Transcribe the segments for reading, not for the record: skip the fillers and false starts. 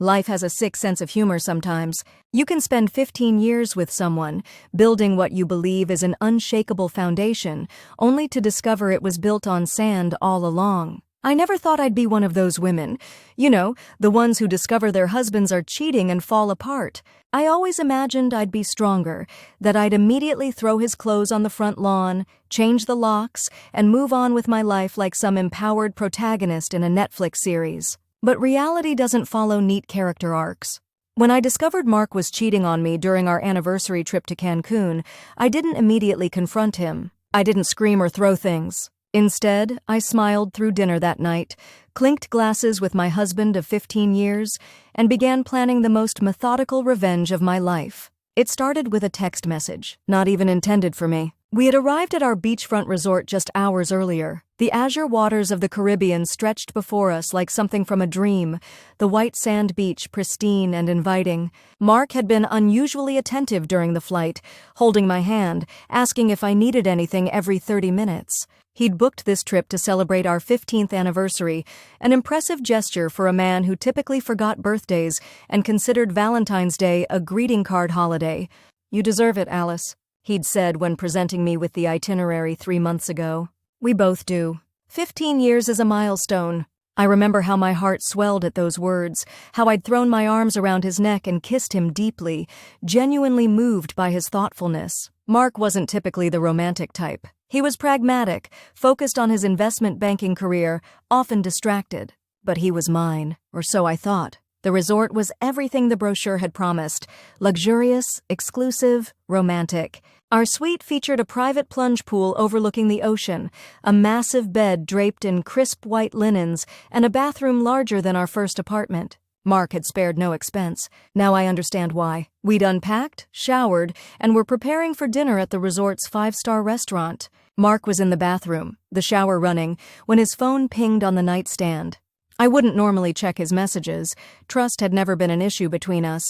Life has a sick sense of humor sometimes. You can spend 15 years with someone, building what you believe is an unshakable foundation, only to discover it was built on sand all along. I never thought I'd be one of those women. You know, the ones who discover their husbands are cheating and fall apart. I always imagined I'd be stronger, that I'd immediately throw his clothes on the front lawn, change the locks, and move on with my life like some empowered protagonist in a Netflix series. But reality doesn't follow neat character arcs. When I discovered Mark was cheating on me during our anniversary trip to Cancun, I didn't immediately confront him. I didn't scream or throw things. Instead, I smiled through dinner that night, clinked glasses with my husband of 15 years, and began planning the most methodical revenge of my life. It started with a text message, not even intended for me. We had arrived at our beachfront resort just hours earlier. The azure waters of the Caribbean stretched before us like something from a dream, the white sand beach pristine and inviting. Mark had been unusually attentive during the flight, holding my hand, asking if I needed anything every 30 minutes. He'd booked this trip to celebrate our 15th anniversary, an impressive gesture for a man who typically forgot birthdays and considered Valentine's Day a greeting card holiday. "You deserve it, Alice," he'd said when presenting me with the itinerary 3 months ago. "We both do. 15 years is a milestone." I remember how my heart swelled at those words, how I'd thrown my arms around his neck and kissed him deeply, genuinely moved by his thoughtfulness. Mark wasn't typically the romantic type. He was pragmatic, focused on his investment banking career, often distracted. But he was mine, or so I thought. The resort was everything the brochure had promised: luxurious, exclusive, romantic. Our suite featured a private plunge pool overlooking the ocean, a massive bed draped in crisp white linens, and a bathroom larger than our first apartment. Mark had spared no expense. Now I understand why. We'd unpacked, showered, and were preparing for dinner at the resort's 5-star restaurant. Mark was in the bathroom, the shower running, when his phone pinged on the nightstand. I wouldn't normally check his messages. Trust had never been an issue between us,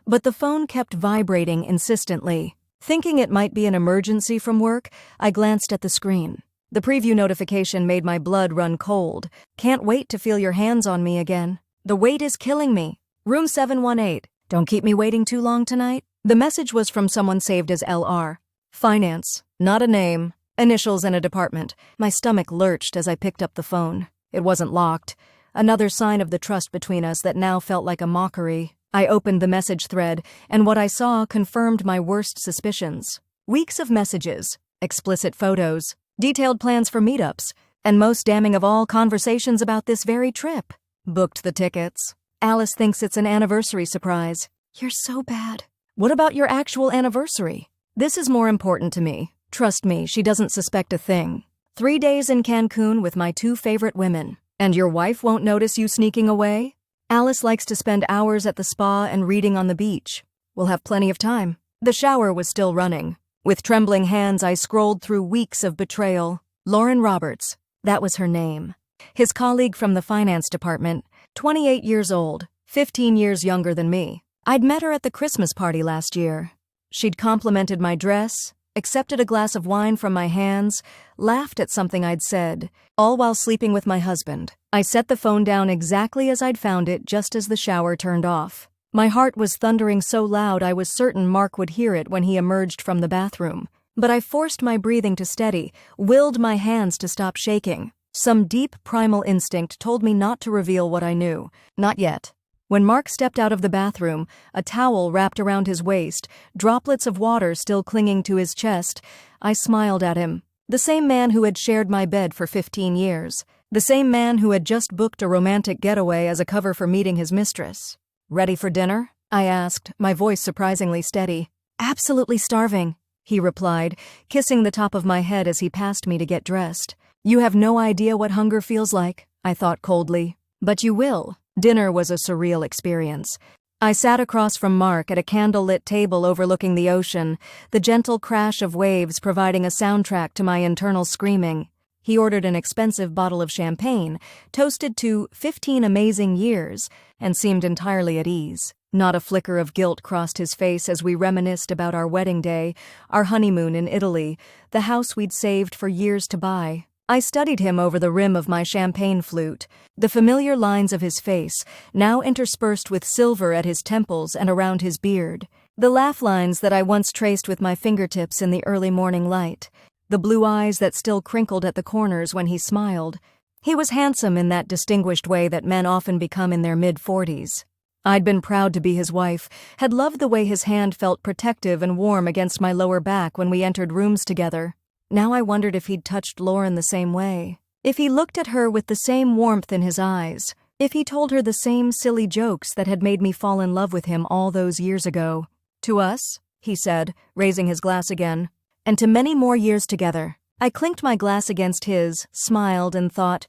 but the phone kept vibrating insistently. Thinking it might be an emergency from work, I glanced at the screen. The preview notification made my blood run cold. "Can't wait to feel your hands on me again. The wait is killing me. Room 718. Don't keep me waiting too long tonight." The message was from someone saved as LR. Finance. Not a name. Initials and a department. My stomach lurched as I picked up the phone. It wasn't locked. Another sign of the trust between us that now felt like a mockery. I opened the message thread, and what I saw confirmed my worst suspicions. Weeks of messages, explicit photos, detailed plans for meetups, and most damning of all, conversations about this very trip. Booked the tickets. Alice thinks it's an anniversary surprise. You're so bad. What about your actual anniversary? This is more important to me. Trust me, she doesn't suspect a thing. 3 days in Cancun with my 2 favorite women. And your wife won't notice you sneaking away? Alice likes to spend hours at the spa and reading on the beach. We'll have plenty of time. The shower was still running. With trembling hands, I scrolled through weeks of betrayal. Lauren Roberts, that was her name. His colleague from the finance department, 28 years old, 15 years younger than me. I'd met her at the Christmas party last year. She'd complimented my dress, accepted a glass of wine from my hands, laughed at something I'd said, all while sleeping with my husband. I set the phone down exactly as I'd found it just as the shower turned off. My heart was thundering so loud I was certain Mark would hear it when he emerged from the bathroom. But I forced my breathing to steady, willed my hands to stop shaking. Some deep primal instinct told me not to reveal what I knew. Not yet. When Mark stepped out of the bathroom, a towel wrapped around his waist, droplets of water still clinging to his chest, I smiled at him. The same man who had shared my bed for 15 years. The same man who had just booked a romantic getaway as a cover for meeting his mistress. "Ready for dinner?" I asked, my voice surprisingly steady. "Absolutely starving," he replied, kissing the top of my head as he passed me to get dressed. "You have no idea what hunger feels like," I thought coldly. "But you will." Dinner was a surreal experience. I sat across from Mark at a candle-lit table overlooking the ocean, the gentle crash of waves providing a soundtrack to my internal screaming. He ordered an expensive bottle of champagne, toasted to 15 amazing years, and seemed entirely at ease. Not a flicker of guilt crossed his face as we reminisced about our wedding day, our honeymoon in Italy, the house we'd saved for years to buy. I studied him over the rim of my champagne flute, the familiar lines of his face, now interspersed with silver at his temples and around his beard. The laugh lines that I once traced with my fingertips in the early morning light. The blue eyes that still crinkled at the corners when he smiled. He was handsome in that distinguished way that men often become in their mid-40s. I'd been proud to be his wife, had loved the way his hand felt protective and warm against my lower back when we entered rooms together. Now I wondered if he'd touched Lauren the same way. If he looked at her with the same warmth in his eyes. If he told her the same silly jokes that had made me fall in love with him all those years ago. To us, he said, raising his glass again. And to many more years together. I clinked my glass against his, smiled, and thought,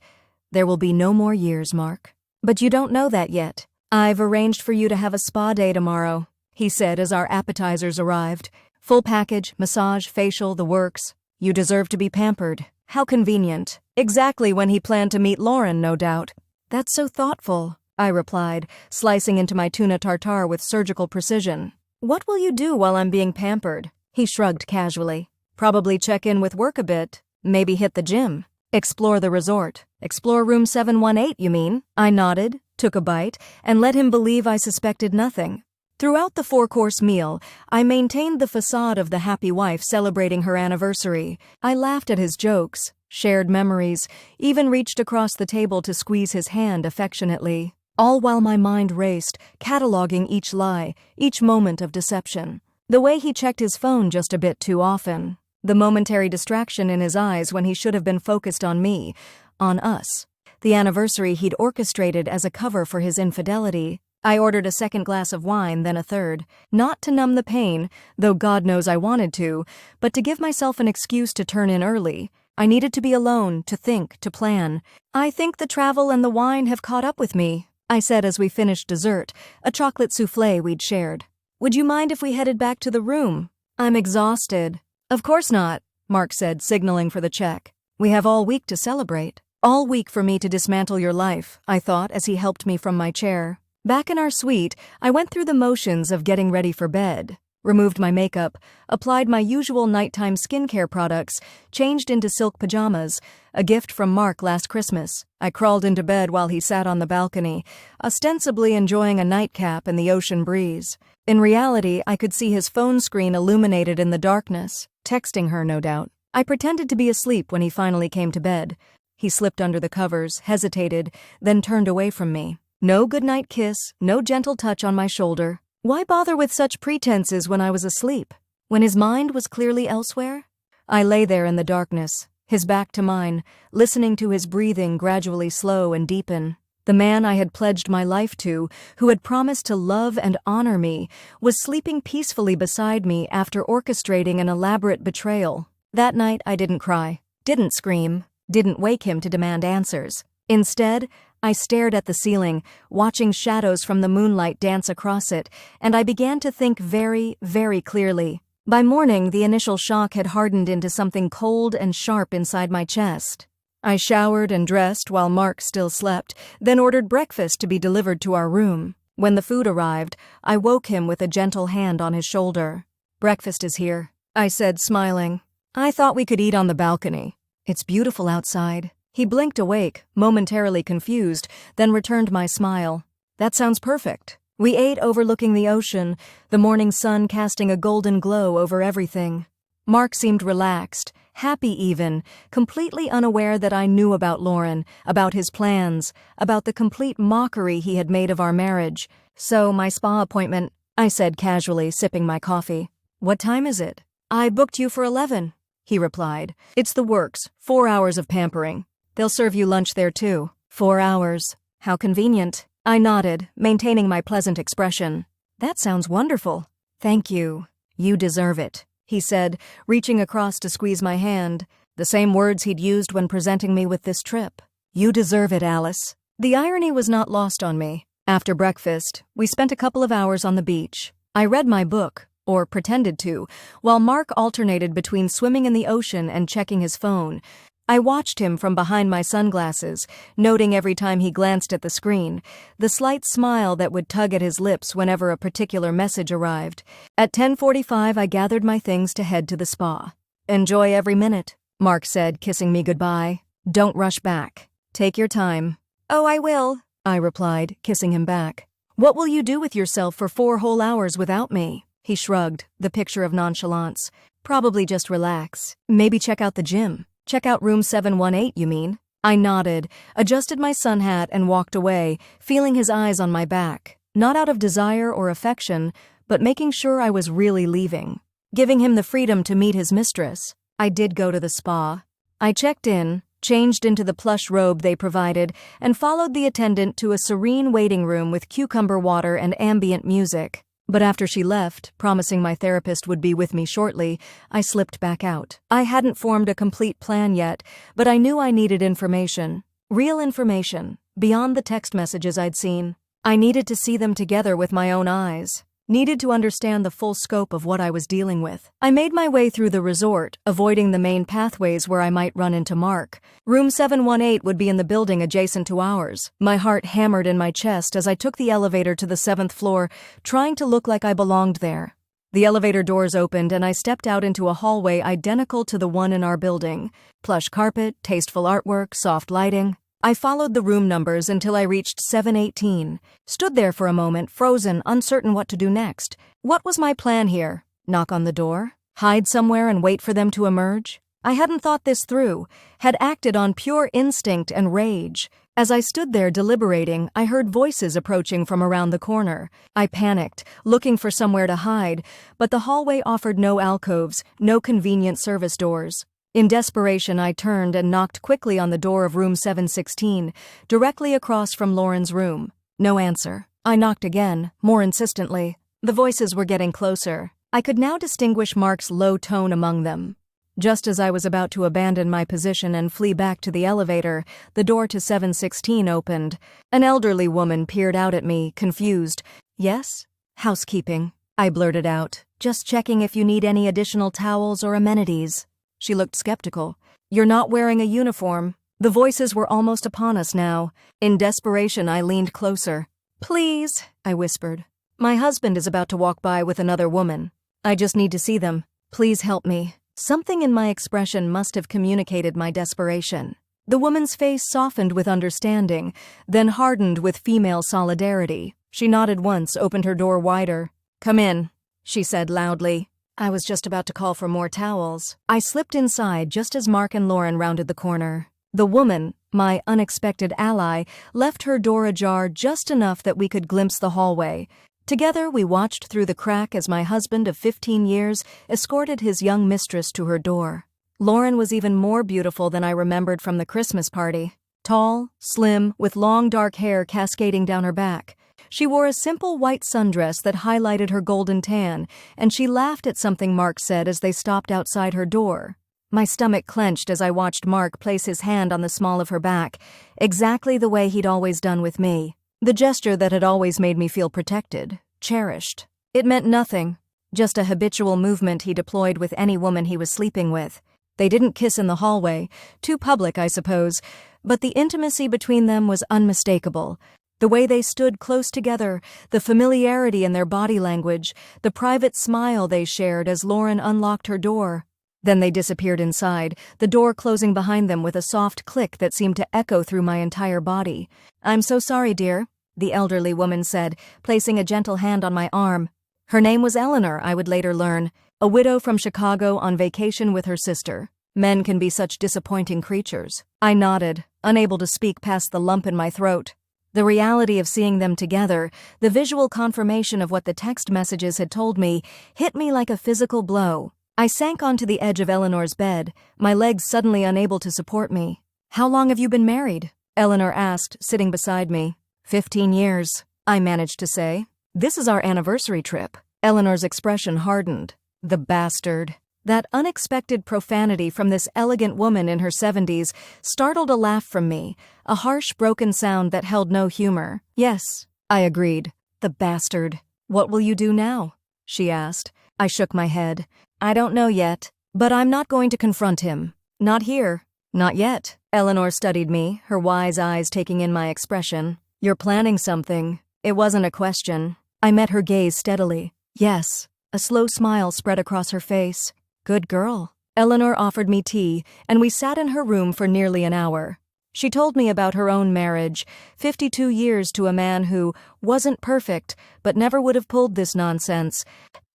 there will be no more years, Mark. But you don't know that yet. I've arranged for you to have a spa day tomorrow, he said as our appetizers arrived. Full package, massage, facial, the works. You deserve to be pampered. How convenient. Exactly when he planned to meet Lauren, no doubt. That's so thoughtful, I replied, slicing into my tuna tartare with surgical precision. What will you do while I'm being pampered? He shrugged casually. Probably check in with work a bit. Maybe hit the gym. Explore the resort. Explore room 718, you mean? I nodded, took a bite, and let him believe I suspected nothing. Throughout the 4-course meal, I maintained the facade of the happy wife celebrating her anniversary. I laughed at his jokes, shared memories, even reached across the table to squeeze his hand affectionately. All while my mind raced, cataloging each lie, each moment of deception. The way he checked his phone just a bit too often. The momentary distraction in his eyes when he should have been focused on me, on us. The anniversary he'd orchestrated as a cover for his infidelity. I ordered a second glass of wine, then a third. Not to numb the pain, though God knows I wanted to, but to give myself an excuse to turn in early. I needed to be alone, to think, to plan. I think the travel and the wine have caught up with me, I said as we finished dessert, a chocolate soufflé we'd shared. Would you mind if we headed back to the room? I'm exhausted. Of course not, Mark said, signaling for the check. We have all week to celebrate. All week for me to dismantle your life, I thought as he helped me from my chair. Back in our suite, I went through the motions of getting ready for bed. Removed my makeup, applied my usual nighttime skincare products, changed into silk pajamas, a gift from Mark last Christmas. I crawled into bed while he sat on the balcony, ostensibly enjoying a nightcap and the ocean breeze. In reality, I could see his phone screen illuminated in the darkness, texting her, no doubt. I pretended to be asleep when he finally came to bed. He slipped under the covers, hesitated, then turned away from me. No goodnight kiss, no gentle touch on my shoulder. Why bother with such pretenses when I was asleep? When his mind was clearly elsewhere? I lay there in the darkness, his back to mine, listening to his breathing gradually slow and deepen. The man I had pledged my life to, who had promised to love and honor me, was sleeping peacefully beside me after orchestrating an elaborate betrayal. That night I didn't cry, didn't scream, didn't wake him to demand answers. Instead, I stared at the ceiling, watching shadows from the moonlight dance across it, and I began to think very, very clearly. By morning, the initial shock had hardened into something cold and sharp inside my chest. I showered and dressed while Mark still slept, then ordered breakfast to be delivered to our room. When the food arrived, I woke him with a gentle hand on his shoulder. Breakfast is here, I said, smiling. I thought we could eat on the balcony. It's beautiful outside. He blinked awake, momentarily confused, then returned my smile. That sounds perfect. We ate overlooking the ocean, the morning sun casting a golden glow over everything. Mark seemed relaxed, happy even, completely unaware that I knew about Lauren, about his plans, about the complete mockery he had made of our marriage. So, my spa appointment, I said casually, sipping my coffee. What time is it? I booked you for 11, he replied. It's the works, 4 hours of pampering. They'll serve you lunch there too. 4 hours. How convenient. I nodded, maintaining my pleasant expression. That sounds wonderful. Thank you. You deserve it, he said, reaching across to squeeze my hand. The same words he'd used when presenting me with this trip. You deserve it, Alice. The irony was not lost on me. After breakfast, we spent a couple of hours on the beach. I read my book, or pretended to, while Mark alternated between swimming in the ocean and checking his phone. I watched him from behind my sunglasses, noting every time he glanced at the screen, the slight smile that would tug at his lips whenever a particular message arrived. At 10:45, I gathered my things to head to the spa. Enjoy every minute, Mark said, kissing me goodbye. Don't rush back. Take your time. Oh, I will, I replied, kissing him back. What will you do with yourself for 4 whole hours without me? He shrugged, the picture of nonchalance. Probably just relax. Maybe check out the gym. Check out room 718, you mean? I nodded, adjusted my sun hat and walked away, feeling his eyes on my back. Not out of desire or affection, but making sure I was really leaving. Giving him the freedom to meet his mistress. I did go to the spa. I checked in, changed into the plush robe they provided, and followed the attendant to a serene waiting room with cucumber water and ambient music. But after she left, promising my therapist would be with me shortly, I slipped back out. I hadn't formed a complete plan yet, but I knew I needed information. Real information, beyond the text messages I'd seen. I needed to see them together with my own eyes. Needed to understand the full scope of what I was dealing with. I made my way through the resort, avoiding the main pathways where I might run into Mark. Room 718 would be in the building adjacent to ours. My heart hammered in my chest as I took the elevator to the 7th floor, trying to look like I belonged there. The elevator doors opened and I stepped out into a hallway identical to the one in our building. Plush carpet, tasteful artwork, soft lighting. I followed the room numbers until I reached 718. Stood there for a moment, frozen, uncertain what to do next. What was my plan here? Knock on the door? Hide somewhere and wait for them to emerge? I hadn't thought this through, had acted on pure instinct and rage. As I stood there deliberating, I heard voices approaching from around the corner. I panicked, looking for somewhere to hide, but the hallway offered no alcoves, no convenient service doors. In desperation, I turned and knocked quickly on the door of room 716, directly across from Lauren's room. No answer. I knocked again, more insistently. The voices were getting closer. I could now distinguish Mark's low tone among them. Just as I was about to abandon my position and flee back to the elevator, the door to 716 opened. An elderly woman peered out at me, confused. Yes? Housekeeping, I blurted out. Just checking if you need any additional towels or amenities. She looked skeptical. You're not wearing a uniform. The voices were almost upon us now. In desperation, I leaned closer. Please, I whispered. My husband is about to walk by with another woman. I just need to see them. Please help me. Something in my expression must have communicated my desperation. The woman's face softened with understanding, then hardened with female solidarity. She nodded once, opened her door wider. Come in, she said loudly. I was just about to call for more towels. I slipped inside just as Mark and Lauren rounded the corner. The woman, my unexpected ally, left her door ajar just enough that we could glimpse the hallway. Together, we watched through the crack as my husband of 15 years escorted his young mistress to her door. Lauren was even more beautiful than I remembered from the Christmas party. Tall, slim, with long dark hair cascading down her back. She wore a simple white sundress that highlighted her golden tan, and she laughed at something Mark said as they stopped outside her door. My stomach clenched as I watched Mark place his hand on the small of her back, exactly the way he'd always done with me. The gesture that had always made me feel protected, cherished. It meant nothing, just a habitual movement he deployed with any woman he was sleeping with. They didn't kiss in the hallway, too public, I suppose, but the intimacy between them was unmistakable. The way they stood close together, the familiarity in their body language, the private smile they shared as Lauren unlocked her door. Then they disappeared inside, the door closing behind them with a soft click that seemed to echo through my entire body. I'm so sorry, dear, the elderly woman said, placing a gentle hand on my arm. Her name was Eleanor, I would later learn, a widow from Chicago on vacation with her sister. Men can be such disappointing creatures. I nodded, unable to speak past the lump in my throat. The reality of seeing them together, the visual confirmation of what the text messages had told me, hit me like a physical blow. I sank onto the edge of Eleanor's bed, my legs suddenly unable to support me. How long have you been married? Eleanor asked, sitting beside me. 15 years, I managed to say. This is our anniversary trip. Eleanor's expression hardened. The bastard. That unexpected profanity from this elegant woman in her 70s startled a laugh from me, a harsh, broken sound that held no humor. Yes, I agreed. The bastard. What will you do now? She asked. I shook my head. I don't know yet, but I'm not going to confront him. Not here. Not yet. Eleanor studied me, her wise eyes taking in my expression. You're planning something. It wasn't a question. I met her gaze steadily. Yes. A slow smile spread across her face. Good girl. Eleanor offered me tea, and we sat in her room for nearly an hour. She told me about her own marriage, 52 years to a man who wasn't perfect but never would have pulled this nonsense,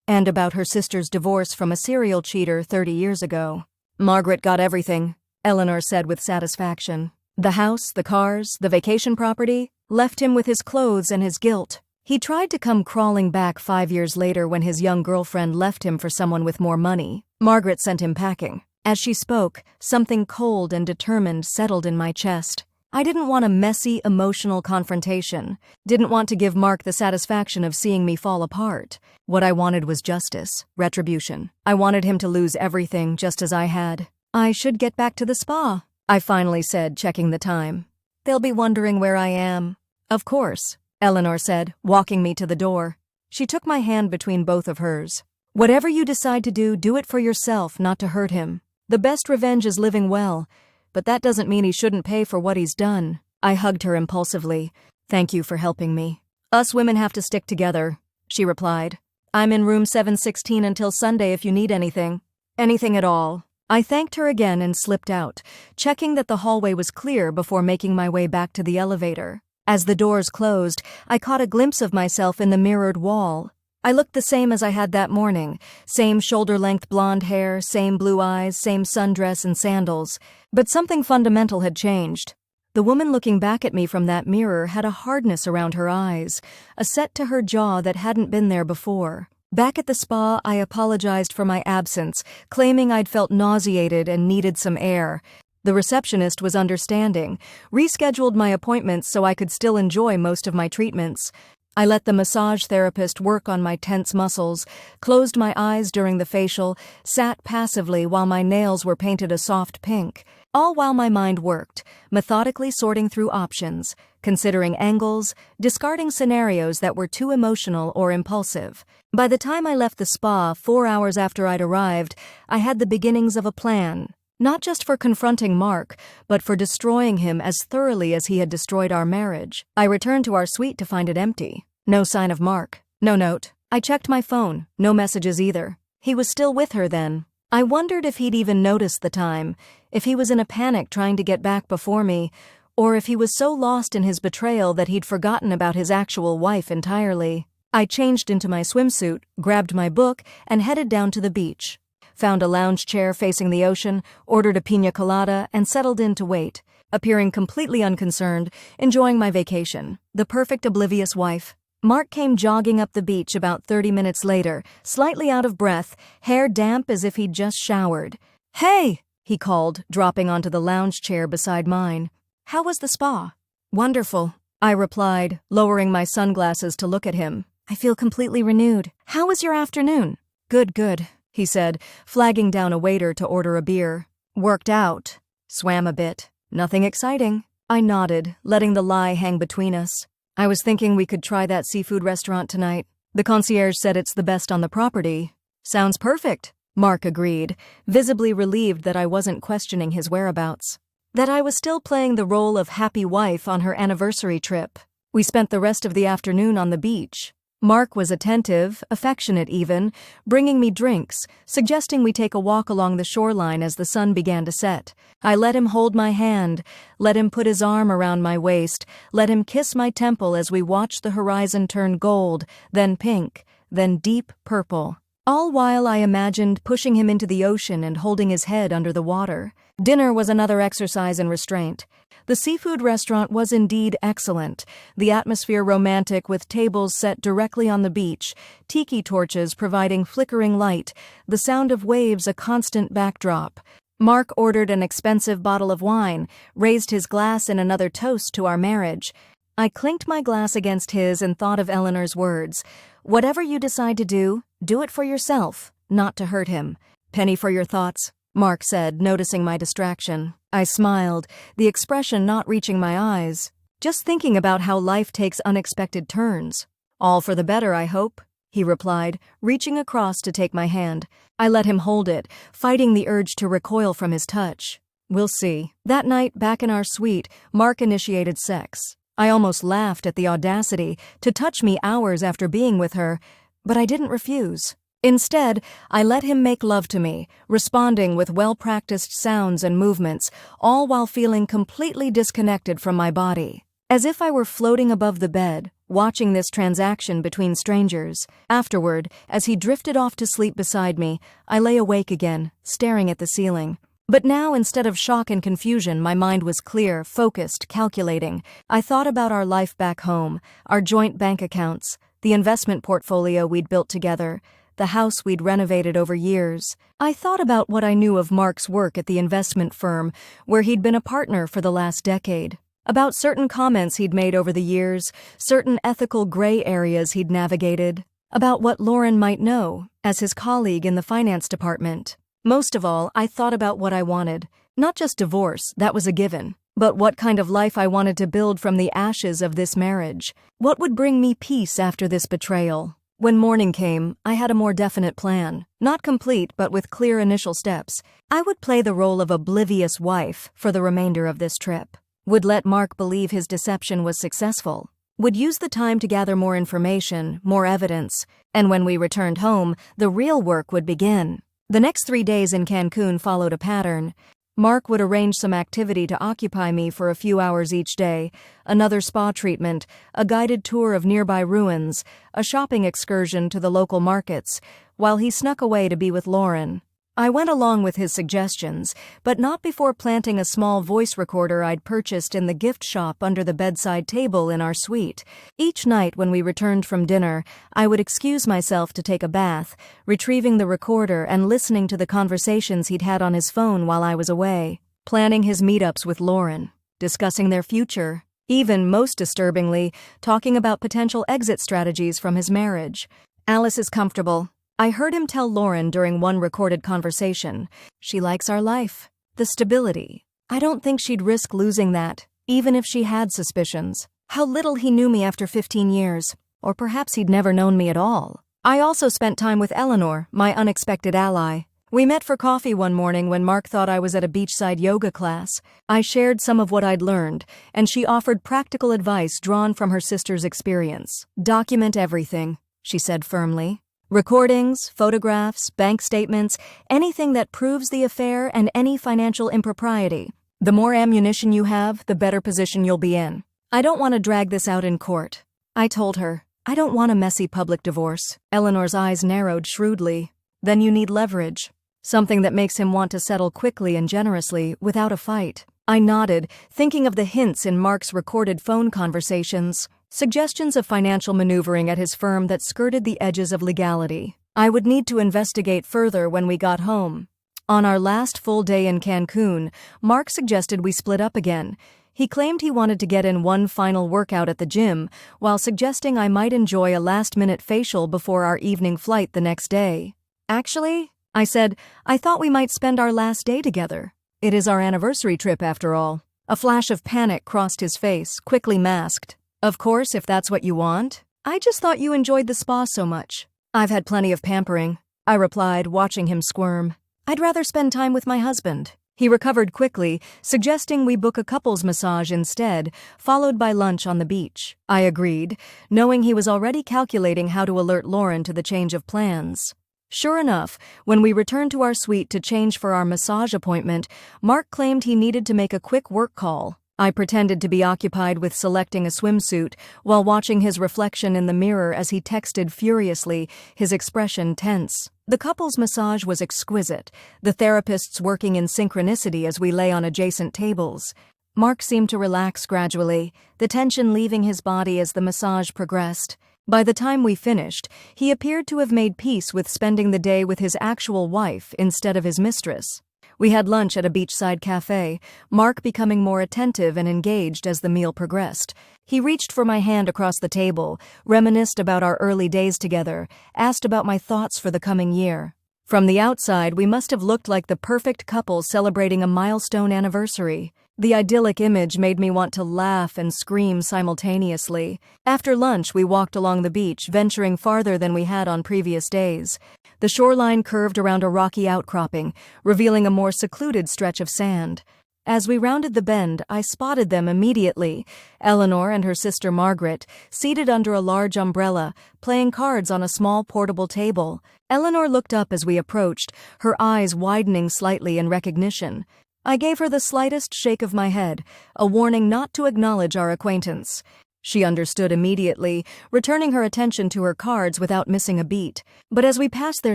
and about her sister's divorce from a serial cheater 30 years ago. "Margaret got everything," Eleanor said with satisfaction. "The house, the cars, the vacation property, left him with his clothes and his guilt. He tried to come crawling back 5 years later when his young girlfriend left him for someone with more money. Margaret sent him packing." As she spoke, something cold and determined settled in my chest. I didn't want a messy, emotional confrontation. Didn't want to give Mark the satisfaction of seeing me fall apart. What I wanted was justice, retribution. I wanted him to lose everything just as I had. "I should get back to the spa," I finally said, checking the time. "They'll be wondering where I am." "Of course," Eleanor said, walking me to the door. She took my hand between both of hers. "Whatever you decide to do it for yourself, not to hurt him. The best revenge is living well, but that doesn't mean he shouldn't pay for what he's done." I hugged her impulsively. "Thank you for helping me." "Us women have to stick together," she replied. "I'm in room 716 until Sunday if you need anything." "Anything at all." I thanked her again and slipped out, checking that the hallway was clear before making my way back to the elevator. As the doors closed, I caught a glimpse of myself in the mirrored wall. I looked the same as I had that morning, same shoulder-length blonde hair, same blue eyes, same sundress and sandals. But something fundamental had changed. The woman looking back at me from that mirror had a hardness around her eyes, a set to her jaw that hadn't been there before. Back at the spa, I apologized for my absence, claiming I'd felt nauseated and needed some air. The receptionist was understanding, rescheduled my appointments so I could still enjoy most of my treatments. I let the massage therapist work on my tense muscles, closed my eyes during the facial, sat passively while my nails were painted a soft pink, all while my mind worked, methodically sorting through options, considering angles, discarding scenarios that were too emotional or impulsive. By the time I left the spa 4 hours after I'd arrived, I had the beginnings of a plan. Not just for confronting Mark, but for destroying him as thoroughly as he had destroyed our marriage. I returned to our suite to find it empty. No sign of Mark. No note. I checked my phone. No messages either. He was still with her then. I wondered if he'd even noticed the time, if he was in a panic trying to get back before me, or if he was so lost in his betrayal that he'd forgotten about his actual wife entirely. I changed into my swimsuit, grabbed my book, and headed down to the beach. Found a lounge chair facing the ocean, ordered a piña colada, and settled in to wait, appearing completely unconcerned, enjoying my vacation. The perfect oblivious wife. Mark came jogging up the beach about 30 minutes later, slightly out of breath, hair damp as if he'd just showered. "Hey!" he called, dropping onto the lounge chair beside mine. "How was the spa?" "Wonderful," I replied, lowering my sunglasses to look at him. "I feel completely renewed. How was your afternoon?" Good, he said, flagging down a waiter to order a beer. "Worked out. Swam a bit. Nothing exciting." I nodded, letting the lie hang between us. "I was thinking we could try that seafood restaurant tonight. The concierge said it's the best on the property." "Sounds perfect," Mark agreed, visibly relieved that I wasn't questioning his whereabouts. That I was still playing the role of happy wife on her anniversary trip. We spent the rest of the afternoon on the beach. Mark was attentive, affectionate even, bringing me drinks, suggesting we take a walk along the shoreline as the sun began to set. I let him hold my hand, let him put his arm around my waist, let him kiss my temple as we watched the horizon turn gold, then pink, then deep purple. All while I imagined pushing him into the ocean and holding his head under the water. Dinner was another exercise in restraint. The seafood restaurant was indeed excellent, the atmosphere romantic with tables set directly on the beach, tiki torches providing flickering light, the sound of waves a constant backdrop. Mark ordered an expensive bottle of wine, raised his glass in another toast to our marriage. I clinked my glass against his and thought of Eleanor's words. "Whatever you decide to do it for yourself, not to hurt him." "Penny for your thoughts," Mark said, noticing my distraction. I smiled, the expression not reaching my eyes. "Just thinking about how life takes unexpected turns." "All for the better, I hope," he replied, reaching across to take my hand. I let him hold it, fighting the urge to recoil from his touch. "We'll see." That night, back in our suite, Mark initiated sex. I almost laughed at the audacity to touch me hours after being with her, but I didn't refuse. Instead, I let him make love to me, responding with well-practiced sounds and movements, all while feeling completely disconnected from my body. As if I were floating above the bed, watching this transaction between strangers. Afterward, as he drifted off to sleep beside me, I lay awake again, staring at the ceiling. But now, instead of shock and confusion, my mind was clear, focused, calculating. I thought about our life back home, our joint bank accounts, the investment portfolio we'd built together, the house we'd renovated over years. I thought about what I knew of Mark's work at the investment firm, where he'd been a partner for the last decade. About certain comments he'd made over the years, certain ethical gray areas he'd navigated, about what Lauren might know, as his colleague in the finance department. Most of all, I thought about what I wanted. Not just divorce, that was a given, but what kind of life I wanted to build from the ashes of this marriage. What would bring me peace after this betrayal? When morning came, I had a more definite plan. Not complete, but with clear initial steps. I would play the role of oblivious wife for the remainder of this trip. Would let Mark believe his deception was successful. Would use the time to gather more information, more evidence, and when we returned home, the real work would begin. The next 3 days in Cancun followed a pattern. Mark would arrange some activity to occupy me for a few hours each day, another spa treatment, a guided tour of nearby ruins, a shopping excursion to the local markets, while he snuck away to be with Lauren. I went along with his suggestions, but not before planting a small voice recorder I'd purchased in the gift shop under the bedside table in our suite. Each night when we returned from dinner, I would excuse myself to take a bath, retrieving the recorder and listening to the conversations he'd had on his phone while I was away, planning his meetups with Lauren, discussing their future, even, most disturbingly, talking about potential exit strategies from his marriage. Alice is comfortable. I heard him tell Lauren during one recorded conversation. She likes our life. The stability. I don't think she'd risk losing that, even if she had suspicions. How little he knew me after 15 years. Or perhaps he'd never known me at all. I also spent time with Eleanor, my unexpected ally. We met for coffee one morning when Mark thought I was at a beachside yoga class. I shared some of what I'd learned, and she offered practical advice drawn from her sister's experience. Document everything, she said firmly. Recordings, photographs, bank statements, anything that proves the affair and any financial impropriety. The more ammunition you have, the better position you'll be in. I don't want to drag this out in court. I told her, I don't want a messy public divorce. Eleanor's eyes narrowed shrewdly. Then you need leverage. Something that makes him want to settle quickly and generously, without a fight. I nodded, thinking of the hints in Mark's recorded phone conversations. Suggestions of financial maneuvering at his firm that skirted the edges of legality. I would need to investigate further when we got home. On our last full day in Cancun, Mark suggested we split up again. He claimed he wanted to get in one final workout at the gym, while suggesting I might enjoy a last-minute facial before our evening flight the next day. Actually, I said, I thought we might spend our last day together. It is our anniversary trip after all. A flash of panic crossed his face, quickly masked. Of course, if that's what you want. I just thought you enjoyed the spa so much. I've had plenty of pampering, I replied, watching him squirm. I'd rather spend time with my husband. He recovered quickly, suggesting we book a couples massage instead, followed by lunch on the beach. I agreed, knowing he was already calculating how to alert Lauren to the change of plans. Sure enough, when we returned to our suite to change for our massage appointment, Mark claimed he needed to make a quick work call. I pretended to be occupied with selecting a swimsuit while watching his reflection in the mirror as he texted furiously, his expression tense. The couple's massage was exquisite, the therapists working in synchronicity as we lay on adjacent tables. Mark seemed to relax gradually, the tension leaving his body as the massage progressed. By the time we finished, he appeared to have made peace with spending the day with his actual wife instead of his mistress. We had lunch at a beachside cafe, Mark becoming more attentive and engaged as the meal progressed. He reached for my hand across the table, reminisced about our early days together, asked about my thoughts for the coming year. From the outside, we must have looked like the perfect couple celebrating a milestone anniversary. The idyllic image made me want to laugh and scream simultaneously. After lunch, we walked along the beach, venturing farther than we had on previous days. The shoreline curved around a rocky outcropping, revealing a more secluded stretch of sand. As we rounded the bend, I spotted them immediately. Eleanor and her sister Margaret, seated under a large umbrella, playing cards on a small portable table. Eleanor looked up as we approached, her eyes widening slightly in recognition. I gave her the slightest shake of my head, a warning not to acknowledge our acquaintance. She understood immediately, returning her attention to her cards without missing a beat. But as we passed their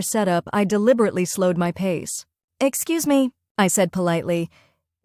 setup, I deliberately slowed my pace. "Excuse me," I said politely.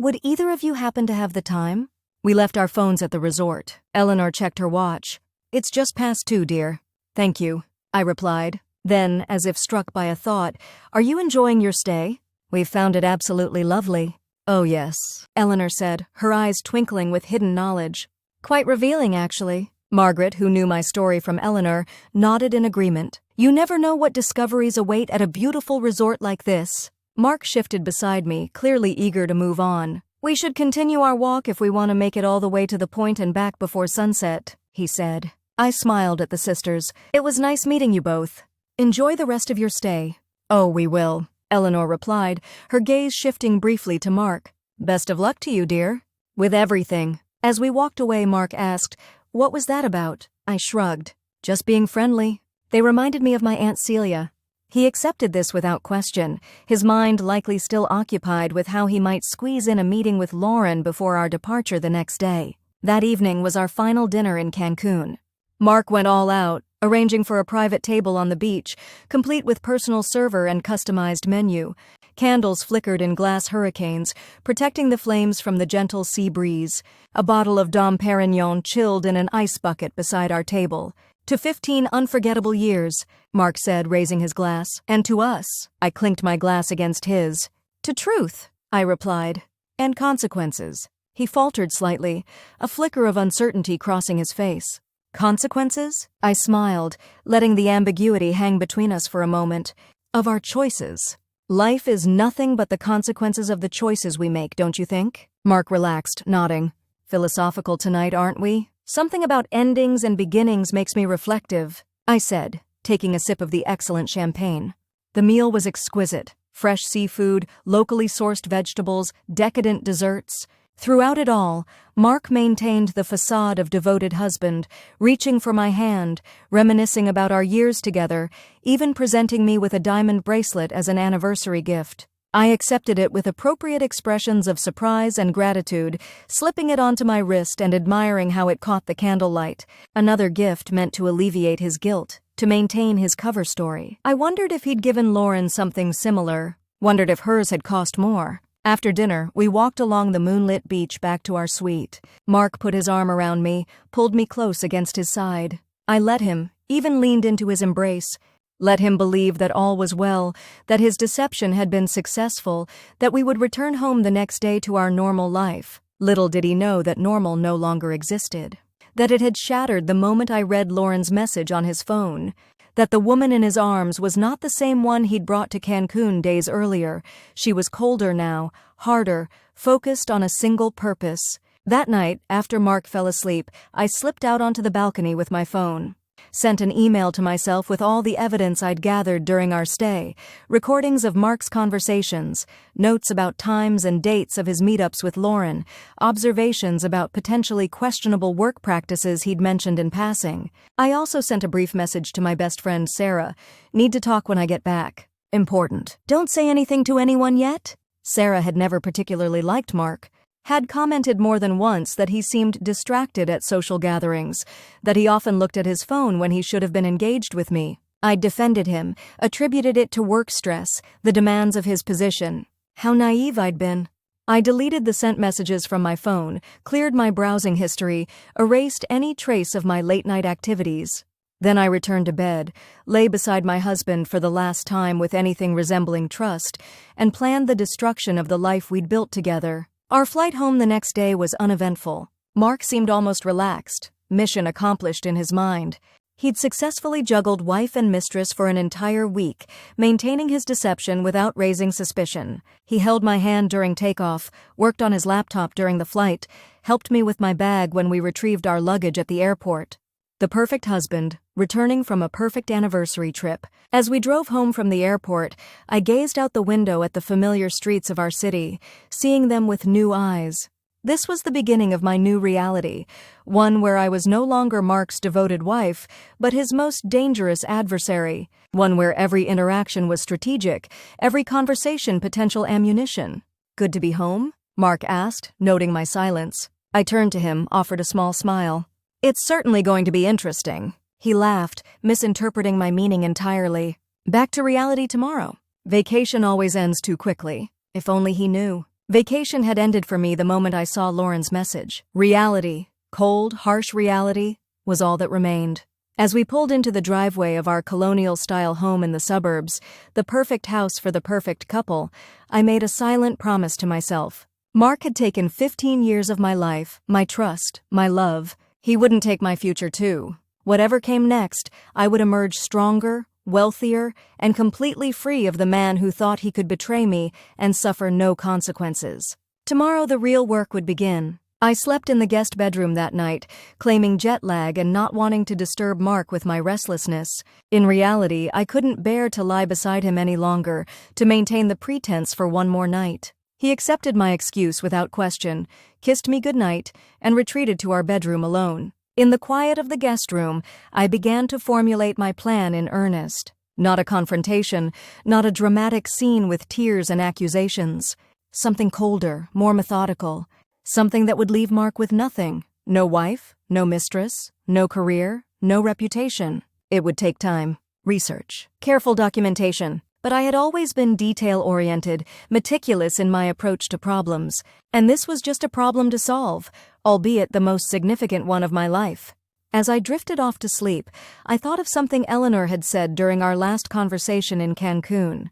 "Would either of you happen to have the time?" We left our phones at the resort. Eleanor checked her watch. "It's just past 2, dear." "Thank you," I replied. Then, as if struck by a thought, "Are you enjoying your stay?" "We've found it absolutely lovely." "Oh yes," Eleanor said, her eyes twinkling with hidden knowledge. "Quite revealing, actually." Margaret, who knew my story from Eleanor, nodded in agreement. "You never know what discoveries await at a beautiful resort like this." Mark shifted beside me, clearly eager to move on. "We should continue our walk if we want to make it all the way to the point and back before sunset," he said. I smiled at the sisters. "It was nice meeting you both. Enjoy the rest of your stay." "Oh, we will," Eleanor replied, her gaze shifting briefly to Mark. "Best of luck to you, dear." "With everything." As we walked away, Mark asked, "What was that about?" I shrugged. "Just being friendly. They reminded me of my Aunt Celia." He accepted this without question, his mind likely still occupied with how he might squeeze in a meeting with Lauren before our departure the next day. That evening was our final dinner in Cancun. Mark went all out, arranging for a private table on the beach, complete with personal server and customized menu. Candles flickered in glass hurricanes, protecting the flames from the gentle sea breeze. A bottle of Dom Perignon chilled in an ice bucket beside our table. "To 15 unforgettable years," Mark said, raising his glass. "And to us." I clinked my glass against his. "To truth," I replied. "And consequences." He faltered slightly, a flicker of uncertainty crossing his face. "Consequences?" I smiled, letting the ambiguity hang between us for a moment. "Of our choices. Life is nothing but the consequences of the choices we make, don't you think?" Mark relaxed, nodding. "Philosophical tonight, aren't we?" "Something about endings and beginnings makes me reflective," I said, taking a sip of the excellent champagne. The meal was exquisite. Fresh seafood, locally sourced vegetables, decadent desserts. Throughout it all, Mark maintained the facade of devoted husband, reaching for my hand, reminiscing about our years together, even presenting me with a diamond bracelet as an anniversary gift. I accepted it with appropriate expressions of surprise and gratitude, slipping it onto my wrist and admiring how it caught the candlelight. Another gift meant to alleviate his guilt, to maintain his cover story. I wondered if he'd given Lauren something similar, wondered if hers had cost more. After dinner, we walked along the moonlit beach back to our suite. Mark put his arm around me, pulled me close against his side. I let him, even leaned into his embrace. Let him believe that all was well, that his deception had been successful, that we would return home the next day to our normal life. Little did he know that normal no longer existed. That it had shattered the moment I read Lauren's message on his phone. That the woman in his arms was not the same one he'd brought to Cancun days earlier. She was colder now, harder, focused on a single purpose. That night, after Mark fell asleep, I slipped out onto the balcony with my phone. Sent an email to myself with all the evidence I'd gathered during our stay, recordings of Mark's conversations, notes about times and dates of his meetups with Lauren, observations about potentially questionable work practices he'd mentioned in passing. I also sent a brief message to my best friend Sarah. "Need to talk when I get back. Important. Don't say anything to anyone yet?" Sarah had never particularly liked Mark. Had commented more than once that he seemed distracted at social gatherings, that he often looked at his phone when he should have been engaged with me. I defended him, attributed it to work stress, the demands of his position. How naive I'd been. I deleted the sent messages from my phone, cleared my browsing history, erased any trace of my late-night activities. Then I returned to bed, lay beside my husband for the last time with anything resembling trust, and planned the destruction of the life we'd built together. Our flight home the next day was uneventful. Mark seemed almost relaxed, mission accomplished in his mind. He'd successfully juggled wife and mistress for an entire week, maintaining his deception without raising suspicion. He held my hand during takeoff, worked on his laptop during the flight, helped me with my bag when we retrieved our luggage at the airport. The perfect husband, returning from a perfect anniversary trip. As we drove home from the airport, I gazed out the window at the familiar streets of our city, seeing them with new eyes. This was the beginning of my new reality, one where I was no longer Mark's devoted wife, but his most dangerous adversary, one where every interaction was strategic, every conversation potential ammunition. "Good to be home?" Mark asked, noting my silence. I turned to him, offered a small smile. "It's certainly going to be interesting." He laughed, misinterpreting my meaning entirely. "Back to reality tomorrow." Vacation always ends too quickly. If only he knew. Vacation had ended for me the moment I saw Lauren's message. Reality, cold, harsh reality, was all that remained. As we pulled into the driveway of our colonial-style home in the suburbs, the perfect house for the perfect couple, I made a silent promise to myself. Mark had taken 15 years of my life, my trust, my love. He wouldn't take my future too. Whatever came next, I would emerge stronger, wealthier, and completely free of the man who thought he could betray me and suffer no consequences. Tomorrow the real work would begin. I slept in the guest bedroom that night, claiming jet lag and not wanting to disturb Mark with my restlessness. In reality, I couldn't bear to lie beside him any longer, to maintain the pretense for one more night. He accepted my excuse without question, kissed me goodnight, and retreated to our bedroom alone. In the quiet of the guest room, I began to formulate my plan in earnest. Not a confrontation, not a dramatic scene with tears and accusations. Something colder, more methodical. Something that would leave Mark with nothing. No wife, no mistress, no career, no reputation. It would take time, research, careful documentation. But I had always been detail-oriented, meticulous in my approach to problems, and this was just a problem to solve, albeit the most significant one of my life. As I drifted off to sleep, I thought of something Eleanor had said during our last conversation in Cancun.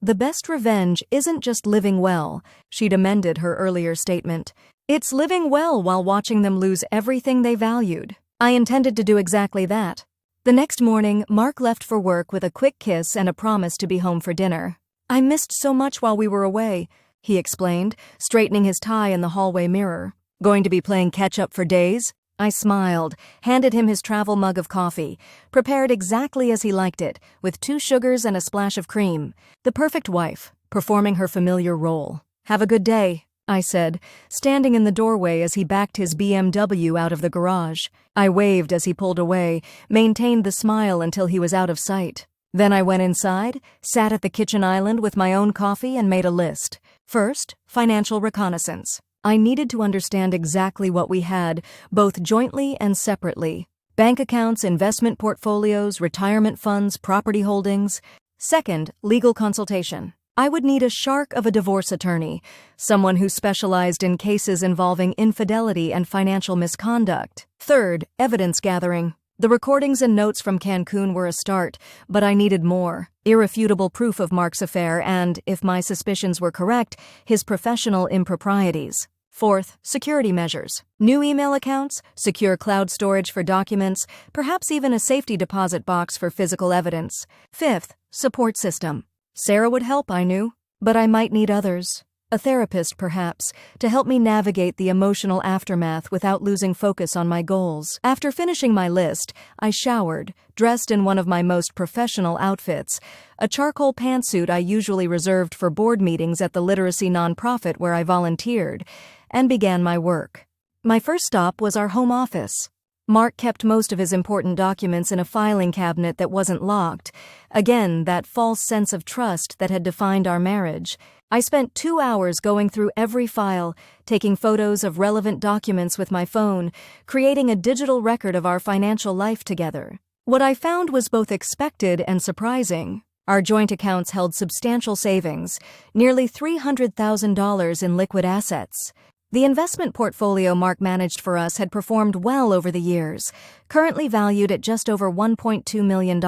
The best revenge isn't just living well, she'd amended her earlier statement. It's living well while watching them lose everything they valued. I intended to do exactly that. The next morning, Mark left for work with a quick kiss and a promise to be home for dinner. "I missed so much while we were away," he explained, straightening his tie in the hallway mirror. "Going to be playing catch-up for days?" I smiled, handed him his travel mug of coffee, prepared exactly as he liked it, with 2 sugars and a splash of cream. The perfect wife, performing her familiar role. "Have a good day," I said, standing in the doorway as he backed his BMW out of the garage. I waved as he pulled away, maintained the smile until he was out of sight. Then I went inside, sat at the kitchen island with my own coffee and made a list. First, financial reconnaissance. I needed to understand exactly what we had, both jointly and separately. Bank accounts, investment portfolios, retirement funds, property holdings. Second, legal consultation. I would need a shark of a divorce attorney, someone who specialized in cases involving infidelity and financial misconduct. Third, evidence gathering. The recordings and notes from Cancun were a start, but I needed more. Irrefutable proof of Mark's affair and, if my suspicions were correct, his professional improprieties. Fourth, security measures. New email accounts, secure cloud storage for documents, perhaps even a safety deposit box for physical evidence. Fifth, support system. Sarah would help, I knew, but I might need others. A therapist, perhaps, to help me navigate the emotional aftermath without losing focus on my goals. After finishing my list, I showered, dressed in one of my most professional outfits, a charcoal pantsuit I usually reserved for board meetings at the literacy nonprofit where I volunteered, and began my work. My first stop was our home office. Mark kept most of his important documents in a filing cabinet that wasn't locked. Again, that false sense of trust that had defined our marriage. I spent 2 hours going through every file, taking photos of relevant documents with my phone, creating a digital record of our financial life together. What I found was both expected and surprising. Our joint accounts held substantial savings, nearly $300,000 in liquid assets. The investment portfolio Mark managed for us had performed well over the years, currently valued at just over $1.2 million.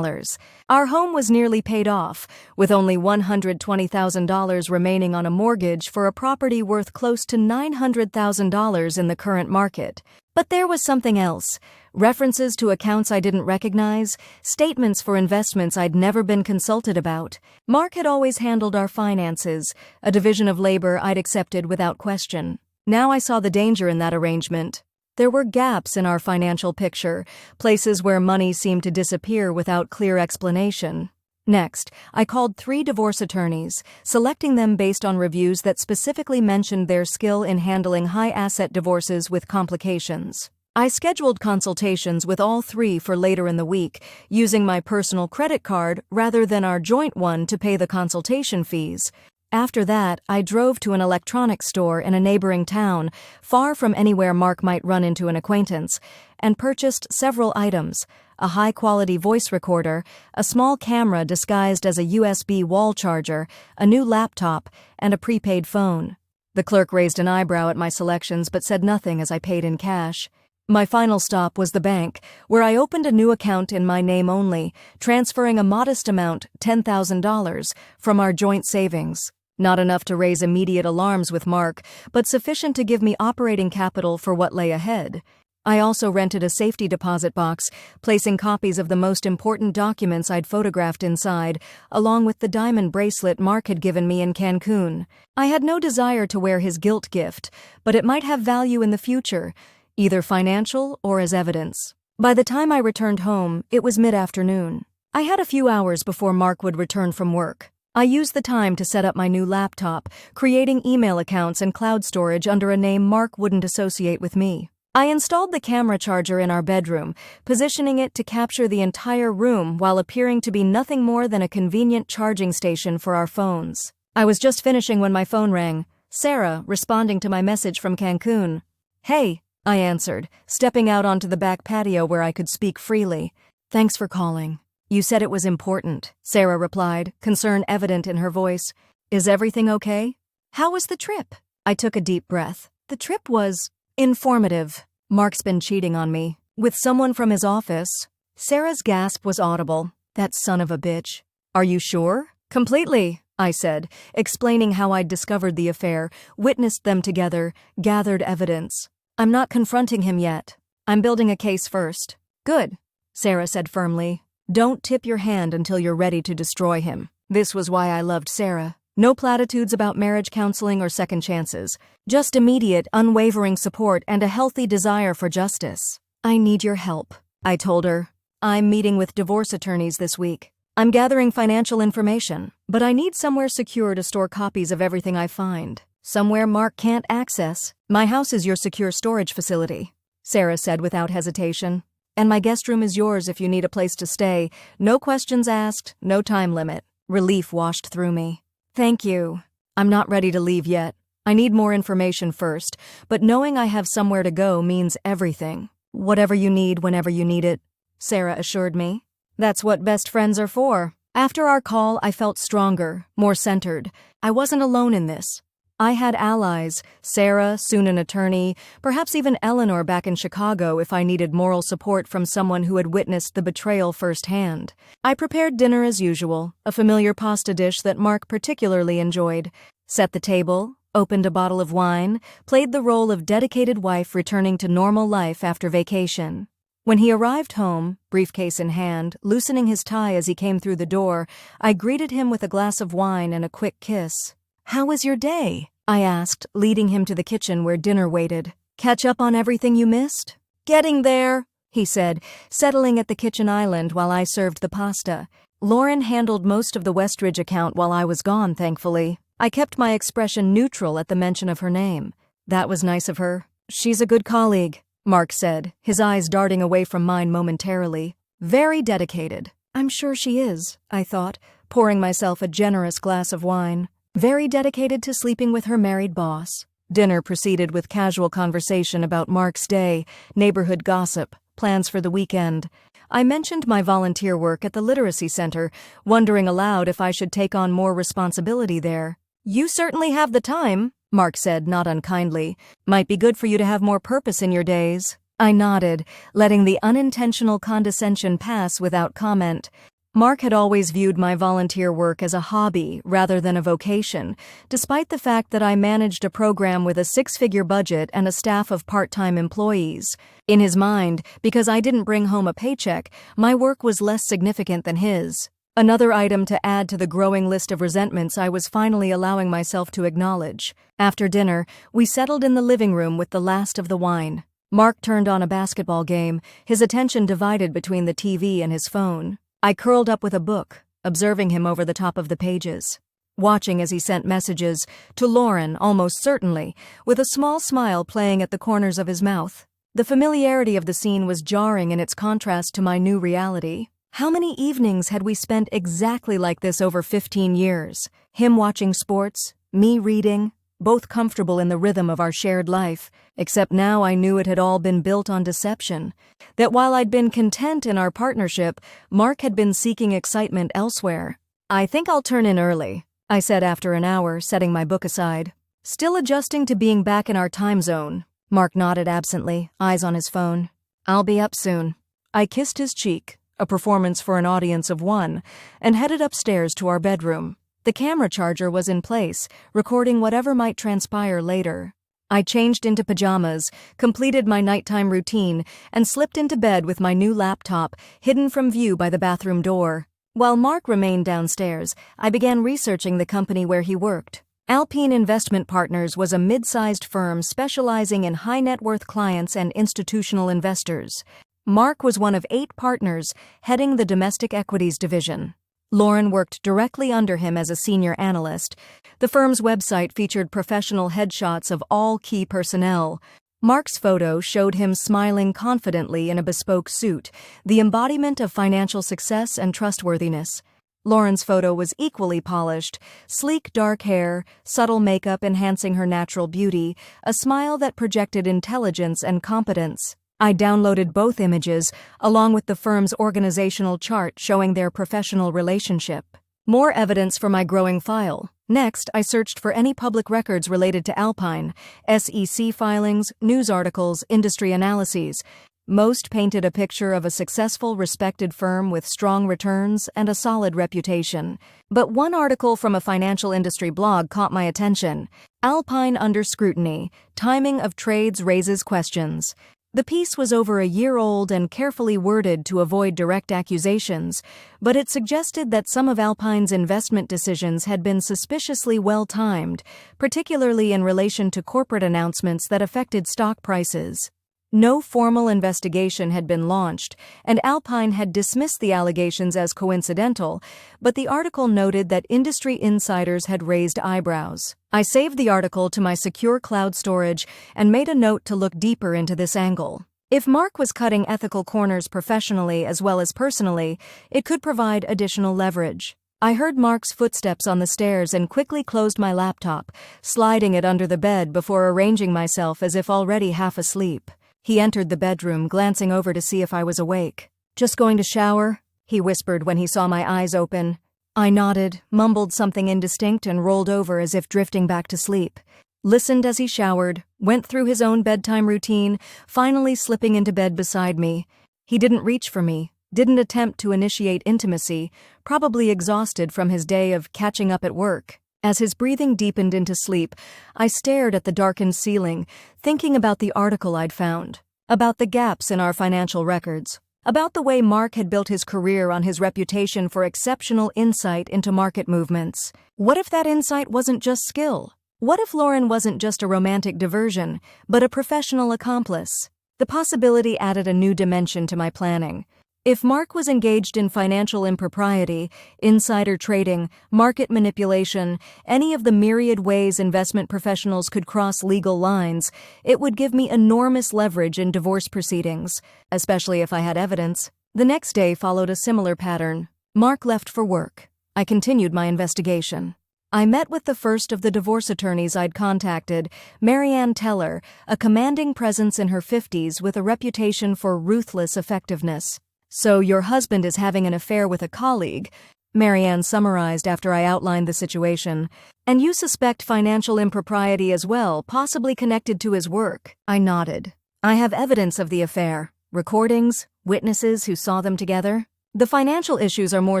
Our home was nearly paid off, with only $120,000 remaining on a mortgage for a property worth close to $900,000 in the current market. But there was something else. References to accounts I didn't recognize, statements for investments I'd never been consulted about. Mark had always handled our finances, a division of labor I'd accepted without question. Now I saw the danger in that arrangement. There were gaps in our financial picture, places where money seemed to disappear without clear explanation. Next, I called 3 divorce attorneys, selecting them based on reviews that specifically mentioned their skill in handling high-asset divorces with complications. I scheduled consultations with all 3 for later in the week, using my personal credit card rather than our joint one to pay the consultation fees. After that, I drove to an electronics store in a neighboring town, far from anywhere Mark might run into an acquaintance, and purchased several items: a high-quality voice recorder, a small camera disguised as a USB wall charger, a new laptop, and a prepaid phone. The clerk raised an eyebrow at my selections but said nothing as I paid in cash. My final stop was the bank, where I opened a new account in my name only, transferring a modest amount, $10,000, from our joint savings. Not enough to raise immediate alarms with Mark, but sufficient to give me operating capital for what lay ahead. I also rented a safety deposit box, placing copies of the most important documents I'd photographed inside, along with the diamond bracelet Mark had given me in Cancun. I had no desire to wear his guilt gift, but it might have value in the future, either financial or as evidence. By the time I returned home, it was mid-afternoon. I had a few hours before Mark would return from work. I used the time to set up my new laptop, creating email accounts and cloud storage under a name Mark wouldn't associate with me. I installed the camera charger in our bedroom, positioning it to capture the entire room while appearing to be nothing more than a convenient charging station for our phones. I was just finishing when my phone rang, Sarah responding to my message from Cancun. "Hey," I answered, stepping out onto the back patio where I could speak freely. "Thanks for calling. You said it was important," Sarah replied, concern evident in her voice. "Is everything okay? How was the trip?" I took a deep breath. The trip was informative. Mark's been cheating on me. With someone from his office. Sarah's gasp was audible. "That son of a bitch." "Are you sure?" "Completely," I said, explaining how I'd discovered the affair, witnessed them together, gathered evidence. "I'm not confronting him yet. I'm building a case first." "Good," Sarah said firmly. "Don't tip your hand until you're ready to destroy him." This was why I loved Sarah. No platitudes about marriage counseling or second chances. Just immediate, unwavering support and a healthy desire for justice. "I need your help," I told her. "I'm meeting with divorce attorneys this week. I'm gathering financial information, but I need somewhere secure to store copies of everything I find. Somewhere Mark can't access. My house is your secure storage facility," Sarah said without hesitation. "And my guest room is yours if you need a place to stay. No questions asked, no time limit." Relief washed through me. "Thank you. I'm not ready to leave yet. I need more information first, but knowing I have somewhere to go means everything." "Whatever you need whenever you need it," Sarah assured me. "That's what best friends are for." After our call, I felt stronger, more centered. I wasn't alone in this. I had allies, Sarah, soon an attorney, perhaps even Eleanor back in Chicago if I needed moral support from someone who had witnessed the betrayal firsthand. I prepared dinner as usual, a familiar pasta dish that Mark particularly enjoyed, set the table, opened a bottle of wine, played the role of dedicated wife returning to normal life after vacation. When he arrived home, briefcase in hand, loosening his tie as he came through the door, I greeted him with a glass of wine and a quick kiss. "How was your day?" I asked, leading him to the kitchen where dinner waited. "Catch up on everything you missed?" "Getting there," he said, settling at the kitchen island while I served the pasta. Lauren handled most of the Westridge account while I was gone, thankfully. I kept my expression neutral at the mention of her name. "That was nice of her. She's a good colleague," Mark said, his eyes darting away from mine momentarily. "Very dedicated." "I'm sure she is," I thought, pouring myself a generous glass of wine. "Very dedicated to sleeping with her married boss." Dinner proceeded with casual conversation about Mark's day, neighborhood gossip, plans for the weekend. I mentioned my volunteer work at the Literacy Center, wondering aloud if I should take on more responsibility there. "You certainly have the time," Mark said, not unkindly. "Might be good for you to have more purpose in your days." I nodded, letting the unintentional condescension pass without comment. Mark had always viewed my volunteer work as a hobby rather than a vocation, despite the fact that I managed a program with a 6-figure budget and a staff of part-time employees. In his mind, because I didn't bring home a paycheck, my work was less significant than his. Another item to add to the growing list of resentments I was finally allowing myself to acknowledge. After dinner, we settled in the living room with the last of the wine. Mark turned on a basketball game, his attention divided between the TV and his phone. I curled up with a book, observing him over the top of the pages, watching as he sent messages to Lauren, almost certainly, with a small smile playing at the corners of his mouth. The familiarity of the scene was jarring in its contrast to my new reality. How many evenings had we spent exactly like this over 15 years? Him watching sports, me reading, both comfortable in the rhythm of our shared life, except now I knew it had all been built on deception. That while I'd been content in our partnership, Mark had been seeking excitement elsewhere. "I think I'll turn in early," I said after an hour, setting my book aside. "Still adjusting to being back in our time zone." Mark nodded absently, eyes on his phone. "I'll be up soon." I kissed his cheek, a performance for an audience of one, and headed upstairs to our bedroom. The camera charger was in place, recording whatever might transpire later. I changed into pajamas, completed my nighttime routine, and slipped into bed with my new laptop hidden from view by the bathroom door. While Mark remained downstairs, I began researching the company where he worked. Alpine Investment Partners was a mid-sized firm specializing in high-net-worth clients and institutional investors. Mark was one of 8 partners heading the domestic equities division. Lauren worked directly under him as a senior analyst. The firm's website featured professional headshots of all key personnel. Mark's photo showed him smiling confidently in a bespoke suit, the embodiment of financial success and trustworthiness. Lauren's photo was equally polished, sleek dark hair, subtle makeup enhancing her natural beauty, a smile that projected intelligence and competence. I downloaded both images, along with the firm's organizational chart showing their professional relationship. More evidence for my growing file. Next, I searched for any public records related to Alpine, SEC filings, news articles, industry analyses. Most painted a picture of a successful, respected firm with strong returns and a solid reputation. But one article from a financial industry blog caught my attention. Alpine under scrutiny. Timing of trades raises questions. The piece was over a year old and carefully worded to avoid direct accusations, but it suggested that some of Alpine's investment decisions had been suspiciously well-timed, particularly in relation to corporate announcements that affected stock prices. No formal investigation had been launched, and Alpine had dismissed the allegations as coincidental, but the article noted that industry insiders had raised eyebrows. I saved the article to my secure cloud storage and made a note to look deeper into this angle. If Mark was cutting ethical corners professionally as well as personally, it could provide additional leverage. I heard Mark's footsteps on the stairs and quickly closed my laptop, sliding it under the bed before arranging myself as if already half asleep. He entered the bedroom, glancing over to see if I was awake. "Just going to shower?" he whispered when he saw my eyes open. I nodded, mumbled something indistinct, and rolled over as if drifting back to sleep. Listened as he showered, went through his own bedtime routine, finally slipping into bed beside me. He didn't reach for me, didn't attempt to initiate intimacy, probably exhausted from his day of catching up at work. As his breathing deepened into sleep, I stared at the darkened ceiling, thinking about the article I'd found, about the gaps in our financial records, about the way Mark had built his career on his reputation for exceptional insight into market movements. What if that insight wasn't just skill? What if Lauren wasn't just a romantic diversion, but a professional accomplice? The possibility added a new dimension to my planning. If Mark was engaged in financial impropriety, insider trading, market manipulation, any of the myriad ways investment professionals could cross legal lines, it would give me enormous leverage in divorce proceedings, especially if I had evidence. The next day followed a similar pattern. Mark left for work. I continued my investigation. I met with the first of the divorce attorneys I'd contacted, Marianne Teller, a commanding presence in her 50s with a reputation for ruthless effectiveness. "So your husband is having an affair with a colleague," Marianne summarized after I outlined the situation. "And you suspect financial impropriety as well, possibly connected to his work." I nodded. "I have evidence of the affair. Recordings, witnesses who saw them together. The financial issues are more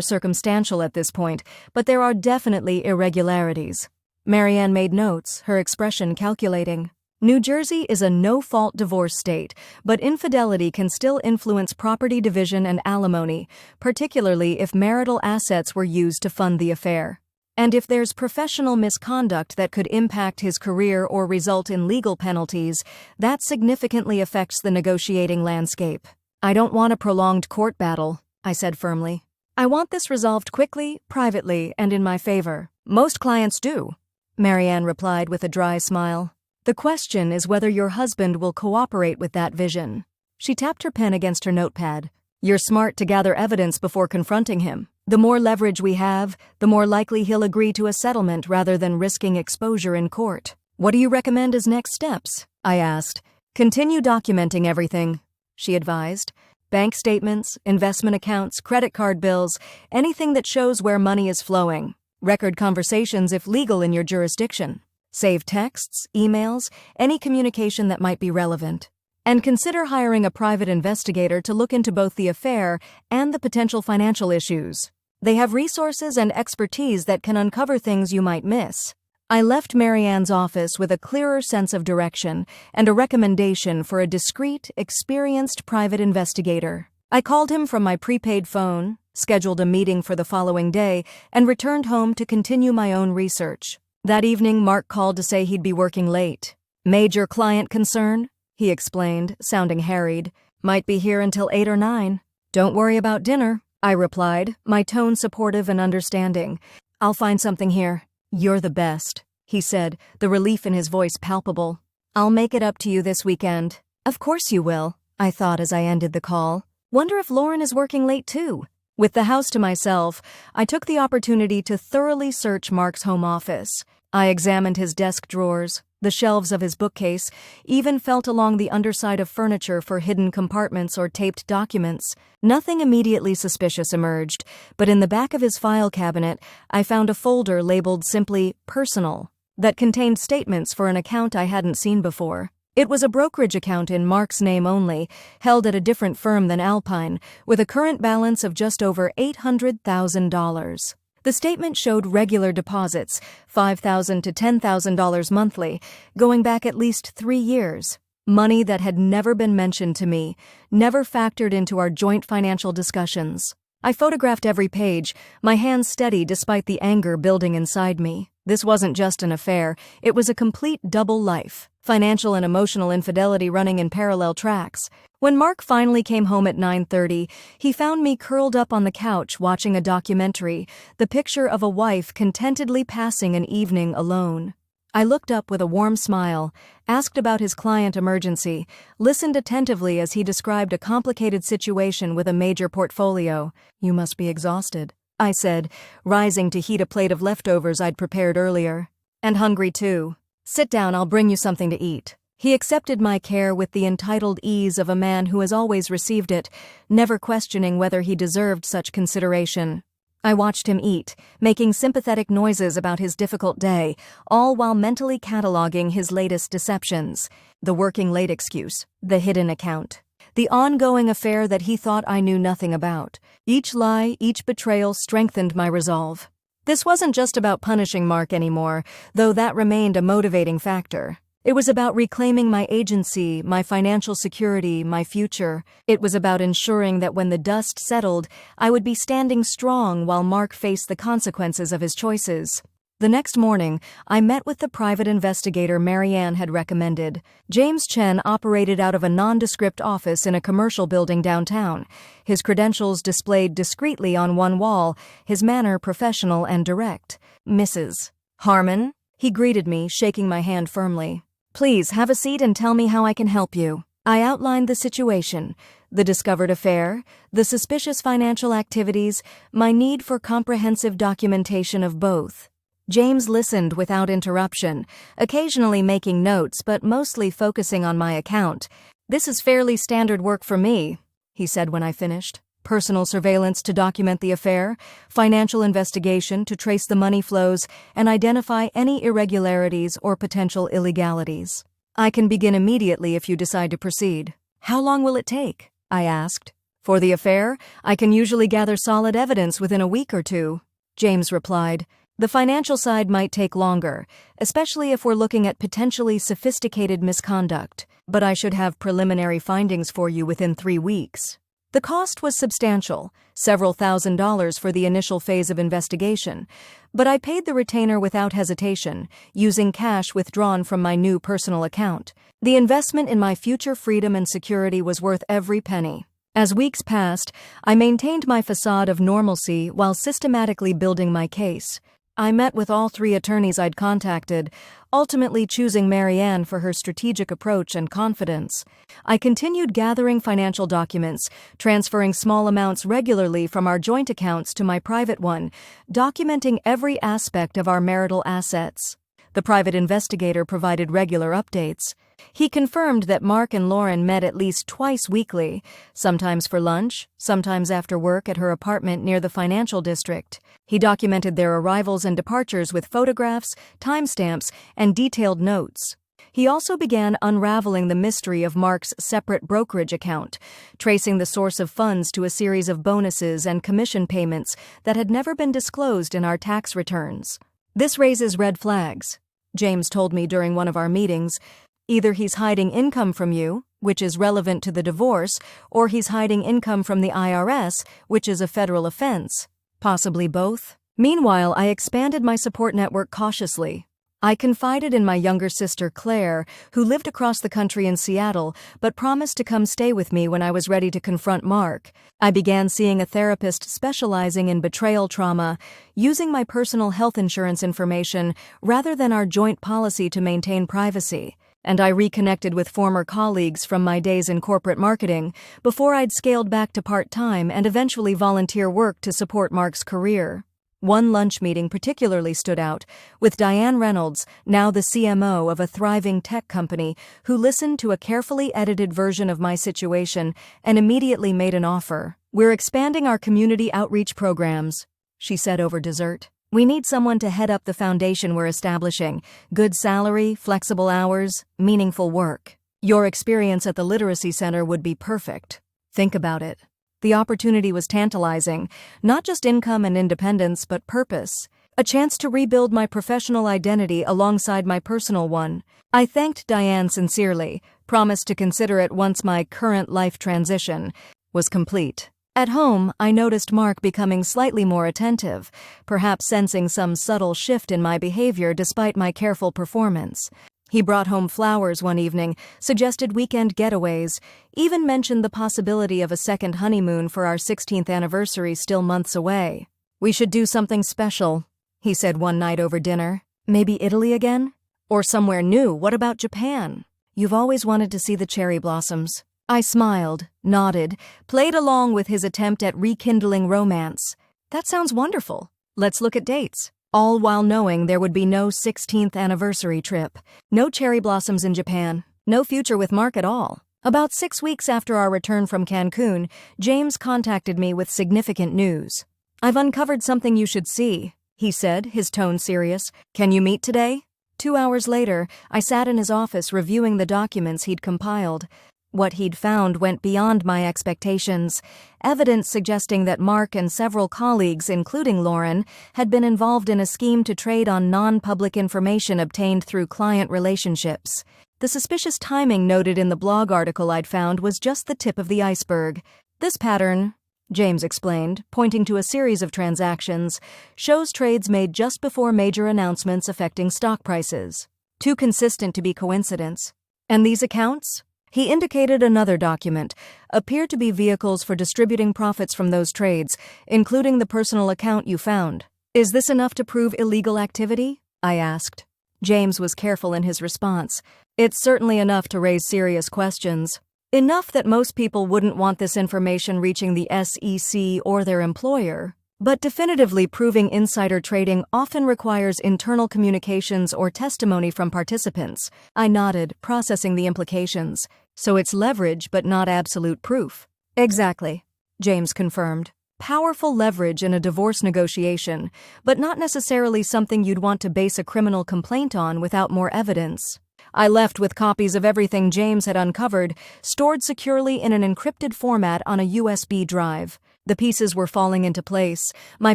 circumstantial at this point, but there are definitely irregularities." Marianne made notes, her expression calculating. New Jersey is a no-fault divorce state, but infidelity can still influence property division and alimony, particularly if marital assets were used to fund the affair. And if there's professional misconduct that could impact his career or result in legal penalties, that significantly affects the negotiating landscape. I don't want a prolonged court battle, I said firmly. I want this resolved quickly, privately, and in my favor. Most clients do, Marianne replied with a dry smile. The question is whether your husband will cooperate with that vision. She tapped her pen against her notepad. You're smart to gather evidence before confronting him. The more leverage we have, the more likely he'll agree to a settlement rather than risking exposure in court. What do you recommend as next steps? I asked. Continue documenting everything, she advised. Bank statements, investment accounts, credit card bills, anything that shows where money is flowing. Record conversations if legal in your jurisdiction. Save texts, emails, any communication that might be relevant. And consider hiring a private investigator to look into both the affair and the potential financial issues. They have resources and expertise that can uncover things you might miss. I left Marianne's office with a clearer sense of direction and a recommendation for a discreet, experienced private investigator. I called him from my prepaid phone, scheduled a meeting for the following day, and returned home to continue my own research. That evening, Mark called to say he'd be working late. Major client concern? He explained, sounding harried. Might be here until 8 or 9. Don't worry about dinner, I replied, my tone supportive and understanding. I'll find something here. You're the best, he said, the relief in his voice palpable. I'll make it up to you this weekend. Of course you will, I thought as I ended the call. Wonder if Lauren is working late too. With the house to myself, I took the opportunity to thoroughly search Mark's home office. I examined his desk drawers, the shelves of his bookcase, even felt along the underside of furniture for hidden compartments or taped documents. Nothing immediately suspicious emerged, but in the back of his file cabinet, I found a folder labeled simply "Personal" that contained statements for an account I hadn't seen before. It was a brokerage account in Mark's name only, held at a different firm than Alpine, with a current balance of just over $800,000. The statement showed regular deposits, $5,000 to $10,000 monthly, going back at least 3 years. Money that had never been mentioned to me, never factored into our joint financial discussions. I photographed every page, my hands steady despite the anger building inside me. This wasn't just an affair, it was a complete double life, financial and emotional infidelity running in parallel tracks. When Mark finally came home at 9:30, he found me curled up on the couch watching a documentary, the picture of a wife contentedly passing an evening alone. I looked up with a warm smile, asked about his client emergency, listened attentively as he described a complicated situation with a major portfolio. You must be exhausted, I said, rising to heat a plate of leftovers I'd prepared earlier. And hungry too. Sit down, I'll bring you something to eat. He accepted my care with the entitled ease of a man who has always received it, never questioning whether he deserved such consideration. I watched him eat, making sympathetic noises about his difficult day, all while mentally cataloging his latest deceptions. The working late excuse, the hidden account, the ongoing affair that he thought I knew nothing about. Each lie, each betrayal strengthened my resolve. This wasn't just about punishing Mark anymore, though that remained a motivating factor. It was about reclaiming my agency, my financial security, my future. It was about ensuring that when the dust settled, I would be standing strong while Mark faced the consequences of his choices. The next morning, I met with the private investigator Marianne had recommended. James Chen operated out of a nondescript office in a commercial building downtown, his credentials displayed discreetly on one wall, his manner professional and direct. Mrs. Harmon? He greeted me, shaking my hand firmly. Please have a seat and tell me how I can help you. I outlined the situation, the discovered affair, the suspicious financial activities, my need for comprehensive documentation of both. James listened without interruption, occasionally making notes but mostly focusing on my account. This is fairly standard work for me, he said when I finished. Personal surveillance to document the affair, financial investigation to trace the money flows and identify any irregularities or potential illegalities. I can begin immediately if you decide to proceed. How long will it take? I asked. For the affair, I can usually gather solid evidence within a week or two, James replied. The financial side might take longer, especially if we're looking at potentially sophisticated misconduct, but I should have preliminary findings for you within 3 weeks. The cost was substantial, several $1,000s for the initial phase of investigation, but I paid the retainer without hesitation, using cash withdrawn from my new personal account. The investment in my future freedom and security was worth every penny. As weeks passed, I maintained my facade of normalcy while systematically building my case. I met with all 3 attorneys I'd contacted, ultimately choosing Marianne for her strategic approach and confidence. I continued gathering financial documents, transferring small amounts regularly from our joint accounts to my private one, documenting every aspect of our marital assets. The private investigator provided regular updates. He confirmed that Mark and Lauren met at least twice weekly, sometimes for lunch, sometimes after work at her apartment near the financial district. He documented their arrivals and departures with photographs, timestamps, and detailed notes. He also began unraveling the mystery of Mark's separate brokerage account, tracing the source of funds to a series of bonuses and commission payments that had never been disclosed in our tax returns. This raises red flags, James told me during one of our meetings. Either he's hiding income from you, which is relevant to the divorce, or he's hiding income from the IRS, which is a federal offense. Possibly both. Meanwhile, I expanded my support network cautiously. I confided in my younger sister Claire, who lived across the country in Seattle, but promised to come stay with me when I was ready to confront Mark. I began seeing a therapist specializing in betrayal trauma, using my personal health insurance information rather than our joint policy to maintain privacy. And I reconnected with former colleagues from my days in corporate marketing before I'd scaled back to part-time and eventually volunteer work to support Mark's career. One lunch meeting particularly stood out, with Diane Reynolds, now the CMO of a thriving tech company, who listened to a carefully edited version of my situation and immediately made an offer. "We're expanding our community outreach programs," she said over dessert. "We need someone to head up the foundation we're establishing. Good salary, flexible hours, meaningful work. Your experience at the Literacy Center would be perfect. Think about it." The opportunity was tantalizing, not just income and independence, but purpose. A chance to rebuild my professional identity alongside my personal one. I thanked Diane sincerely, promised to consider it once my current life transition was complete. At home, I noticed Mark becoming slightly more attentive, perhaps sensing some subtle shift in my behavior despite my careful performance. He brought home flowers one evening, suggested weekend getaways, even mentioned the possibility of a second honeymoon for our 16th anniversary still months away. "We should do something special," he said one night over dinner. "Maybe Italy again? Or somewhere new. What about Japan? You've always wanted to see the cherry blossoms." I smiled, nodded, played along with his attempt at rekindling romance. "That sounds wonderful. Let's look at dates." All while knowing there would be no 16th anniversary trip, no cherry blossoms in Japan, no future with Mark at all. About 6 weeks after our return from Cancun, James contacted me with significant news. "I've uncovered something you should see," he said, his tone serious. "Can you meet today?" 2 hours later, I sat in his office reviewing the documents he'd compiled. What he'd found went beyond my expectations, evidence suggesting that Mark and several colleagues, including Lauren, had been involved in a scheme to trade on non-public information obtained through client relationships. The suspicious timing noted in the blog article I'd found was just the tip of the iceberg. "This pattern," James explained, pointing to a series of transactions, "shows trades made just before major announcements affecting stock prices. Too consistent to be coincidence. And these accounts?" He indicated another document, appeared to be vehicles for distributing profits from those trades, including the personal account you found. "Is this enough to prove illegal activity?" I asked. James was careful in his response. "It's certainly enough to raise serious questions. Enough that most people wouldn't want this information reaching the SEC or their employer. But definitively proving insider trading often requires internal communications or testimony from participants." I nodded, processing the implications. "So it's leverage but not absolute proof." "Exactly," James confirmed. "Powerful leverage in a divorce negotiation, but not necessarily something you'd want to base a criminal complaint on without more evidence." I left with copies of everything James had uncovered, stored securely in an encrypted format on a USB drive. The pieces were falling into place, my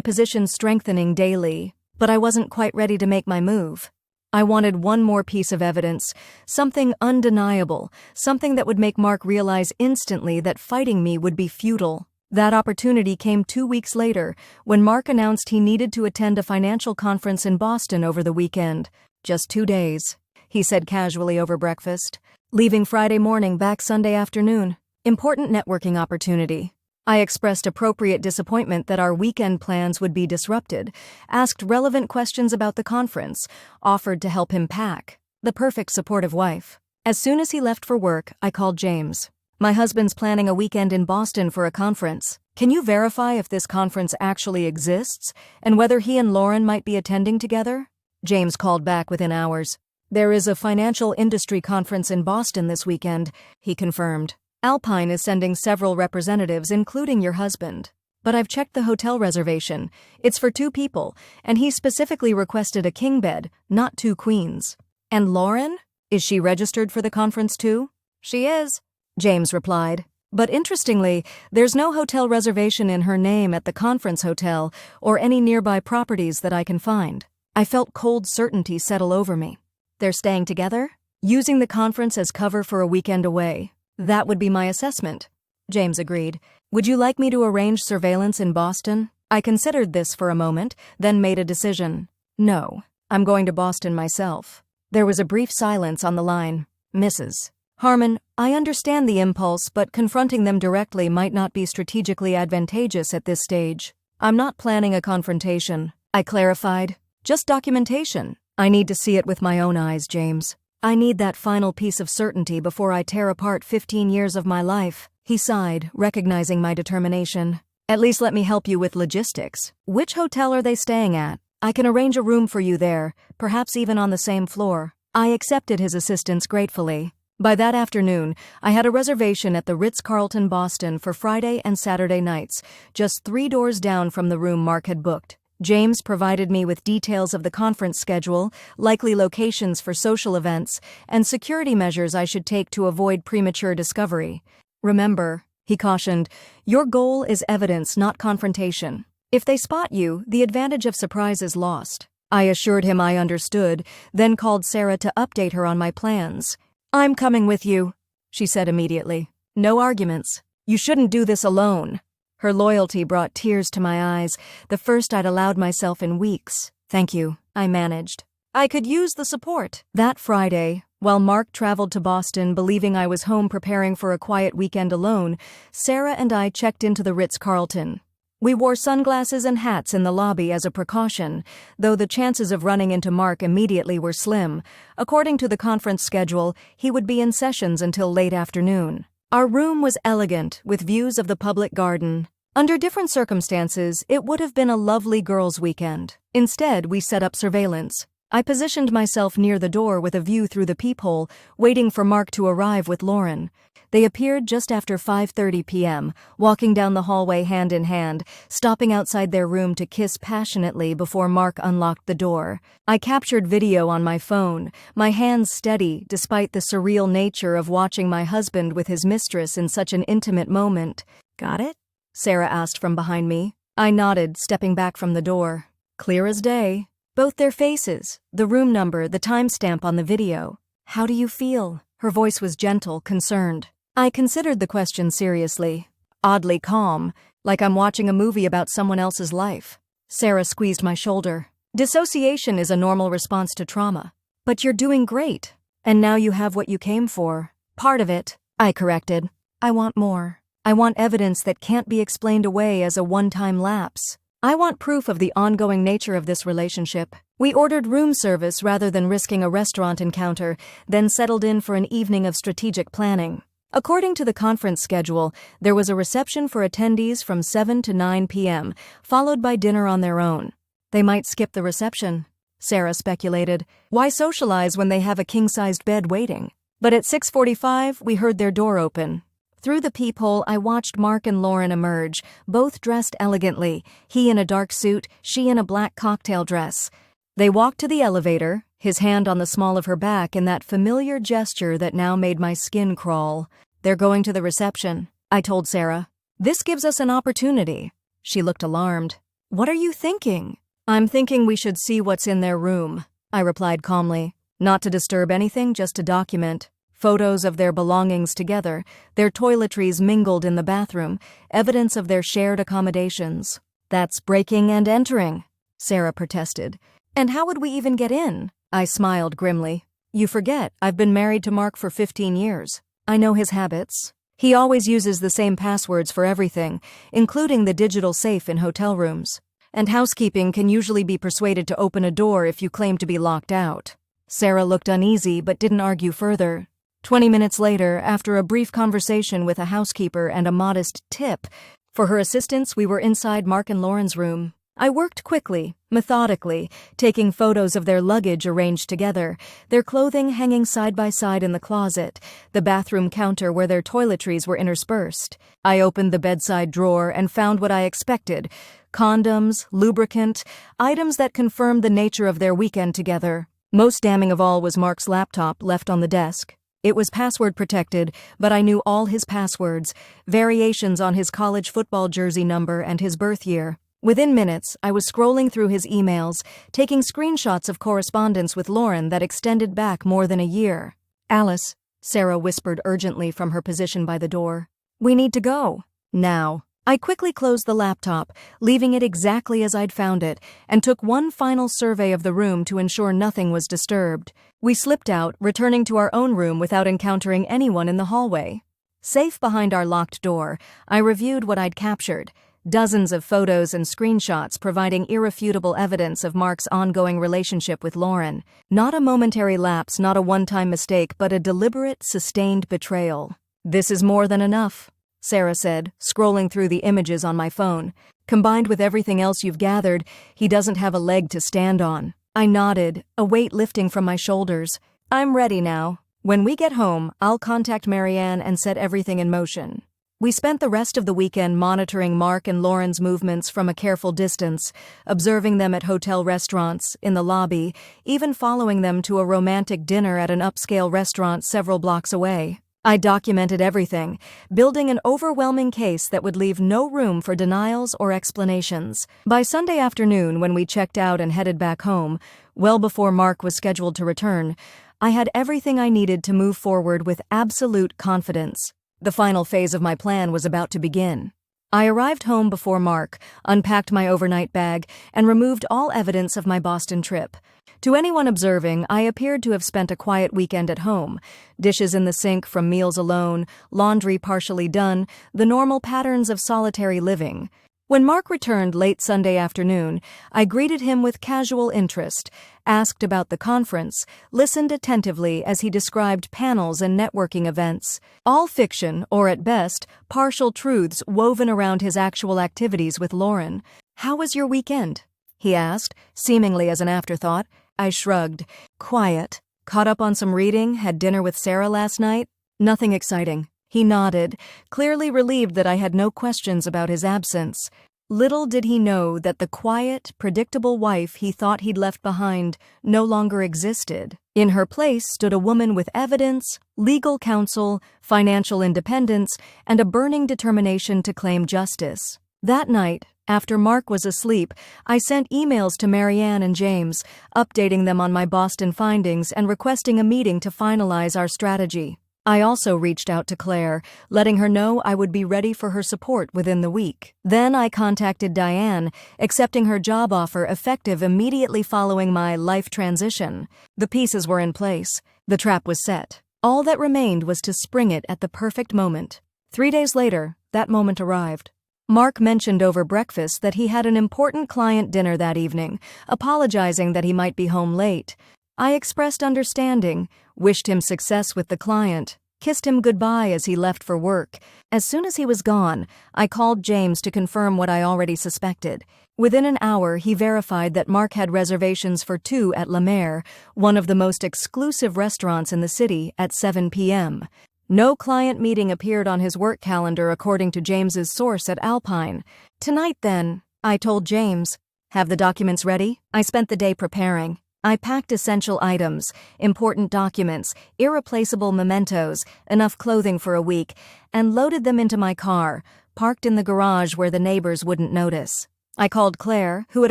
position strengthening daily, but I wasn't quite ready to make my move. I wanted one more piece of evidence, something undeniable, something that would make Mark realize instantly that fighting me would be futile. That opportunity came 2 weeks later, when Mark announced he needed to attend a financial conference in Boston over the weekend. "Just 2 days," he said casually over breakfast. "Leaving Friday morning, back Sunday afternoon. Important networking opportunity." I expressed appropriate disappointment that our weekend plans would be disrupted, asked relevant questions about the conference, offered to help him pack. The perfect supportive wife. As soon as he left for work, I called James. "My husband's planning a weekend in Boston for a conference. Can you verify if this conference actually exists, and whether he and Lauren might be attending together?" James called back within hours. "There is a financial industry conference in Boston this weekend," he confirmed. "Alpine is sending several representatives, including your husband. But I've checked the hotel reservation. It's for 2 people, and he specifically requested a king bed, not 2 queens." "And Lauren? Is she registered for the conference too?" "She is," James replied. "But interestingly, there's no hotel reservation in her name at the conference hotel or any nearby properties that I can find." I felt cold certainty settle over me. "They're staying together? Using the conference as cover for a weekend away. That would be my assessment." James agreed. "Would you like me to arrange surveillance in Boston?" I considered this for a moment, then made a decision. "No, I'm going to Boston myself." There was a brief silence on the line. "Mrs. Harmon, I understand the impulse, but confronting them directly might not be strategically advantageous at this stage. I'm not planning a confrontation," I clarified. "Just documentation. I need to see it with my own eyes, James. I need that final piece of certainty before I tear apart 15 years of my life." He sighed, recognizing my determination. "At least let me help you with logistics. Which hotel are they staying at? I can arrange a room for you there, perhaps even on the same floor." I accepted his assistance gratefully. By that afternoon, I had a reservation at the Ritz-Carlton Boston for Friday and Saturday nights, just 3 doors down from the room Mark had booked. James provided me with details of the conference schedule, likely locations for social events, and security measures I should take to avoid premature discovery. "Remember," he cautioned, "your goal is evidence, not confrontation. If they spot you, the advantage of surprise is lost." I assured him I understood, then called Sarah to update her on my plans. "I'm coming with you," she said immediately. "No arguments. You shouldn't do this alone." Her loyalty brought tears to my eyes, the first I'd allowed myself in weeks. "Thank you," I managed. "I could use the support." That Friday, while Mark traveled to Boston believing I was home preparing for a quiet weekend alone, Sarah and I checked into the Ritz-Carlton. We wore sunglasses and hats in the lobby as a precaution, though the chances of running into Mark immediately were slim. According to the conference schedule, he would be in sessions until late afternoon. Our room was elegant, with views of the public garden. Under different circumstances, it would have been a lovely girls' weekend. Instead, we set up surveillance. I positioned myself near the door with a view through the peephole, waiting for Mark to arrive with Lauren. They appeared just after 5:30 p.m., walking down the hallway hand in hand, stopping outside their room to kiss passionately before Mark unlocked the door. I captured video on my phone, my hands steady despite the surreal nature of watching my husband with his mistress in such an intimate moment. "Got it?" Sarah asked from behind me. I nodded, stepping back from the door. Clear as day. Both their faces, the room number, the timestamp on the video. "How do you feel?" Her voice was gentle, concerned. I considered the question seriously. Oddly calm, like I'm watching a movie about someone else's life. Sarah squeezed my shoulder. "Dissociation is a normal response to trauma. But you're doing great. And now you have what you came for." "Part of it," I corrected. "I want more. I want evidence that can't be explained away as a one-time lapse. I want proof of the ongoing nature of this relationship." We ordered room service rather than risking a restaurant encounter, then settled in for an evening of strategic planning. According to the conference schedule, there was a reception for attendees from 7 to 9 p.m., followed by dinner on their own. "They might skip the reception," Sarah speculated. "Why socialize when they have a king-sized bed waiting?" But at 6:45, we heard their door open. Through the peephole, I watched Mark and Lauren emerge, both dressed elegantly, he in a dark suit, she in a black cocktail dress. They walked to the elevator, his hand on the small of her back in that familiar gesture that now made my skin crawl. "They're going to the reception," I told Sarah. "This gives us an opportunity." She looked alarmed. "What are you thinking?" "I'm thinking we should see what's in their room," I replied calmly. Not to disturb anything, just to document. Photos of their belongings together, their toiletries mingled in the bathroom, evidence of their shared accommodations. That's breaking and entering, Sarah protested. And how would we even get in? I smiled grimly. You forget, I've been married to Mark for 15 years. I know his habits. He always uses the same passwords for everything, including the digital safe in hotel rooms. And housekeeping can usually be persuaded to open a door if you claim to be locked out. Sarah looked uneasy but didn't argue further. 20 minutes later, after a brief conversation with a housekeeper and a modest tip for her assistance, we were inside Mark and Lauren's room. I worked quickly, methodically, taking photos of their luggage arranged together, their clothing hanging side by side in the closet, the bathroom counter where their toiletries were interspersed. I opened the bedside drawer and found what I expected: condoms, lubricant, items that confirmed the nature of their weekend together. Most damning of all was Mark's laptop left on the desk. It was password protected, but I knew all his passwords, variations on his college football jersey number and his birth year. Within minutes, I was scrolling through his emails, taking screenshots of correspondence with Lauren that extended back more than a year. Alice, Sarah whispered urgently from her position by the door. We need to go. Now. I quickly closed the laptop, leaving it exactly as I'd found it, and took one final survey of the room to ensure nothing was disturbed. We slipped out, returning to our own room without encountering anyone in the hallway. Safe behind our locked door, I reviewed what I'd captured. Dozens of photos and screenshots providing irrefutable evidence of Mark's ongoing relationship with Lauren. Not a momentary lapse, not a one-time mistake, but a deliberate, sustained betrayal. This is more than enough, Sarah said, scrolling through the images on my phone. Combined with everything else you've gathered, he doesn't have a leg to stand on. I nodded, a weight lifting from my shoulders. I'm ready now. When we get home, I'll contact Marianne and set everything in motion. We spent the rest of the weekend monitoring Mark and Lauren's movements from a careful distance, observing them at hotel restaurants, in the lobby, even following them to a romantic dinner at an upscale restaurant several blocks away. I documented everything, building an overwhelming case that would leave no room for denials or explanations. By Sunday afternoon, when we checked out and headed back home, well before Mark was scheduled to return, I had everything I needed to move forward with absolute confidence. The final phase of my plan was about to begin. I arrived home before Mark, unpacked my overnight bag, and removed all evidence of my Boston trip. To anyone observing, I appeared to have spent a quiet weekend at home. Dishes in the sink from meals alone, laundry partially done, the normal patterns of solitary living. When Mark returned late Sunday afternoon, I greeted him with casual interest, asked about the conference, listened attentively as he described panels and networking events. All fiction, or at best, partial truths woven around his actual activities with Lauren. "How was your weekend?" he asked, seemingly as an afterthought. I shrugged. Quiet. Caught up on some reading, had dinner with Sarah last night. Nothing exciting. He nodded, clearly relieved that I had no questions about his absence. Little did he know that the quiet, predictable wife he thought he'd left behind no longer existed. In her place stood a woman with evidence, legal counsel, financial independence, and a burning determination to claim justice. That night, after Mark was asleep, I sent emails to Marianne and James, updating them on my Boston findings and requesting a meeting to finalize our strategy. I also reached out to Claire, letting her know I would be ready for her support within the week. Then I contacted Diane, accepting her job offer effective immediately following my life transition. The pieces were in place. The trap was set. All that remained was to spring it at the perfect moment. 3 days later, that moment arrived. Mark mentioned over breakfast that he had an important client dinner that evening, apologizing that he might be home late. I expressed understanding, wished him success with the client, kissed him goodbye as he left for work. As soon as he was gone, I called James to confirm what I already suspected. Within an hour, he verified that Mark had reservations for 2 at La Mer, one of the most exclusive restaurants in the city, at 7 p.m. No client meeting appeared on his work calendar according to James's source at Alpine. Tonight then, I told James. Have the documents ready? I spent the day preparing. I packed essential items, important documents, irreplaceable mementos, enough clothing for a week, and loaded them into my car, parked in the garage where the neighbors wouldn't notice. I called Claire, who had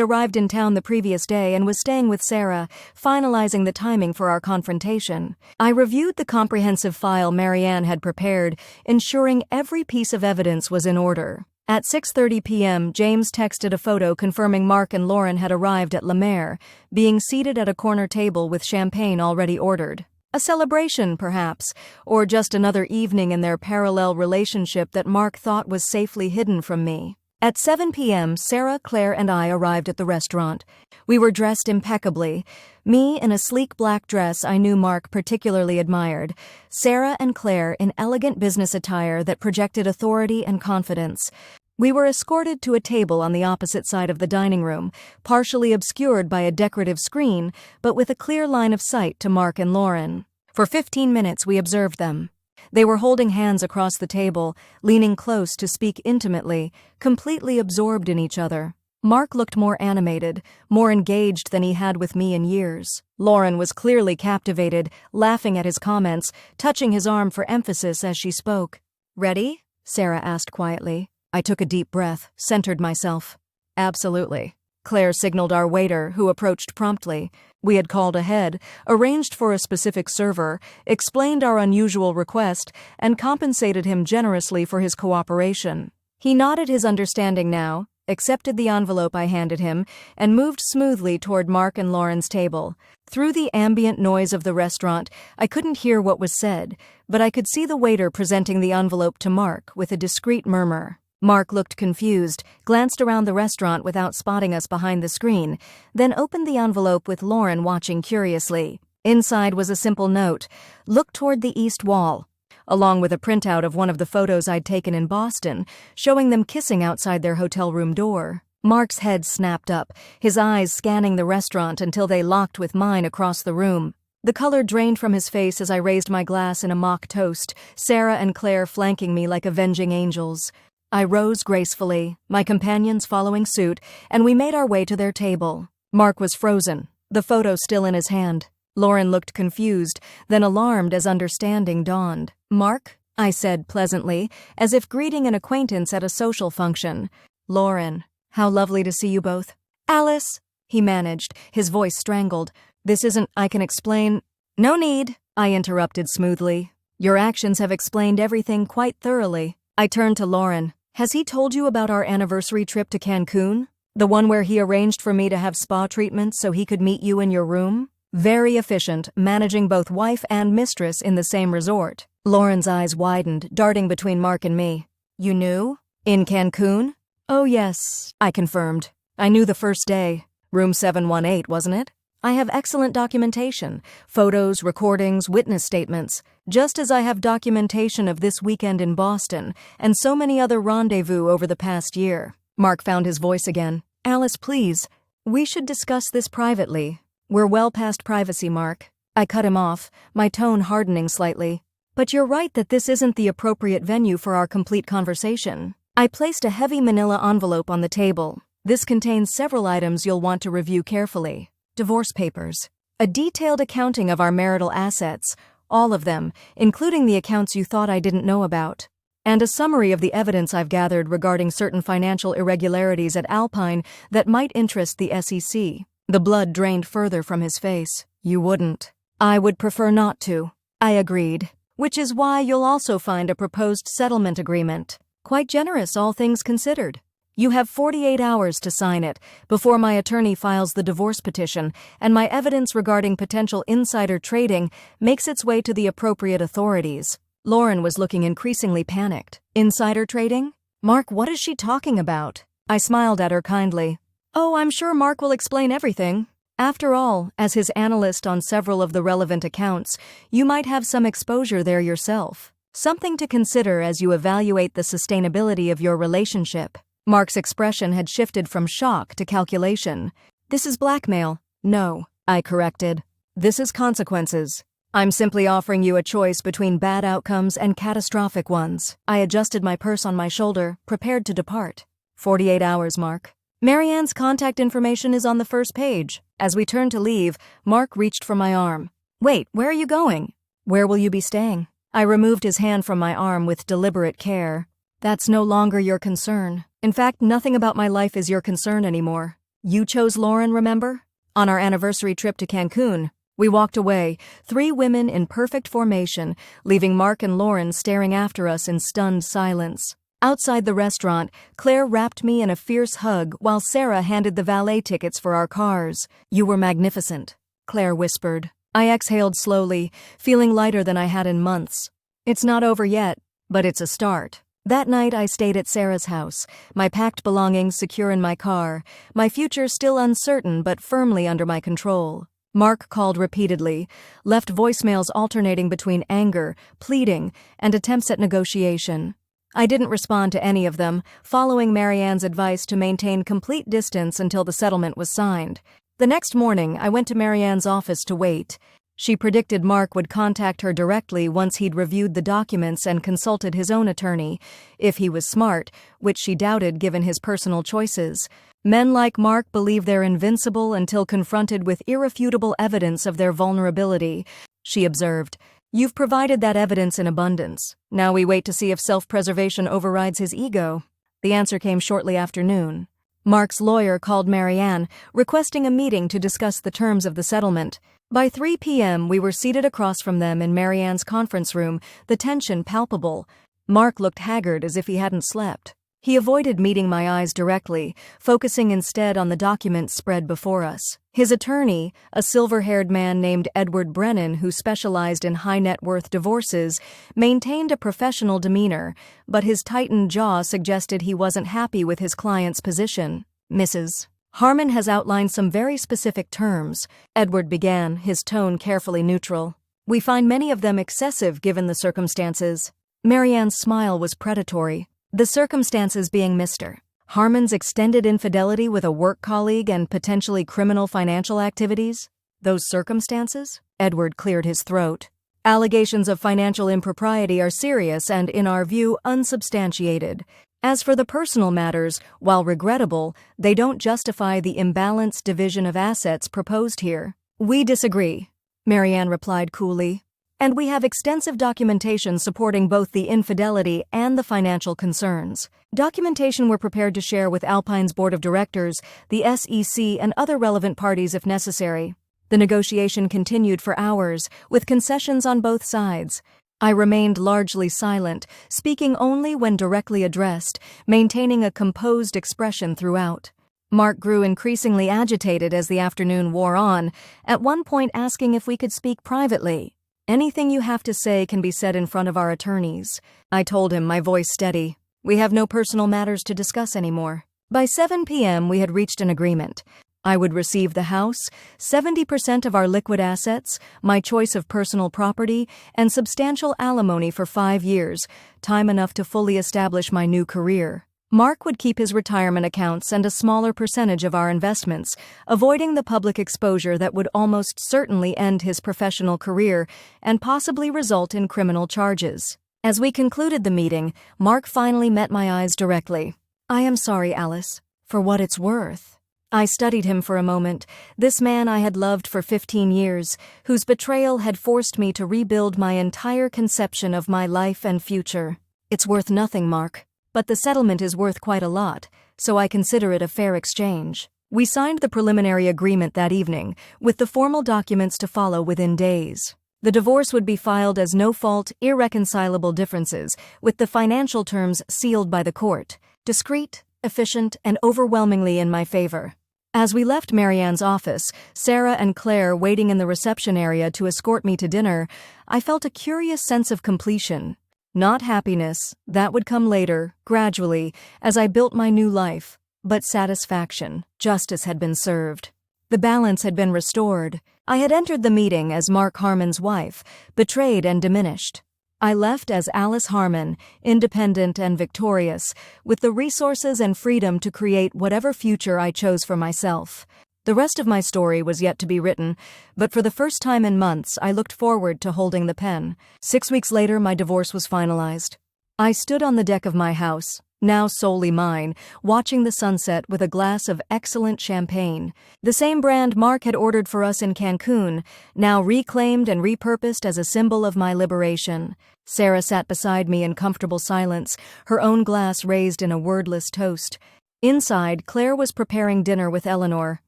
arrived in town the previous day and was staying with Sarah, finalizing the timing for our confrontation. I reviewed the comprehensive file Marianne had prepared, ensuring every piece of evidence was in order. At 6:30 p.m., James texted a photo confirming Mark and Lauren had arrived at La Mer, being seated at a corner table with champagne already ordered. A celebration, perhaps, or just another evening in their parallel relationship that Mark thought was safely hidden from me. At 7 p.m., Sarah, Claire, and I arrived at the restaurant. We were dressed impeccably. Me in a sleek black dress I knew Mark particularly admired. Sarah and Claire in elegant business attire that projected authority and confidence. We were escorted to a table on the opposite side of the dining room, partially obscured by a decorative screen, but with a clear line of sight to Mark and Lauren. For 15 minutes we observed them. They were holding hands across the table, leaning close to speak intimately, completely absorbed in each other. Mark looked more animated, more engaged than he had with me in years. Lauren was clearly captivated, laughing at his comments, touching his arm for emphasis as she spoke. "Ready?" Sarah asked quietly. I took a deep breath, centered myself. "Absolutely." Claire signaled our waiter, who approached promptly. We had called ahead, arranged for a specific server, explained our unusual request, and compensated him generously for his cooperation. He nodded his understanding now, accepted the envelope I handed him, and moved smoothly toward Mark and Lauren's table. Through the ambient noise of the restaurant, I couldn't hear what was said, but I could see the waiter presenting the envelope to Mark with a discreet murmur. Mark looked confused, glanced around the restaurant without spotting us behind the screen, then opened the envelope with Lauren watching curiously. Inside was a simple note, "Look toward the east wall," along with a printout of one of the photos I'd taken in Boston, showing them kissing outside their hotel room door. Mark's head snapped up, his eyes scanning the restaurant until they locked with mine across the room. The color drained from his face as I raised my glass in a mock toast, Sarah and Claire flanking me like avenging angels. I rose gracefully, my companions following suit, and we made our way to their table. Mark was frozen, the photo still in his hand. Lauren looked confused, then alarmed as understanding dawned. "Mark?" I said pleasantly, as if greeting an acquaintance at a social function. "Lauren, how lovely to see you both." "Alice," he managed, his voice strangled. "This isn't, I can explain." "No need," I interrupted smoothly. "Your actions have explained everything quite thoroughly." I turned to Lauren. "Has he told you about our anniversary trip to Cancun? The one where he arranged for me to have spa treatments so he could meet you in your room? Very efficient, managing both wife and mistress in the same resort." Lauren's eyes widened, darting between Mark and me. "You knew? In Cancun?" "Oh yes," I confirmed. "I knew the first day. Room 718, wasn't it? I have excellent documentation, photos, recordings, witness statements, just as I have documentation of this weekend in Boston and so many other rendezvous over the past year." Mark found his voice again. "Alice, please, we should discuss this privately. We're well past privacy, Mark." I cut him off, my tone hardening slightly. "But you're right that this isn't the appropriate venue for our complete conversation." I placed a heavy manila envelope on the table. "This contains several items you'll want to review carefully. Divorce papers, a detailed accounting of our marital assets, all of them, including the accounts you thought I didn't know about, and a summary of the evidence I've gathered regarding certain financial irregularities at Alpine that might interest the SEC." The blood drained further from his face. "You wouldn't." "I would prefer not to." I agreed. "Which is why you'll also find a proposed settlement agreement. Quite generous, all things considered. You have 48 hours to sign it before my attorney files the divorce petition, and my evidence regarding potential insider trading makes its way to the appropriate authorities." Lauren was looking increasingly panicked. "Insider trading? Mark, what is she talking about?" I smiled at her kindly. "Oh, I'm sure Mark will explain everything. After all, as his analyst on several of the relevant accounts, you might have some exposure there yourself. Something to consider as you evaluate the sustainability of your relationship." Mark's expression had shifted from shock to calculation. "This is blackmail." "No," I corrected. "This is consequences. I'm simply offering you a choice between bad outcomes and catastrophic ones." I adjusted my purse on my shoulder, prepared to depart. 48 hours, Mark. "Marianne's contact information is on the first page." As we turned to leave, Mark reached for my arm. "Wait, where are you going?" "Where will you be staying?" I removed his hand from my arm with deliberate care. That's no longer your concern. In fact, nothing about my life is your concern anymore. You chose Lauren, remember? On our anniversary trip to Cancun, we walked away, 3 women in perfect formation, leaving Mark and Lauren staring after us in stunned silence. Outside the restaurant, Claire wrapped me in a fierce hug while Sarah handed the valet tickets for our cars. You were magnificent, Claire whispered. I exhaled slowly, feeling lighter than I had in months. It's not over yet, but it's a start. That night I stayed at Sarah's house, my packed belongings secure in my car, my future still uncertain but firmly under my control. Mark called repeatedly, left voicemails alternating between anger, pleading, and attempts at negotiation. I didn't respond to any of them, following Marianne's advice to maintain complete distance until the settlement was signed. The next morning, I went to Marianne's office to wait. She predicted Mark would contact her directly once he'd reviewed the documents and consulted his own attorney, if he was smart, which she doubted given his personal choices. Men like Mark believe they're invincible until confronted with irrefutable evidence of their vulnerability, she observed. You've provided that evidence in abundance. Now we wait to see if self-preservation overrides his ego. The answer came shortly after noon. Mark's lawyer called Marianne, requesting a meeting to discuss the terms of the settlement. By 3 p.m., we were seated across from them in Marianne's conference room, the tension palpable. Mark looked haggard as if he hadn't slept. He avoided meeting my eyes directly, focusing instead on the documents spread before us. His attorney, a silver-haired man named Edward Brennan who specialized in high-net-worth divorces, maintained a professional demeanor, but his tightened jaw suggested he wasn't happy with his client's position. Mrs. Harmon has outlined some very specific terms, Edward began, his tone carefully neutral. We find many of them excessive given the circumstances. Marianne's smile was predatory. The circumstances being Mr. Harmon's extended infidelity with a work colleague and potentially criminal financial activities? Those circumstances? Edward cleared his throat. Allegations of financial impropriety are serious and, in our view, unsubstantiated. As for the personal matters, while regrettable, they don't justify the imbalanced division of assets proposed here. We disagree, Marianne replied coolly. And we have extensive documentation supporting both the infidelity and the financial concerns. Documentation we're prepared to share with Alpine's board of directors, the SEC, and other relevant parties if necessary. The negotiation continued for hours, with concessions on both sides. I remained largely silent, speaking only when directly addressed, maintaining a composed expression throughout. Mark grew increasingly agitated as the afternoon wore on, at one point asking if we could speak privately. Anything you have to say can be said in front of our attorneys. I told him, my voice steady. We have no personal matters to discuss anymore. By 7 p.m. we had reached an agreement. I would receive the house, 70% of our liquid assets, my choice of personal property, and substantial alimony for 5 years, time enough to fully establish my new career. Mark would keep his retirement accounts and a smaller percentage of our investments, avoiding the public exposure that would almost certainly end his professional career and possibly result in criminal charges. As we concluded the meeting, Mark finally met my eyes directly. I am sorry, Alice, for what it's worth. I studied him for a moment, this man I had loved for 15 years, whose betrayal had forced me to rebuild my entire conception of my life and future. It's worth nothing, Mark. But the settlement is worth quite a lot, so I consider it a fair exchange. We signed the preliminary agreement that evening, with the formal documents to follow within days. The divorce would be filed as no-fault, irreconcilable differences, with the financial terms sealed by the court, discreet, efficient, and overwhelmingly in my favor. As we left Marianne's office, Sarah and Claire waiting in the reception area to escort me to dinner, I felt a curious sense of completion. Not happiness, that would come later, gradually, as I built my new life, but satisfaction. Justice had been served. The balance had been restored. I had entered the meeting as Mark Harmon's wife, betrayed and diminished. I left as Alice Harmon, independent and victorious, with the resources and freedom to create whatever future I chose for myself. The rest of my story was yet to be written, but for the first time in months I looked forward to holding the pen. 6 weeks later my divorce was finalized. I stood on the deck of my house, now solely mine, watching the sunset with a glass of excellent champagne. The same brand Mark had ordered for us in Cancun, now reclaimed and repurposed as a symbol of my liberation. Sarah sat beside me in comfortable silence, her own glass raised in a wordless toast. Inside, Claire was preparing dinner with Eleanor.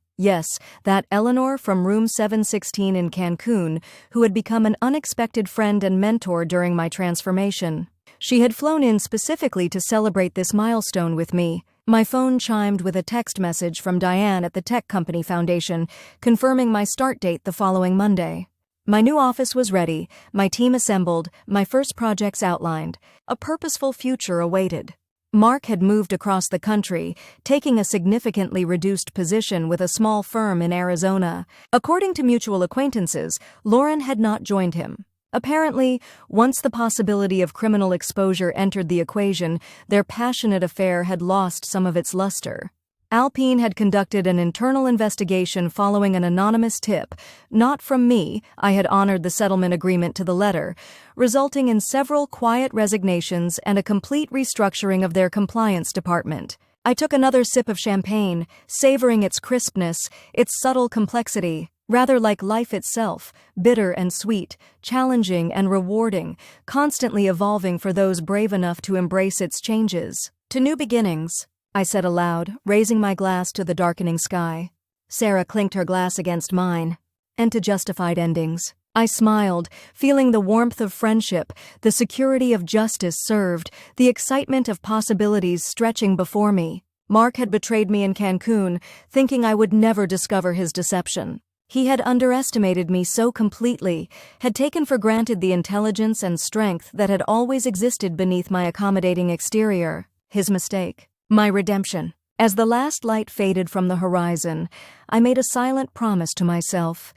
Yes, that Eleanor from room 716 in Cancun, who had become an unexpected friend and mentor during my transformation. She had flown in specifically to celebrate this milestone with me. My phone chimed with a text message from Diane at the Tech Company Foundation, confirming my start date the following Monday. My new office was ready, my team assembled, my first projects outlined. A purposeful future awaited. Mark had moved across the country, taking a significantly reduced position with a small firm in Arizona. According to mutual acquaintances, Lauren had not joined him. Apparently, once the possibility of criminal exposure entered the equation, their passionate affair had lost some of its luster. Alpine had conducted an internal investigation following an anonymous tip. Not from me, I had honored the settlement agreement to the letter, resulting in several quiet resignations and a complete restructuring of their compliance department. I took another sip of champagne, savoring its crispness, its subtle complexity, rather like life itself, bitter and sweet, challenging and rewarding, constantly evolving for those brave enough to embrace its changes. To new beginnings, I said aloud, raising my glass to the darkening sky. Sarah clinked her glass against mine. And to justified endings. I smiled, feeling the warmth of friendship, the security of justice served, the excitement of possibilities stretching before me. Mark had betrayed me in Cancun, thinking I would never discover his deception. He had underestimated me so completely, had taken for granted the intelligence and strength that had always existed beneath my accommodating exterior. His mistake. My redemption. As the last light faded from the horizon, I made a silent promise to myself.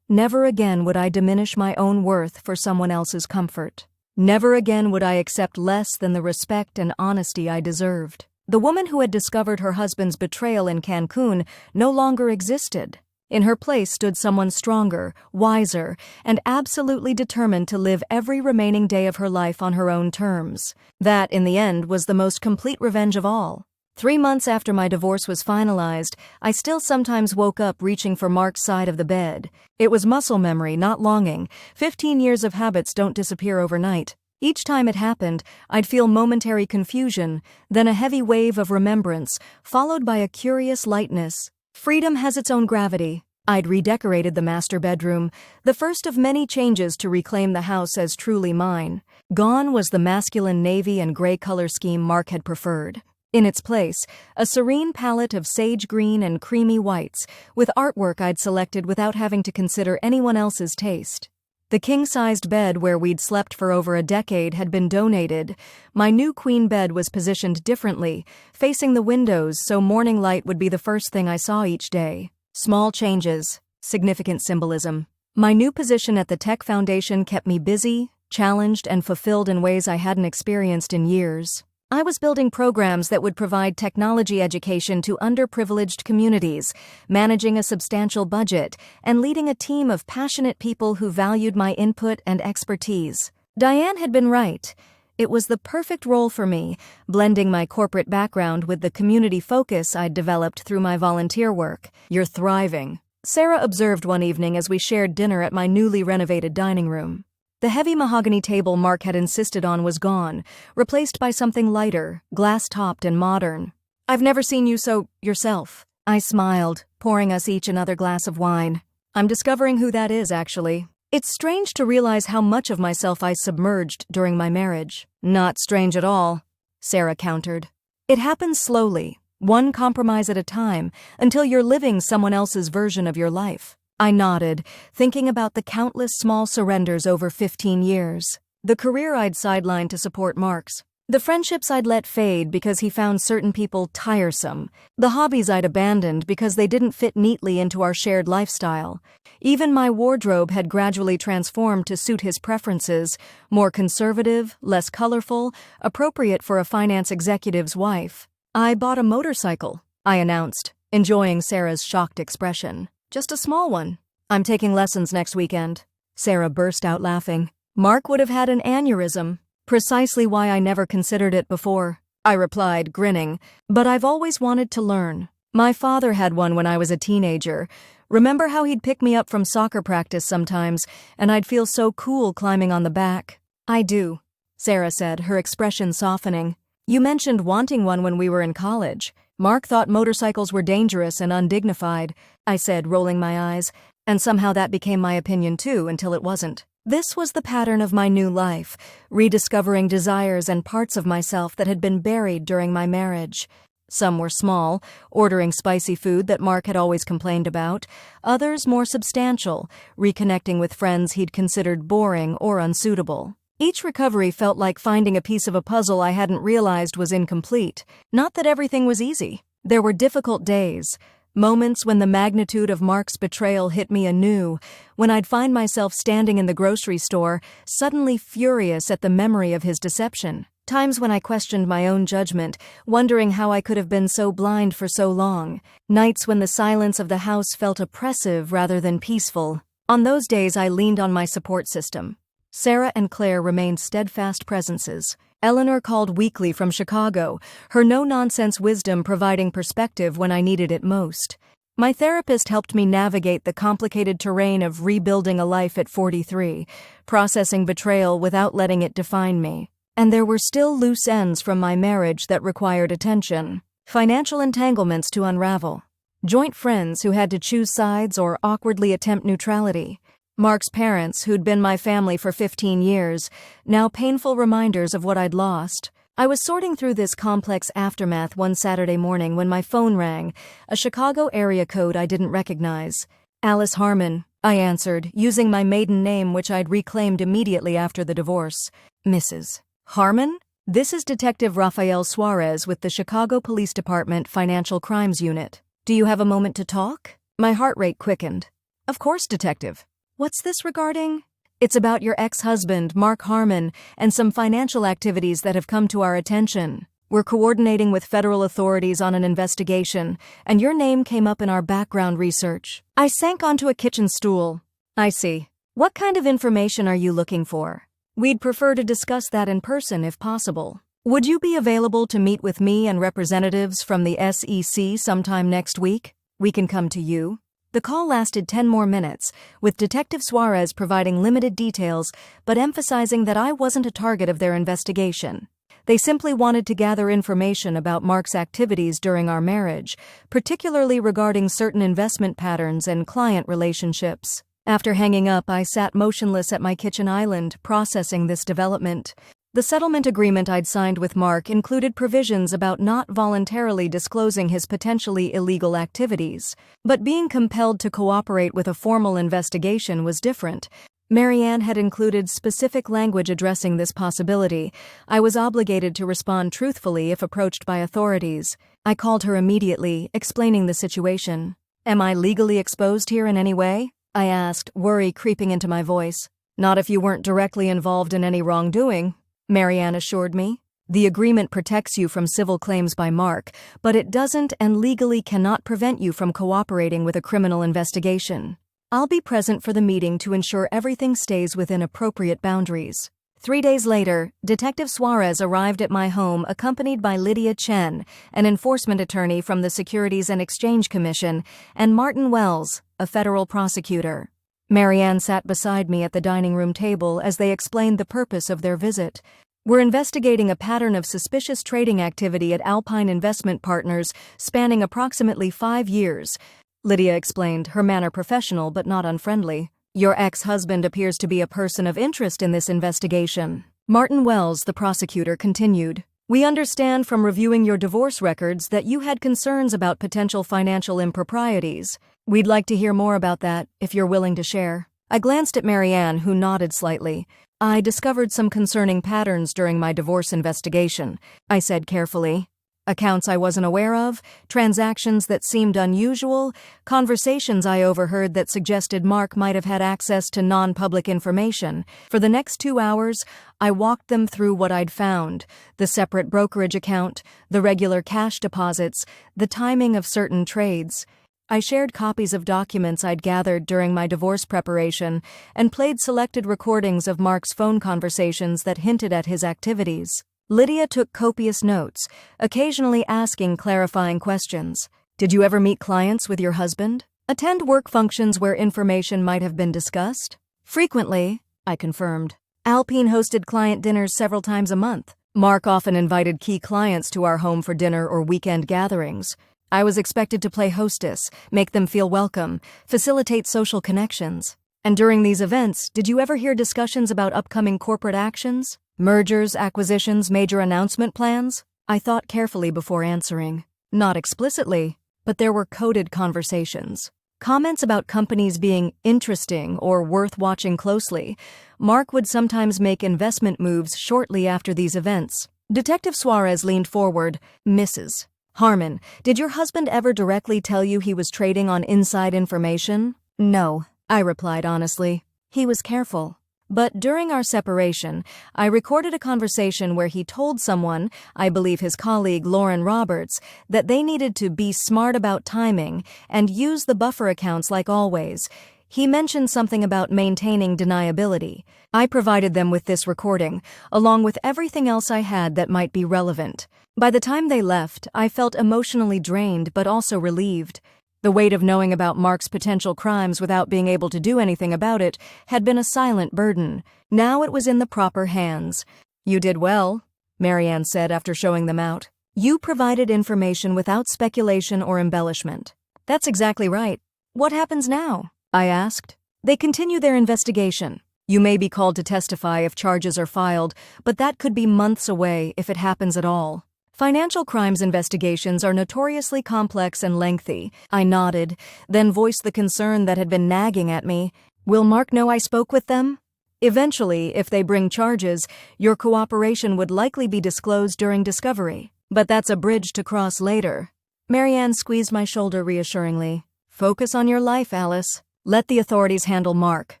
Never again would I diminish my own worth for someone else's comfort. Never again would I accept less than the respect and honesty I deserved. The woman who had discovered her husband's betrayal in Cancun no longer existed. In her place stood someone stronger, wiser, and absolutely determined to live every remaining day of her life on her own terms. That, in the end, was the most complete revenge of all. 3 months after my divorce was finalized, I still sometimes woke up reaching for Mark's side of the bed. It was muscle memory, not longing. 15 years of habits don't disappear overnight. Each time it happened, I'd feel momentary confusion, then a heavy wave of remembrance, followed by a curious lightness. Freedom has its own gravity. I'd redecorated the master bedroom, the first of many changes to reclaim the house as truly mine. Gone was the masculine navy and gray color scheme Mark had preferred. In its place, a serene palette of sage green and creamy whites, with artwork I'd selected without having to consider anyone else's taste. The king-sized bed where we'd slept for over a decade had been donated. My new queen bed was positioned differently, facing the windows so morning light would be the first thing I saw each day. Small changes, significant symbolism. My new position at the Tech Foundation kept me busy, challenged, and fulfilled in ways I hadn't experienced in years. I was building programs that would provide technology education to underprivileged communities, managing a substantial budget, and leading a team of passionate people who valued my input and expertise. Diane had been right. It was the perfect role for me, blending my corporate background with the community focus I'd developed through my volunteer work. You're thriving, Sarah observed one evening as we shared dinner at my newly renovated dining room. The heavy mahogany table Mark had insisted on was gone, replaced by something lighter, glass-topped and modern. I've never seen you so yourself. I smiled, pouring us each another glass of wine. I'm discovering who that is, actually. It's strange to realize how much of myself I submerged during my marriage. Not strange at all, Sarah countered. It happens slowly, one compromise at a time, until you're living someone else's version of your life. I nodded, thinking about the countless small surrenders over 15 years. The career I'd sidelined to support Mark's. The friendships I'd let fade because he found certain people tiresome. The hobbies I'd abandoned because they didn't fit neatly into our shared lifestyle. Even my wardrobe had gradually transformed to suit his preferences, more conservative, less colorful, appropriate for a finance executive's wife. I bought a motorcycle, I announced, enjoying Sarah's shocked expression. Just a small one. I'm taking lessons next weekend. Sarah burst out laughing. Mark would have had an aneurysm. Precisely why I never considered it before. I replied, grinning, but I've always wanted to learn. My father had one when I was a teenager. Remember how he'd pick me up from soccer practice sometimes, and I'd feel so cool climbing on the back? I do, Sarah said, her expression softening. You mentioned wanting one when we were in college. Mark thought motorcycles were dangerous and undignified, I said, rolling my eyes, and somehow that became my opinion too until it wasn't. This was the pattern of my new life, rediscovering desires and parts of myself that had been buried during my marriage. Some were small, ordering spicy food that Mark had always complained about. Others more substantial, reconnecting with friends he'd considered boring or unsuitable. Each recovery felt like finding a piece of a puzzle I hadn't realized was incomplete. Not that everything was easy. There were difficult days, moments when the magnitude of Mark's betrayal hit me anew, when I'd find myself standing in the grocery store, suddenly furious at the memory of his deception. Times when I questioned my own judgment, wondering how I could have been so blind for so long. Nights when the silence of the house felt oppressive rather than peaceful. On those days I leaned on my support system. Sarah and Claire remained steadfast presences. Eleanor called weekly from Chicago, her no-nonsense wisdom providing perspective when I needed it most. My therapist helped me navigate the complicated terrain of rebuilding a life at 43, processing betrayal without letting it define me. And there were still loose ends from my marriage that required attention. Financial entanglements to unravel. Joint friends who had to choose sides or awkwardly attempt neutrality. Mark's parents, who'd been my family for 15 years, now painful reminders of what I'd lost. I was sorting through this complex aftermath one Saturday morning when my phone rang, a Chicago area code I didn't recognize. Alice Harmon, I answered, using my maiden name which I'd reclaimed immediately after the divorce. Mrs. Harmon? This is Detective Rafael Suarez with the Chicago Police Department Financial Crimes Unit. Do you have a moment to talk? My heart rate quickened. Of course, Detective. What's this regarding? It's about your ex-husband, Mark Harmon, and some financial activities that have come to our attention. We're coordinating with federal authorities on an investigation, and your name came up in our background research. I sank onto a kitchen stool. I see. What kind of information are you looking for? We'd prefer to discuss that in person if possible. Would you be available to meet with me and representatives from the SEC sometime next week? We can come to you. The call lasted 10 more minutes, with Detective Suarez providing limited details but emphasizing that I wasn't a target of their investigation. They simply wanted to gather information about Mark's activities during our marriage, particularly regarding certain investment patterns and client relationships. After hanging up, I sat motionless at my kitchen island, processing this development. The settlement agreement I'd signed with Mark included provisions about not voluntarily disclosing his potentially illegal activities, but being compelled to cooperate with a formal investigation was different. Marianne had included specific language addressing this possibility. I was obligated to respond truthfully if approached by authorities. I called her immediately, explaining the situation. Am I legally exposed here in any way? I asked, worry creeping into my voice. Not if you weren't directly involved in any wrongdoing, Marianne assured me. The agreement protects you from civil claims by Mark, but it doesn't and legally cannot prevent you from cooperating with a criminal investigation. I'll be present for the meeting to ensure everything stays within appropriate boundaries. 3 days later, Detective Suarez arrived at my home accompanied by Lydia Chen, an enforcement attorney from the Securities and Exchange Commission, and Martin Wells, a federal prosecutor. Marianne sat beside me at the dining room table as they explained the purpose of their visit. We're investigating a pattern of suspicious trading activity at Alpine Investment Partners spanning approximately 5 years, Lydia explained, her manner professional but not unfriendly. Your ex-husband appears to be a person of interest in this investigation. Martin Wells, the prosecutor, continued. We understand from reviewing your divorce records that you had concerns about potential financial improprieties. We'd like to hear more about that, if you're willing to share. I glanced at Marianne, who nodded slightly. I discovered some concerning patterns during my divorce investigation, I said carefully. Accounts I wasn't aware of, transactions that seemed unusual, conversations I overheard that suggested Mark might have had access to non-public information. For the next 2 hours, I walked them through what I'd found, the separate brokerage account, the regular cash deposits, the timing of certain trades. I shared copies of documents I'd gathered during my divorce preparation and played selected recordings of Mark's phone conversations that hinted at his activities. Lydia took copious notes, occasionally asking clarifying questions. Did you ever meet clients with your husband? Attend work functions where information might have been discussed? Frequently, I confirmed. Alpine hosted client dinners several times a month. Mark often invited key clients to our home for dinner or weekend gatherings. I was expected to play hostess, make them feel welcome, facilitate social connections. And during these events, did you ever hear discussions about upcoming corporate actions? Mergers, acquisitions, major announcement plans? I thought carefully before answering. Not explicitly, but there were coded conversations. Comments about companies being interesting or worth watching closely. Mark would sometimes make investment moves shortly after these events. Detective Suarez leaned forward. Mrs. Harmon, did your husband ever directly tell you he was trading on inside information? No, I replied honestly. He was careful. But during our separation, I recorded a conversation where he told someone, I believe his colleague Lauren Roberts, that they needed to be smart about timing and use the buffer accounts like always. He mentioned something about maintaining deniability. I provided them with this recording, along with everything else I had that might be relevant. By the time they left, I felt emotionally drained but also relieved. The weight of knowing about Mark's potential crimes without being able to do anything about it had been a silent burden. Now it was in the proper hands. You did well, Marianne said after showing them out. You provided information without speculation or embellishment. That's exactly right. What happens now? I asked. They continue their investigation. You may be called to testify if charges are filed, but that could be months away if it happens at all. Financial crimes investigations are notoriously complex and lengthy. I nodded, then voiced the concern that had been nagging at me. Will Mark know I spoke with them? Eventually, if they bring charges, your cooperation would likely be disclosed during discovery. But that's a bridge to cross later. Marianne squeezed my shoulder reassuringly. Focus on your life, Alice. Let the authorities handle Mark.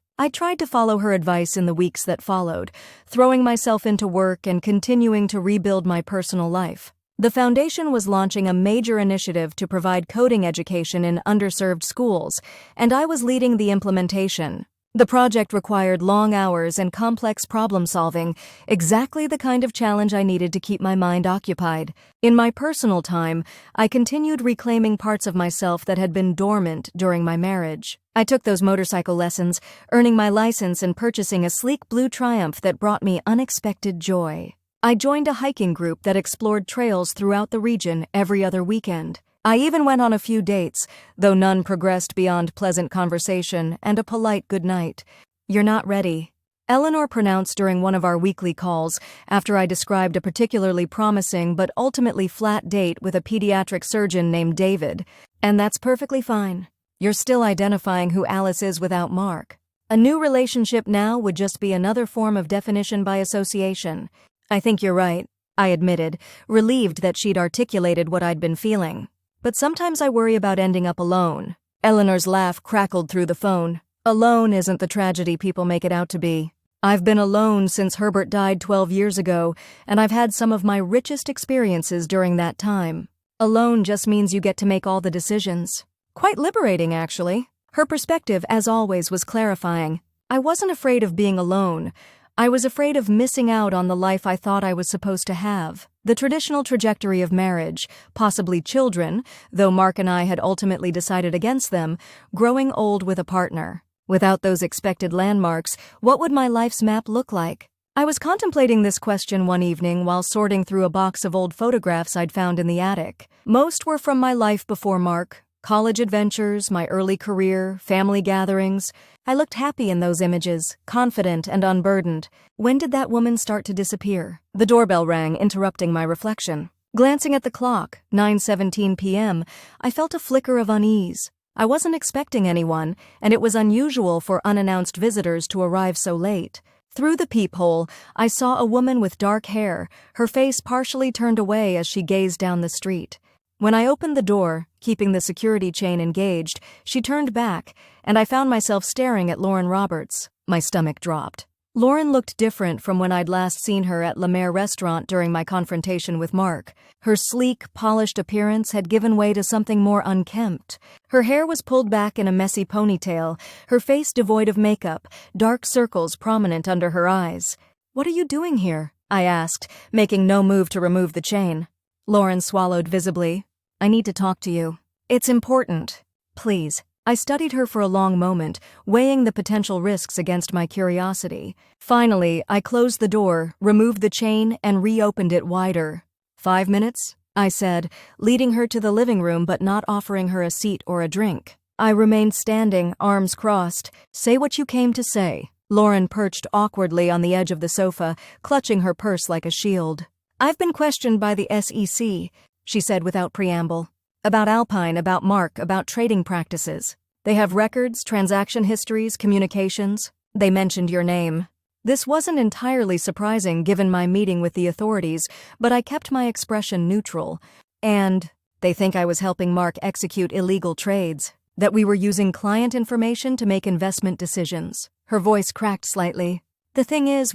I tried to follow her advice in the weeks that followed, throwing myself into work and continuing to rebuild my personal life. The foundation was launching a major initiative to provide coding education in underserved schools, and I was leading the implementation. The project required long hours and complex problem-solving, exactly the kind of challenge I needed to keep my mind occupied. In my personal time, I continued reclaiming parts of myself that had been dormant during my marriage. I took those motorcycle lessons, earning my license and purchasing a sleek blue Triumph that brought me unexpected joy. I joined a hiking group that explored trails throughout the region every other weekend. I even went on a few dates, though none progressed beyond pleasant conversation and a polite goodnight. You're not ready, Eleanor pronounced during one of our weekly calls after I described a particularly promising but ultimately flat date with a pediatric surgeon named David. And that's perfectly fine. You're still identifying who Alice is without Mark. A new relationship now would just be another form of definition by association. I think you're right, I admitted, relieved that she'd articulated what I'd been feeling. But sometimes I worry about ending up alone. Eleanor's laugh crackled through the phone. Alone isn't the tragedy people make it out to be. I've been alone since Herbert died 12 years ago, and I've had some of my richest experiences during that time. Alone just means you get to make all the decisions. Quite liberating, actually. Her perspective, as always, was clarifying. I wasn't afraid of being alone. I was afraid of missing out on the life I thought I was supposed to have. The traditional trajectory of marriage, possibly children, though Mark and I had ultimately decided against them, growing old with a partner. Without those expected landmarks, what would my life's map look like? I was contemplating this question one evening while sorting through a box of old photographs I'd found in the attic. Most were from my life before Mark. College adventures, my early career, family gatherings. I looked happy in those images, confident and unburdened. When did that woman start to disappear? The doorbell rang, interrupting my reflection. Glancing at the clock, 9:17 p.m., I felt a flicker of unease. I wasn't expecting anyone, and it was unusual for unannounced visitors to arrive so late. Through the peephole, I saw a woman with dark hair, her face partially turned away as she gazed down the street. When I opened the door, keeping the security chain engaged, she turned back, and I found myself staring at Lauren Roberts. My stomach dropped. Lauren looked different from when I'd last seen her at La Mer restaurant during my confrontation with Mark. Her sleek, polished appearance had given way to something more unkempt. Her hair was pulled back in a messy ponytail, her face devoid of makeup, dark circles prominent under her eyes. "What are you doing here?" I asked, making no move to remove the chain. Lauren swallowed visibly. I need to talk to you. It's important. Please. I studied her for a long moment, weighing the potential risks against my curiosity. Finally, I closed the door, removed the chain, and reopened it wider. 5 minutes? I said, leading her to the living room but not offering her a seat or a drink. I remained standing, arms crossed. Say what you came to say. Lauren perched awkwardly on the edge of the sofa, clutching her purse like a shield. I've been questioned by the SEC, she said without preamble. About Alpine, about Mark, about trading practices. They have records, transaction histories, communications. They mentioned your name. This wasn't entirely surprising given my meeting with the authorities, but I kept my expression neutral. And they think I was helping Mark execute illegal trades, that we were using client information to make investment decisions. Her voice cracked slightly. The thing is,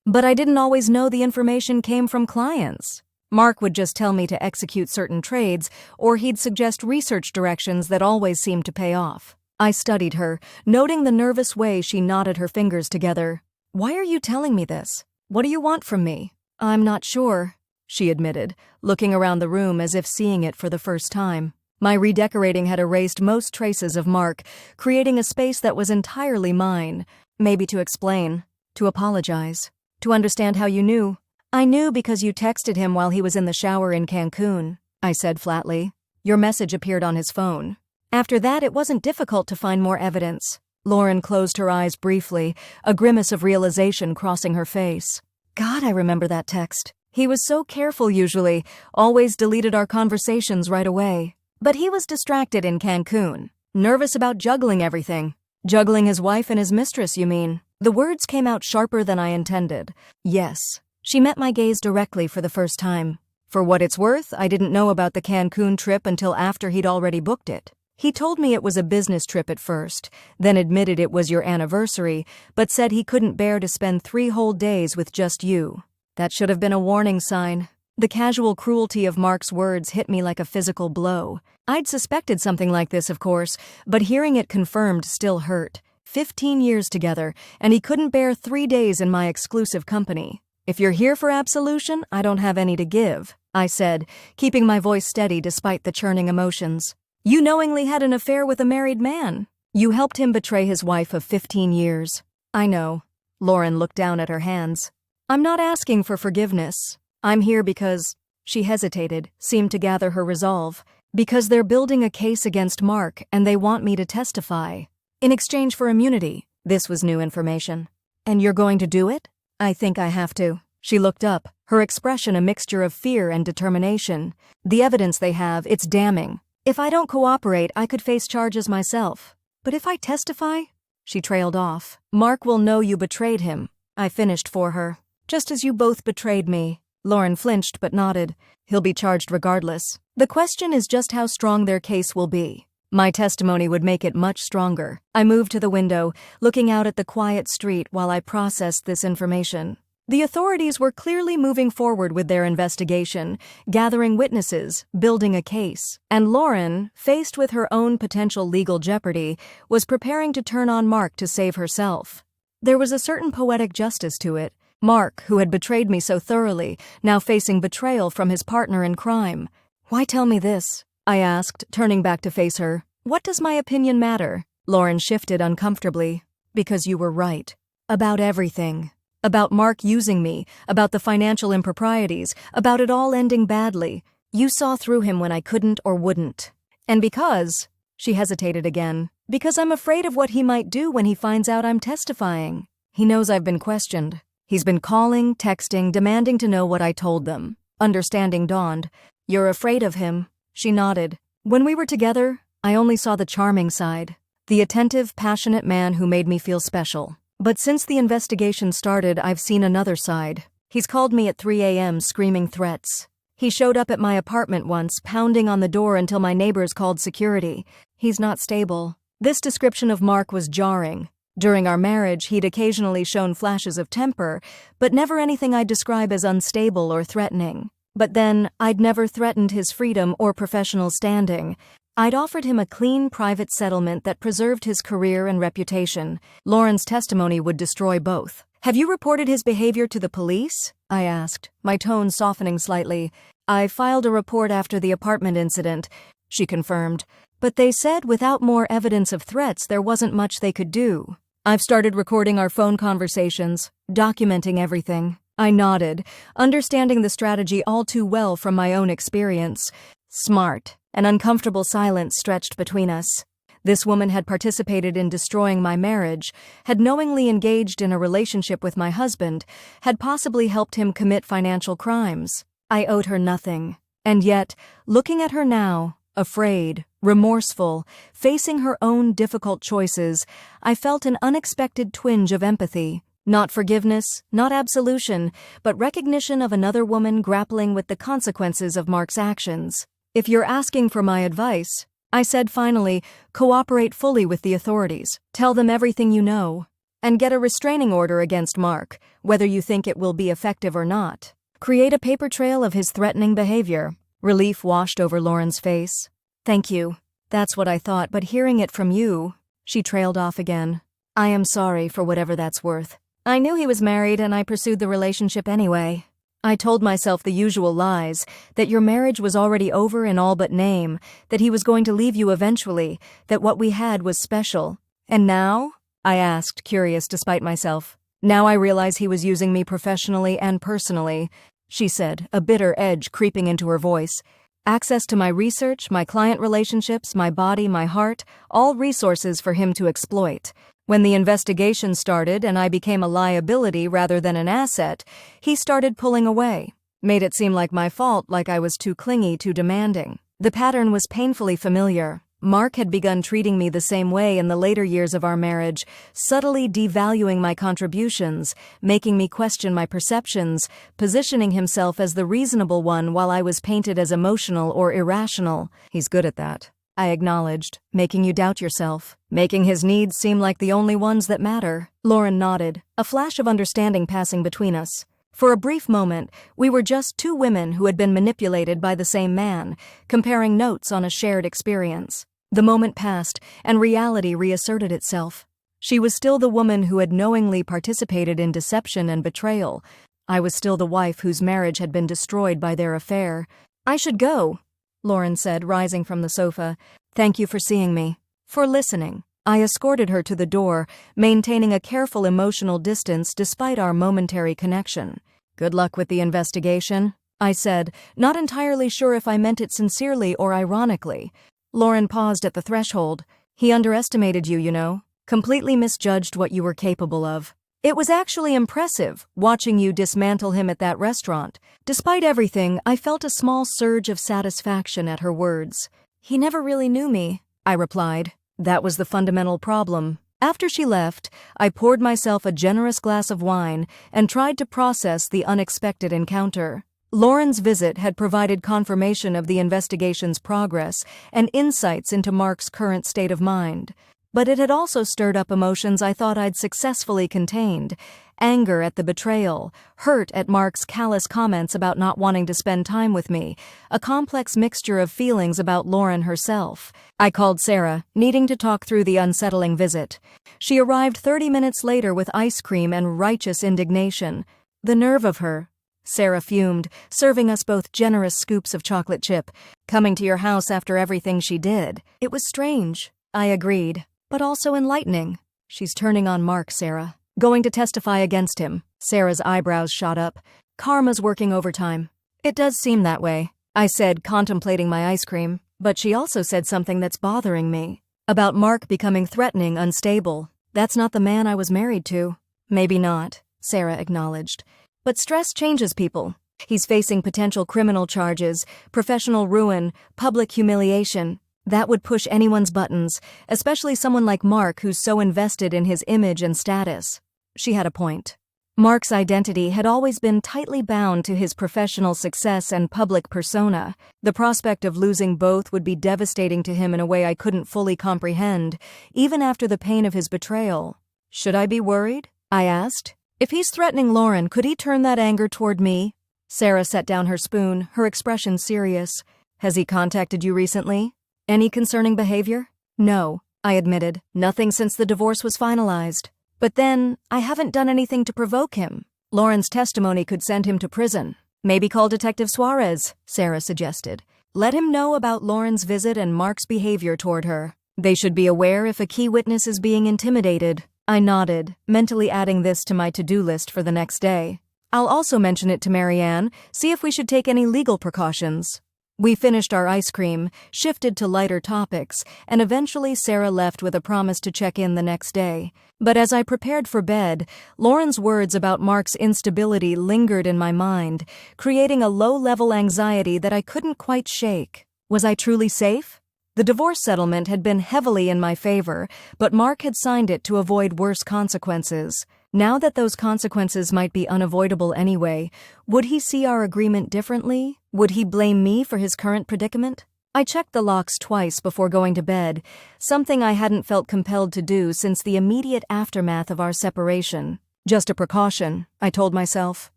but I didn't always know the information came from clients. Mark would just tell me to execute certain trades, or he'd suggest research directions that always seemed to pay off. I studied her, noting the nervous way she knotted her fingers together. Why are you telling me this? What do you want from me? I'm not sure, she admitted, looking around the room as if seeing it for the first time. My redecorating had erased most traces of Mark, creating a space that was entirely mine. Maybe to explain, to apologize, to understand how you knew. I knew because you texted him while he was in the shower in Cancun, I said flatly. Your message appeared on his phone. After that, it wasn't difficult to find more evidence. Lauren closed her eyes briefly, a grimace of realization crossing her face. God, I remember that text. He was so careful usually, always deleted our conversations right away. But he was distracted in Cancun, nervous about juggling everything. Juggling his wife and his mistress, you mean? The words came out sharper than I intended. Yes. She met my gaze directly for the first time. For what it's worth, I didn't know about the Cancun trip until after he'd already booked it. He told me it was a business trip at first, then admitted it was your anniversary, but said he couldn't bear to spend 3 whole days with just you. That should have been a warning sign. The casual cruelty of Mark's words hit me like a physical blow. I'd suspected something like this, of course, but hearing it confirmed still hurt. 15 years together, and he couldn't bear 3 days in my exclusive company. If you're here for absolution, I don't have any to give, I said, keeping my voice steady despite the churning emotions. You knowingly had an affair with a married man. You helped him betray his wife of 15 years. I know. Lauren looked down at her hands. I'm not asking for forgiveness. I'm here because... She hesitated, seemed to gather her resolve. Because they're building a case against Mark and they want me to testify. In exchange for immunity. This was new information. And you're going to do it? I think I have to. She looked up, her expression a mixture of fear and determination. The evidence they have, it's damning. If I don't cooperate, I could face charges myself. But if I testify? She trailed off. Mark will know you betrayed him. I finished for her. Just as you both betrayed me. Lauren flinched but nodded. He'll be charged regardless. The question is just how strong their case will be. My testimony would make it much stronger. I moved to the window, looking out at the quiet street while I processed this information. The authorities were clearly moving forward with their investigation, gathering witnesses, building a case. And Lauren, faced with her own potential legal jeopardy, was preparing to turn on Mark to save herself. There was a certain poetic justice to it. Mark, who had betrayed me so thoroughly, now facing betrayal from his partner in crime. Why tell me this? I asked, turning back to face her. What does my opinion matter? Lauren shifted uncomfortably. Because you were right. About everything. About Mark using me, about the financial improprieties, about it all ending badly. You saw through him when I couldn't or wouldn't. And because... She hesitated again. Because I'm afraid of what he might do when he finds out I'm testifying. He knows I've been questioned. He's been calling, texting, demanding to know what I told them. Understanding dawned. You're afraid of him. She nodded. When we were together, I only saw the charming side. The attentive, passionate man who made me feel special. But since the investigation started, I've seen another side. He's called me at 3 a.m. screaming threats. He showed up at my apartment once, pounding on the door until my neighbors called security. He's not stable. This description of Mark was jarring. During our marriage, he'd occasionally shown flashes of temper, but never anything I'd describe as unstable or threatening. But then, I'd never threatened his freedom or professional standing. I'd offered him a clean, private settlement that preserved his career and reputation. Lauren's testimony would destroy both. Have you reported his behavior to the police? I asked, my tone softening slightly. I filed a report after the apartment incident, she confirmed. But they said without more evidence of threats there wasn't much they could do. I've started recording our phone conversations, documenting everything. I nodded, understanding the strategy all too well from my own experience. Smart. An uncomfortable silence stretched between us. This woman had participated in destroying my marriage, had knowingly engaged in a relationship with my husband, had possibly helped him commit financial crimes. I owed her nothing. And yet, looking at her now, afraid, remorseful, facing her own difficult choices, I felt an unexpected twinge of empathy. Not forgiveness, not absolution, but recognition of another woman grappling with the consequences of Mark's actions. If you're asking for my advice, I said finally, cooperate fully with the authorities. Tell them everything you know. And get a restraining order against Mark, whether you think it will be effective or not. Create a paper trail of his threatening behavior. Relief washed over Lauren's face. Thank you. That's what I thought, but hearing it from you, she trailed off again. I am sorry for whatever that's worth. I knew he was married and I pursued the relationship anyway. I told myself the usual lies, that your marriage was already over in all but name, that he was going to leave you eventually, that what we had was special. And now? I asked, curious despite myself. Now I realize he was using me professionally and personally, she said, a bitter edge creeping into her voice. Access to my research, my client relationships, my body, my heart, all resources for him to exploit. When the investigation started and I became a liability rather than an asset, he started pulling away. Made it seem like my fault, like I was too clingy, too demanding. The pattern was painfully familiar. Mark had begun treating me the same way in the later years of our marriage, subtly devaluing my contributions, making me question my perceptions, positioning himself as the reasonable one while I was painted as emotional or irrational. He's good at that, I acknowledged, making you doubt yourself, making his needs seem like the only ones that matter. Lauren nodded, a flash of understanding passing between us. For a brief moment, we were just two women who had been manipulated by the same man, comparing notes on a shared experience. The moment passed, and reality reasserted itself. She was still the woman who had knowingly participated in deception and betrayal. I was still the wife whose marriage had been destroyed by their affair. I should go, Lauren said, rising from the sofa. Thank you for seeing me. For listening. I escorted her to the door, maintaining a careful emotional distance despite our momentary connection. Good luck with the investigation, I said, not entirely sure if I meant it sincerely or ironically. Lauren paused at the threshold. He underestimated you, you know. Completely misjudged what you were capable of. It was actually impressive, watching you dismantle him at that restaurant. Despite everything, I felt a small surge of satisfaction at her words. He never really knew me, I replied. That was the fundamental problem. After she left, I poured myself a generous glass of wine and tried to process the unexpected encounter. Lauren's visit had provided confirmation of the investigation's progress and insights into Mark's current state of mind. But it had also stirred up emotions I thought I'd successfully contained. Anger at the betrayal, hurt at Mark's callous comments about not wanting to spend time with me, a complex mixture of feelings about Lauren herself. I called Sarah, needing to talk through the unsettling visit. She arrived 30 minutes later with ice cream and righteous indignation. The nerve of her, Sarah fumed, serving us both generous scoops of chocolate chip. Coming to your house after everything she did. It was strange, I agreed, but also enlightening. She's turning on Mark, Sarah. Going to testify against him. Sarah's eyebrows shot up. Karma's working overtime. It does seem that way, I said, contemplating my ice cream. But she also said something that's bothering me. About Mark becoming threatening, unstable. That's not the man I was married to. Maybe not, Sarah acknowledged. But stress changes people. He's facing potential criminal charges, professional ruin, public humiliation. That would push anyone's buttons, especially someone like Mark who's so invested in his image and status. She had a point. Mark's identity had always been tightly bound to his professional success and public persona. The prospect of losing both would be devastating to him in a way I couldn't fully comprehend, even after the pain of his betrayal. Should I be worried? I asked. If he's threatening Lauren, could he turn that anger toward me? Sarah set down her spoon, her expression serious. Has he contacted you recently? Any concerning behavior? No, I admitted. Nothing since the divorce was finalized. But then, I haven't done anything to provoke him. Lauren's testimony could send him to prison. Maybe call Detective Suarez, Sarah suggested. Let him know about Lauren's visit and Mark's behavior toward her. They should be aware if a key witness is being intimidated. I nodded, mentally adding this to my to-do list for the next day. I'll also mention it to Marianne, see if we should take any legal precautions. We finished our ice cream, shifted to lighter topics, and eventually Sarah left with a promise to check in the next day. But as I prepared for bed, Lauren's words about Mark's instability lingered in my mind, creating a low-level anxiety that I couldn't quite shake. Was I truly safe? The divorce settlement had been heavily in my favor, but Mark had signed it to avoid worse consequences. Now that those consequences might be unavoidable anyway, would he see our agreement differently? Would he blame me for his current predicament? I checked the locks twice before going to bed, something I hadn't felt compelled to do since the immediate aftermath of our separation. Just a precaution, I told myself,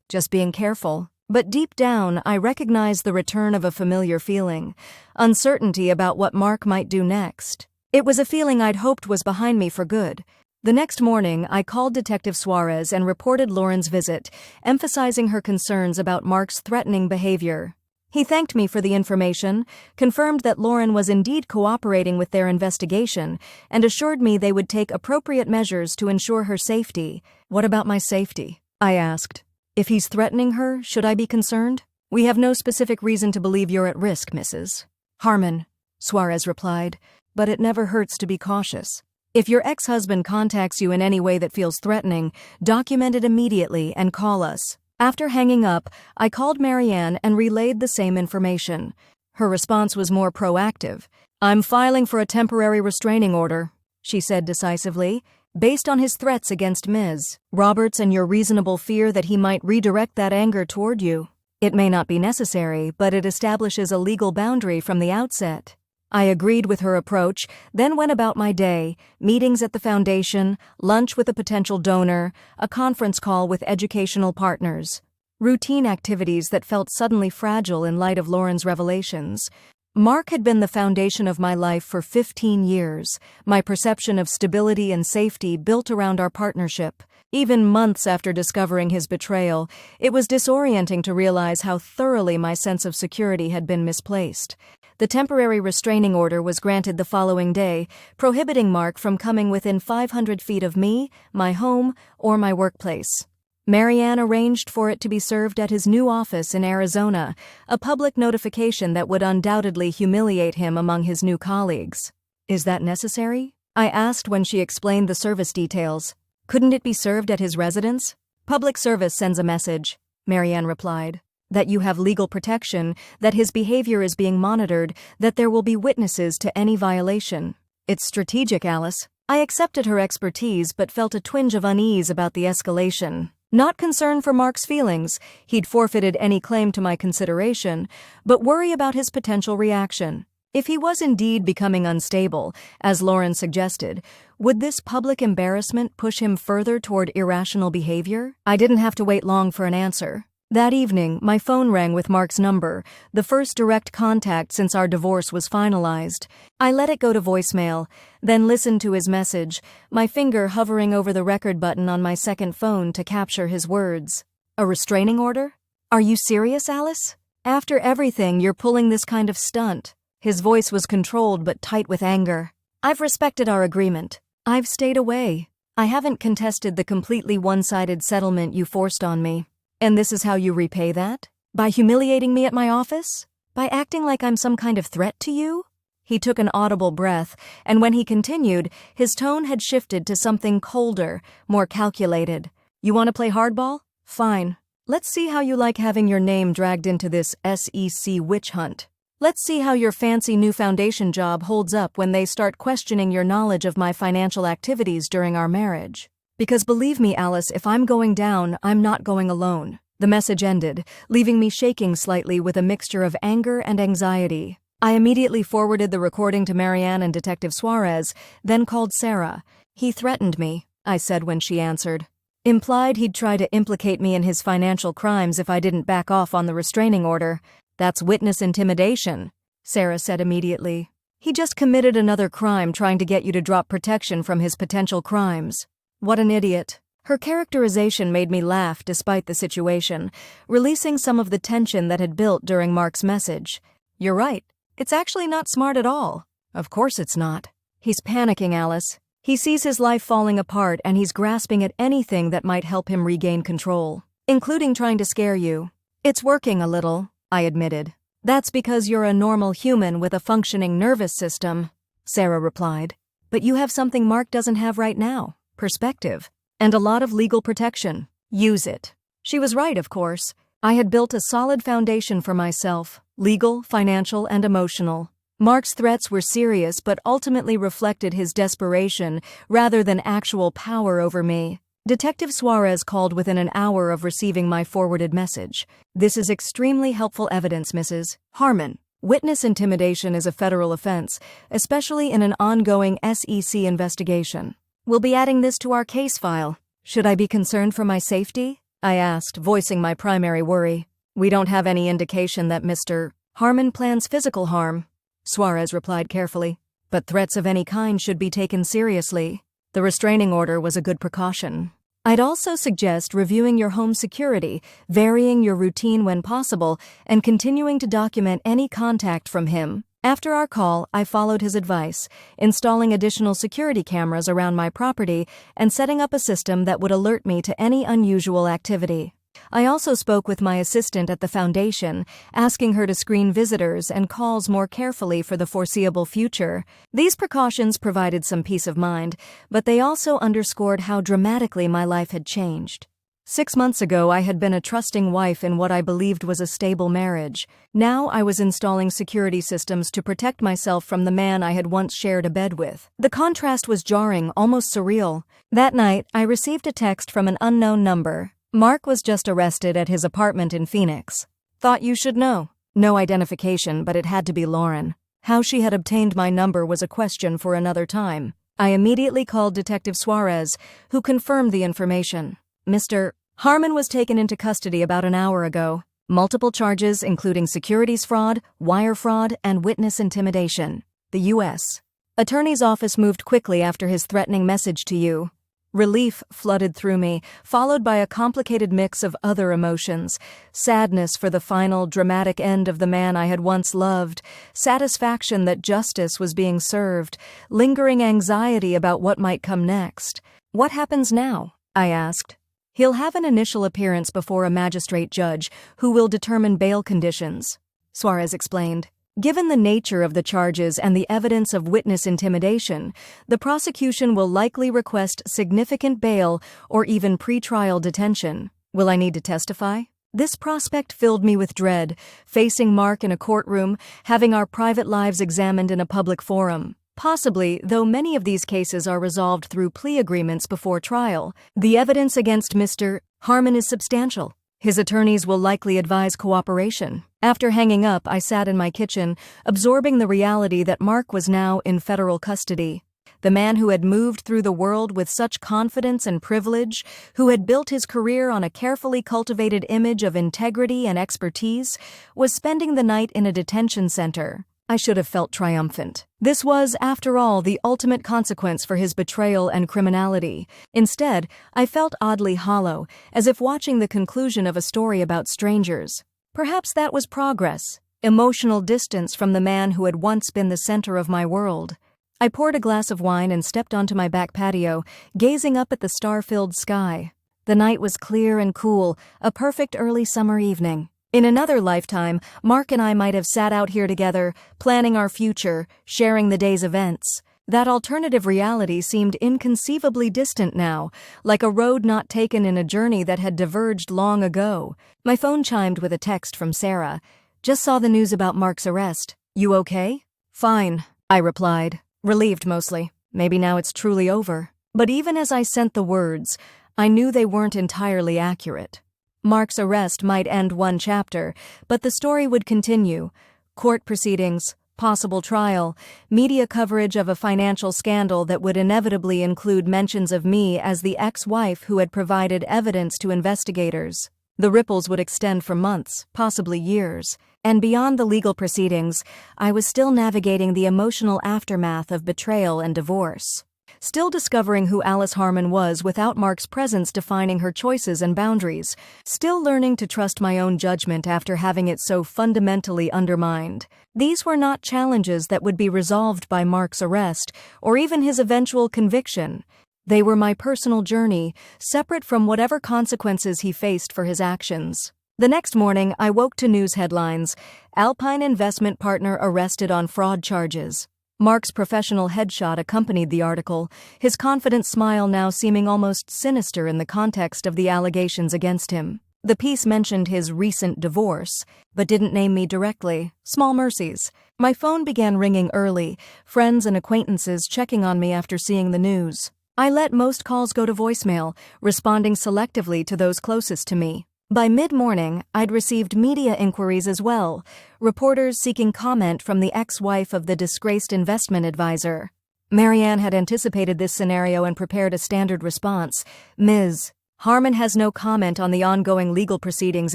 just being careful. But deep down, I recognized the return of a familiar feeling, uncertainty about what Mark might do next. It was a feeling I'd hoped was behind me for good. The next morning, I called Detective Suarez and reported Lauren's visit, emphasizing her concerns about Mark's threatening behavior. He thanked me for the information, confirmed that Lauren was indeed cooperating with their investigation, and assured me they would take appropriate measures to ensure her safety. What about my safety? I asked. If he's threatening her, should I be concerned? We have no specific reason to believe you're at risk, Mrs. Harmon, Suarez replied, but it never hurts to be cautious. If your ex-husband contacts you in any way that feels threatening, document it immediately and call us. After hanging up, I called Marianne and relayed the same information. Her response was more proactive. I'm filing for a temporary restraining order, she said decisively, based on his threats against Ms. Roberts and your reasonable fear that he might redirect that anger toward you. It may not be necessary, but it establishes a legal boundary from the outset. I agreed with her approach, then went about my day, meetings at the foundation, lunch with a potential donor, a conference call with educational partners. Routine activities that felt suddenly fragile in light of Lauren's revelations. Mark had been the foundation of my life for 15 years, my perception of stability and safety built around our partnership. Even months after discovering his betrayal, it was disorienting to realize how thoroughly my sense of security had been misplaced. The temporary restraining order was granted the following day, prohibiting Mark from coming within 500 feet of me, my home, or my workplace. Marianne arranged for it to be served at his new office in Arizona, a public notification that would undoubtedly humiliate him among his new colleagues. Is that necessary? I asked when she explained the service details. Couldn't it be served at his residence? Public service sends a message, Marianne replied. That you have legal protection, that his behavior is being monitored, that there will be witnesses to any violation. It's strategic, Alice. I accepted her expertise but felt a twinge of unease about the escalation. Not concern for Mark's feelings, he'd forfeited any claim to my consideration, but worry about his potential reaction. If he was indeed becoming unstable, as Lauren suggested, would this public embarrassment push him further toward irrational behavior? I didn't have to wait long for an answer. That evening, my phone rang with Mark's number, the first direct contact since our divorce was finalized. I let it go to voicemail, then listened to his message, my finger hovering over the record button on my second phone to capture his words. A restraining order? Are you serious, Alice? After everything, you're pulling this kind of stunt. His voice was controlled but tight with anger. I've respected our agreement. I've stayed away. I haven't contested the completely one-sided settlement you forced on me. And this is how you repay that? By humiliating me at my office? By acting like I'm some kind of threat to you? He took an audible breath, and when he continued, his tone had shifted to something colder, more calculated. You want to play hardball? Fine. Let's see how you like having your name dragged into this SEC witch hunt. Let's see how your fancy new foundation job holds up when they start questioning your knowledge of my financial activities during our marriage. Because believe me, Alice, if I'm going down, I'm not going alone. The message ended, leaving me shaking slightly with a mixture of anger and anxiety. I immediately forwarded the recording to Marianne and Detective Suarez, then called Sarah. He threatened me, I said when she answered. Implied he'd try to implicate me in his financial crimes if I didn't back off on the restraining order. That's witness intimidation, Sarah said immediately. He just committed another crime trying to get you to drop protection from his potential crimes. What an idiot. Her characterization made me laugh despite the situation, releasing some of the tension that had built during Mark's message. You're right. It's actually not smart at all. Of course it's not. He's panicking, Alice. He sees his life falling apart and he's grasping at anything that might help him regain control, including trying to scare you. It's working a little, I admitted. That's because you're a normal human with a functioning nervous system, Sarah replied. But you have something Mark doesn't have right now, perspective, and a lot of legal protection. Use it. She was right, of course. I had built a solid foundation for myself, legal, financial, and emotional. Mark's threats were serious but ultimately reflected his desperation rather than actual power over me. Detective Suarez called within an hour of receiving my forwarded message. This is extremely helpful evidence, Mrs. Harmon. Witness intimidation is a federal offense, especially in an ongoing SEC investigation. We'll be adding this to our case file. Should I be concerned for my safety? I asked, voicing my primary worry. We don't have any indication that Mr. Harmon plans physical harm, Suarez replied carefully. But threats of any kind should be taken seriously. The restraining order was a good precaution. I'd also suggest reviewing your home security, varying your routine when possible, and continuing to document any contact from him. After our call, I followed his advice, installing additional security cameras around my property and setting up a system that would alert me to any unusual activity. I also spoke with my assistant at the foundation, asking her to screen visitors and calls more carefully for the foreseeable future. These precautions provided some peace of mind, but they also underscored how dramatically my life had changed. 6 months ago, I had been a trusting wife in what I believed was a stable marriage. Now I was installing security systems to protect myself from the man I had once shared a bed with. The contrast was jarring, almost surreal. That night, I received a text from an unknown number. Mark was just arrested at his apartment in Phoenix. Thought you should know. No identification, but it had to be Lauren. How she had obtained my number was a question for another time. I immediately called Detective Suarez, who confirmed the information. Mr. Harmon was taken into custody about an hour ago. Multiple charges including securities fraud, wire fraud, and witness intimidation. The U.S. Attorney's Office moved quickly after his threatening message to you. Relief flooded through me, followed by a complicated mix of other emotions. Sadness for the final, dramatic end of the man I had once loved, satisfaction that justice was being served, lingering anxiety about what might come next. What happens now? I asked. He'll have an initial appearance before a magistrate judge, who will determine bail conditions, Suarez explained. Given the nature of the charges and the evidence of witness intimidation, the prosecution will likely request significant bail or even pretrial detention. Will I need to testify? This prospect filled me with dread, facing Mark in a courtroom, having our private lives examined in a public forum. Possibly, though many of these cases are resolved through plea agreements before trial, the evidence against Mr. Harmon is substantial. His attorneys will likely advise cooperation. After hanging up, I sat in my kitchen, absorbing the reality that Mark was now in federal custody. The man who had moved through the world with such confidence and privilege, who had built his career on a carefully cultivated image of integrity and expertise, was spending the night in a detention center. I should have felt triumphant. This was, after all, the ultimate consequence for his betrayal and criminality. Instead, I felt oddly hollow, as if watching the conclusion of a story about strangers. Perhaps that was progress, emotional distance from the man who had once been the center of my world. I poured a glass of wine and stepped onto my back patio, gazing up at the star-filled sky. The night was clear and cool, a perfect early summer evening. In another lifetime, Mark and I might have sat out here together, planning our future, sharing the day's events. That alternative reality seemed inconceivably distant now, like a road not taken in a journey that had diverged long ago. My phone chimed with a text from Sarah. Just saw the news about Mark's arrest. You okay? Fine, I replied, relieved mostly. Maybe now it's truly over. But even as I sent the words, I knew they weren't entirely accurate. Mark's arrest might end one chapter, but the story would continue. Court proceedings, possible trial, media coverage of a financial scandal that would inevitably include mentions of me as the ex-wife who had provided evidence to investigators. The ripples would extend for months, possibly years. And beyond the legal proceedings, I was still navigating the emotional aftermath of betrayal and divorce. still discovering who Alice Harmon was without Mark's presence defining her choices and boundaries, still learning to trust my own judgment after having it so fundamentally undermined. These were not challenges that would be resolved by Mark's arrest or even his eventual conviction. They were my personal journey, separate from whatever consequences he faced for his actions. The next morning, I woke to news headlines: Alpine investment partner arrested on fraud charges. Mark's professional headshot accompanied the article, his confident smile now seeming almost sinister in the context of the allegations against him. The piece mentioned his recent divorce, but didn't name me directly. Small mercies. My phone began ringing early, friends and acquaintances checking on me after seeing the news. I let most calls go to voicemail, responding selectively to those closest to me. By mid-morning, I'd received media inquiries as well, reporters seeking comment from the ex-wife of the disgraced investment advisor. Marianne had anticipated this scenario and prepared a standard response. Ms. Harmon has no comment on the ongoing legal proceedings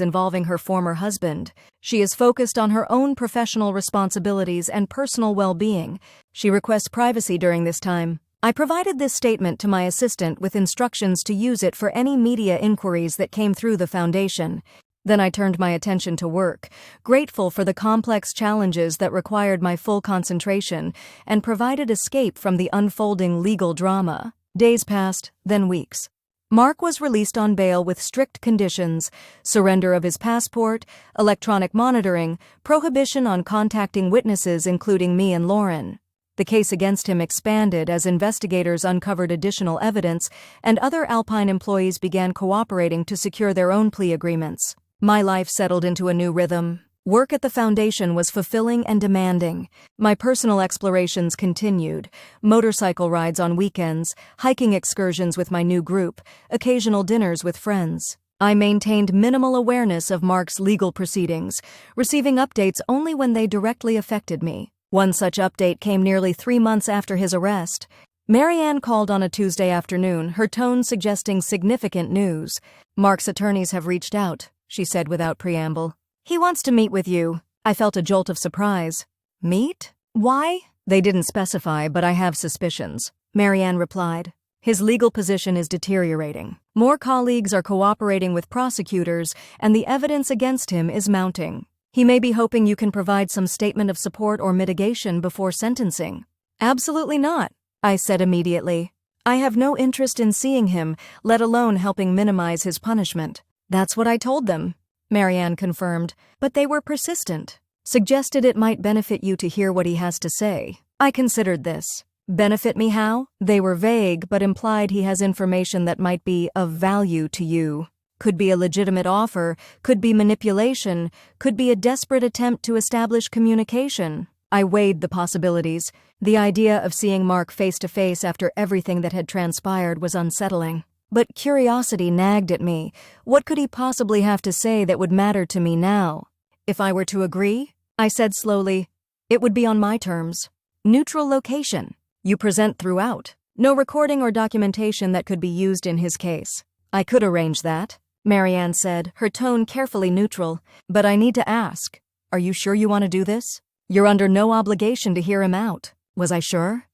involving her former husband. She is focused on her own professional responsibilities and personal well-being. She requests privacy during this time. I provided this statement to my assistant with instructions to use it for any media inquiries that came through the foundation. Then I turned my attention to work, grateful for the complex challenges that required my full concentration and provided escape from the unfolding legal drama. Days passed, then weeks. Mark was released on bail with strict conditions: surrender of his passport, electronic monitoring, prohibition on contacting witnesses including me and Lauren. The case against him expanded as investigators uncovered additional evidence and other Alpine employees began cooperating to secure their own plea agreements. My life settled into a new rhythm. Work at the foundation was fulfilling and demanding. My personal explorations continued: motorcycle rides on weekends, hiking excursions with my new group, occasional dinners with friends. I maintained minimal awareness of Mark's legal proceedings, receiving updates only when they directly affected me. One such update came nearly 3 months after his arrest. Marianne called on a Tuesday afternoon, her tone suggesting significant news. Mark's attorneys have reached out, she said without preamble. He wants to meet with you. I felt a jolt of surprise. Meet? Why? They didn't specify, but I have suspicions, Marianne replied. His legal position is deteriorating. More colleagues are cooperating with prosecutors, and the evidence against him is mounting. He may be hoping you can provide some statement of support or mitigation before sentencing. Absolutely not, I said immediately. I have no interest in seeing him, let alone helping minimize his punishment. That's what I told them, Marianne confirmed, but they were persistent. Suggested it might benefit you to hear what he has to say. I considered this. Benefit me how? They were vague, but implied he has information that might be of value to you. Could be a legitimate offer, could be manipulation, could be a desperate attempt to establish communication. I weighed the possibilities. The idea of seeing Mark face to face after everything that had transpired was unsettling. But curiosity nagged at me. What could he possibly have to say that would matter to me now? If I were to agree, I said slowly, it would be on my terms. Neutral location. You present throughout. No recording or documentation that could be used in his case. I could arrange that, Marianne said, her tone carefully neutral. But I need to ask, are you sure you want to do this? You're under no obligation to hear him out. Was I sure?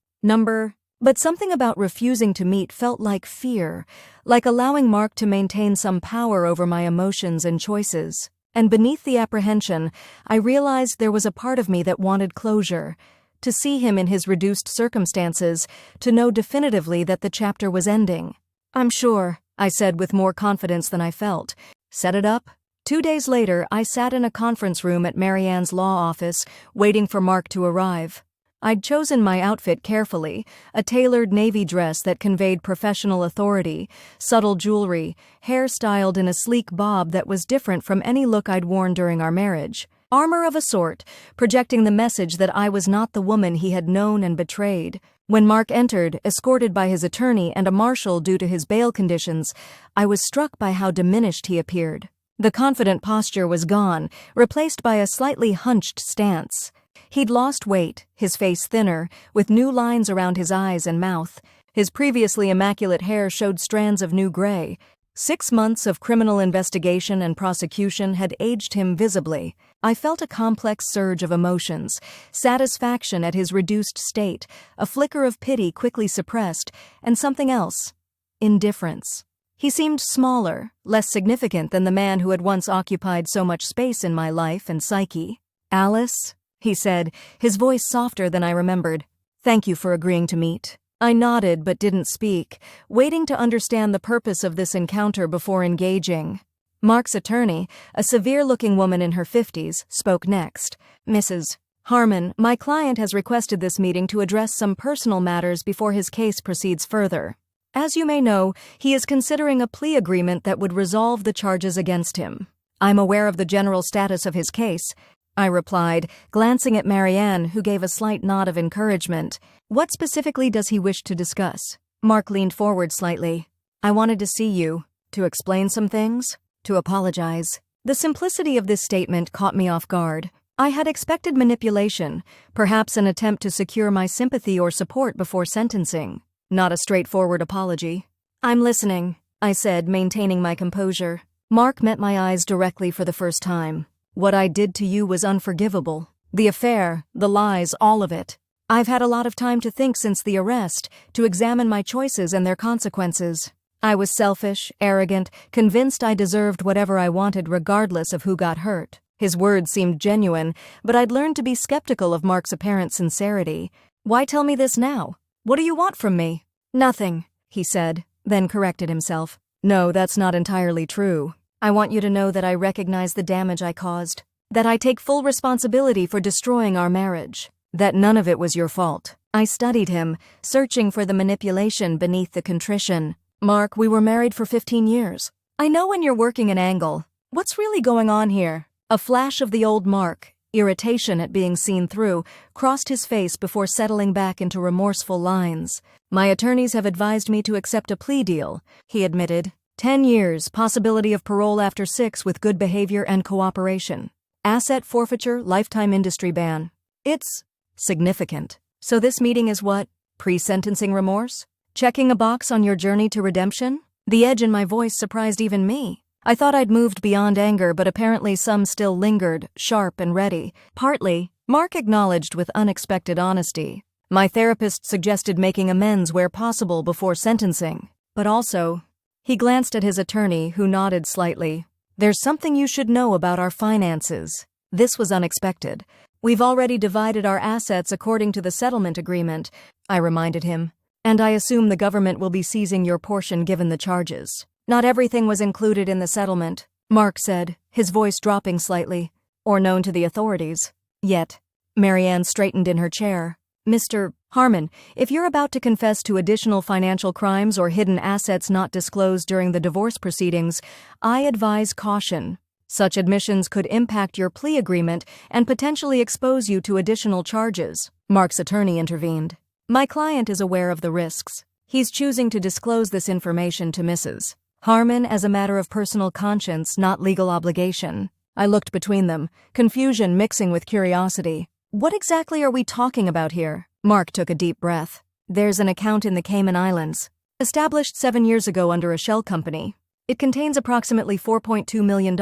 But something about refusing to meet felt like fear, like allowing Mark to maintain some power over my emotions and choices. And beneath the apprehension, I realized there was a part of me that wanted closure. To see him in his reduced circumstances, to know definitively that the chapter was ending. I'm sure, I said with more confidence than I felt. Set it up. 2 days later, I sat in a conference room at Marianne's law office, waiting for Mark to arrive. I'd chosen my outfit carefully, a tailored navy dress that conveyed professional authority, subtle jewelry, hair styled in a sleek bob that was different from any look I'd worn during our marriage. Armor of a sort, projecting the message that I was not the woman he had known and betrayed. When Mark entered, escorted by his attorney and a marshal due to his bail conditions, I was struck by how diminished he appeared. The confident posture was gone, replaced by a slightly hunched stance. He'd lost weight, his face thinner, with new lines around his eyes and mouth. His previously immaculate hair showed strands of new gray. 6 months of criminal investigation and prosecution had aged him visibly. I felt a complex surge of emotions, satisfaction at his reduced state, a flicker of pity quickly suppressed, and something else: indifference. He seemed smaller, less significant than the man who had once occupied so much space in my life and psyche. "Alice," he said, his voice softer than I remembered. "Thank you for agreeing to meet." I nodded but didn't speak, waiting to understand the purpose of this encounter before engaging. Mark's attorney, a severe-looking woman in her 50s, spoke next. "Mrs. Harmon, my client has requested this meeting to address some personal matters before his case proceeds further. As you may know, he is considering a plea agreement that would resolve the charges against him. I'm aware of the general status of his case," I replied, glancing at Marianne, who gave a slight nod of encouragement. "What specifically does he wish to discuss?" Mark leaned forward slightly. "I wanted to see you, to explain some things, to apologize." The simplicity of this statement caught me off guard. I had expected manipulation, perhaps an attempt to secure my sympathy or support before sentencing, not a straightforward apology. "I'm listening," I said, maintaining my composure. Mark met my eyes directly for the first time. "What I did to you was unforgivable. The affair, the lies, all of it. I've had a lot of time to think since the arrest, to examine my choices and their consequences. I was selfish, arrogant, convinced I deserved whatever I wanted regardless of who got hurt." His words seemed genuine, but I'd learned to be skeptical of Mark's apparent sincerity. "Why tell me this now? What do you want from me?" "Nothing," he said, then corrected himself. "No, that's not entirely true. I want you to know that I recognize the damage I caused, that I take full responsibility for destroying our marriage, that none of it was your fault." I studied him, searching for the manipulation beneath the contrition. "Mark, we were married for 15 years. I know when you're working an angle. What's really going on here?" A flash of the old Mark, irritation at being seen through, crossed his face before settling back into remorseful lines. "My attorneys have advised me to accept a plea deal," he admitted. 10 years, possibility of parole after 6 with good behavior and cooperation. Asset forfeiture, lifetime industry ban. It's significant. So this meeting is what? Pre-sentencing remorse? Checking a box on your journey to redemption? The edge in my voice surprised even me. I thought I'd moved beyond anger, but apparently some still lingered, sharp and ready. "Partly," Mark acknowledged with unexpected honesty. "My therapist suggested making amends where possible before sentencing. But also," he glanced at his attorney, who nodded slightly, "there's something you should know about our finances." This was unexpected. "We've already divided our assets according to the settlement agreement," I reminded him. "And I assume the government will be seizing your portion given the charges." "Not everything was included in the settlement," Mark said, his voice dropping slightly, "or known to the authorities. Yet." Marianne straightened in her chair. "Mr. Harmon, if you're about to confess to additional financial crimes or hidden assets not disclosed during the divorce proceedings, I advise caution. Such admissions could impact your plea agreement and potentially expose you to additional charges." Mark's attorney intervened. "My client is aware of the risks. He's choosing to disclose this information to Mrs. Harmon as a matter of personal conscience, not legal obligation." I looked between them, confusion mixing with curiosity. "What exactly are we talking about here?" Mark took a deep breath. "There's an account in the Cayman Islands, established 7 years ago under a shell company. It contains approximately $4.2 million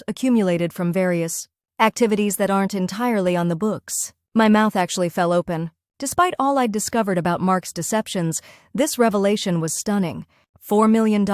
accumulated from various activities that aren't entirely on the books." My mouth actually fell open. Despite all I'd discovered about Mark's deceptions, this revelation was stunning. $4 million?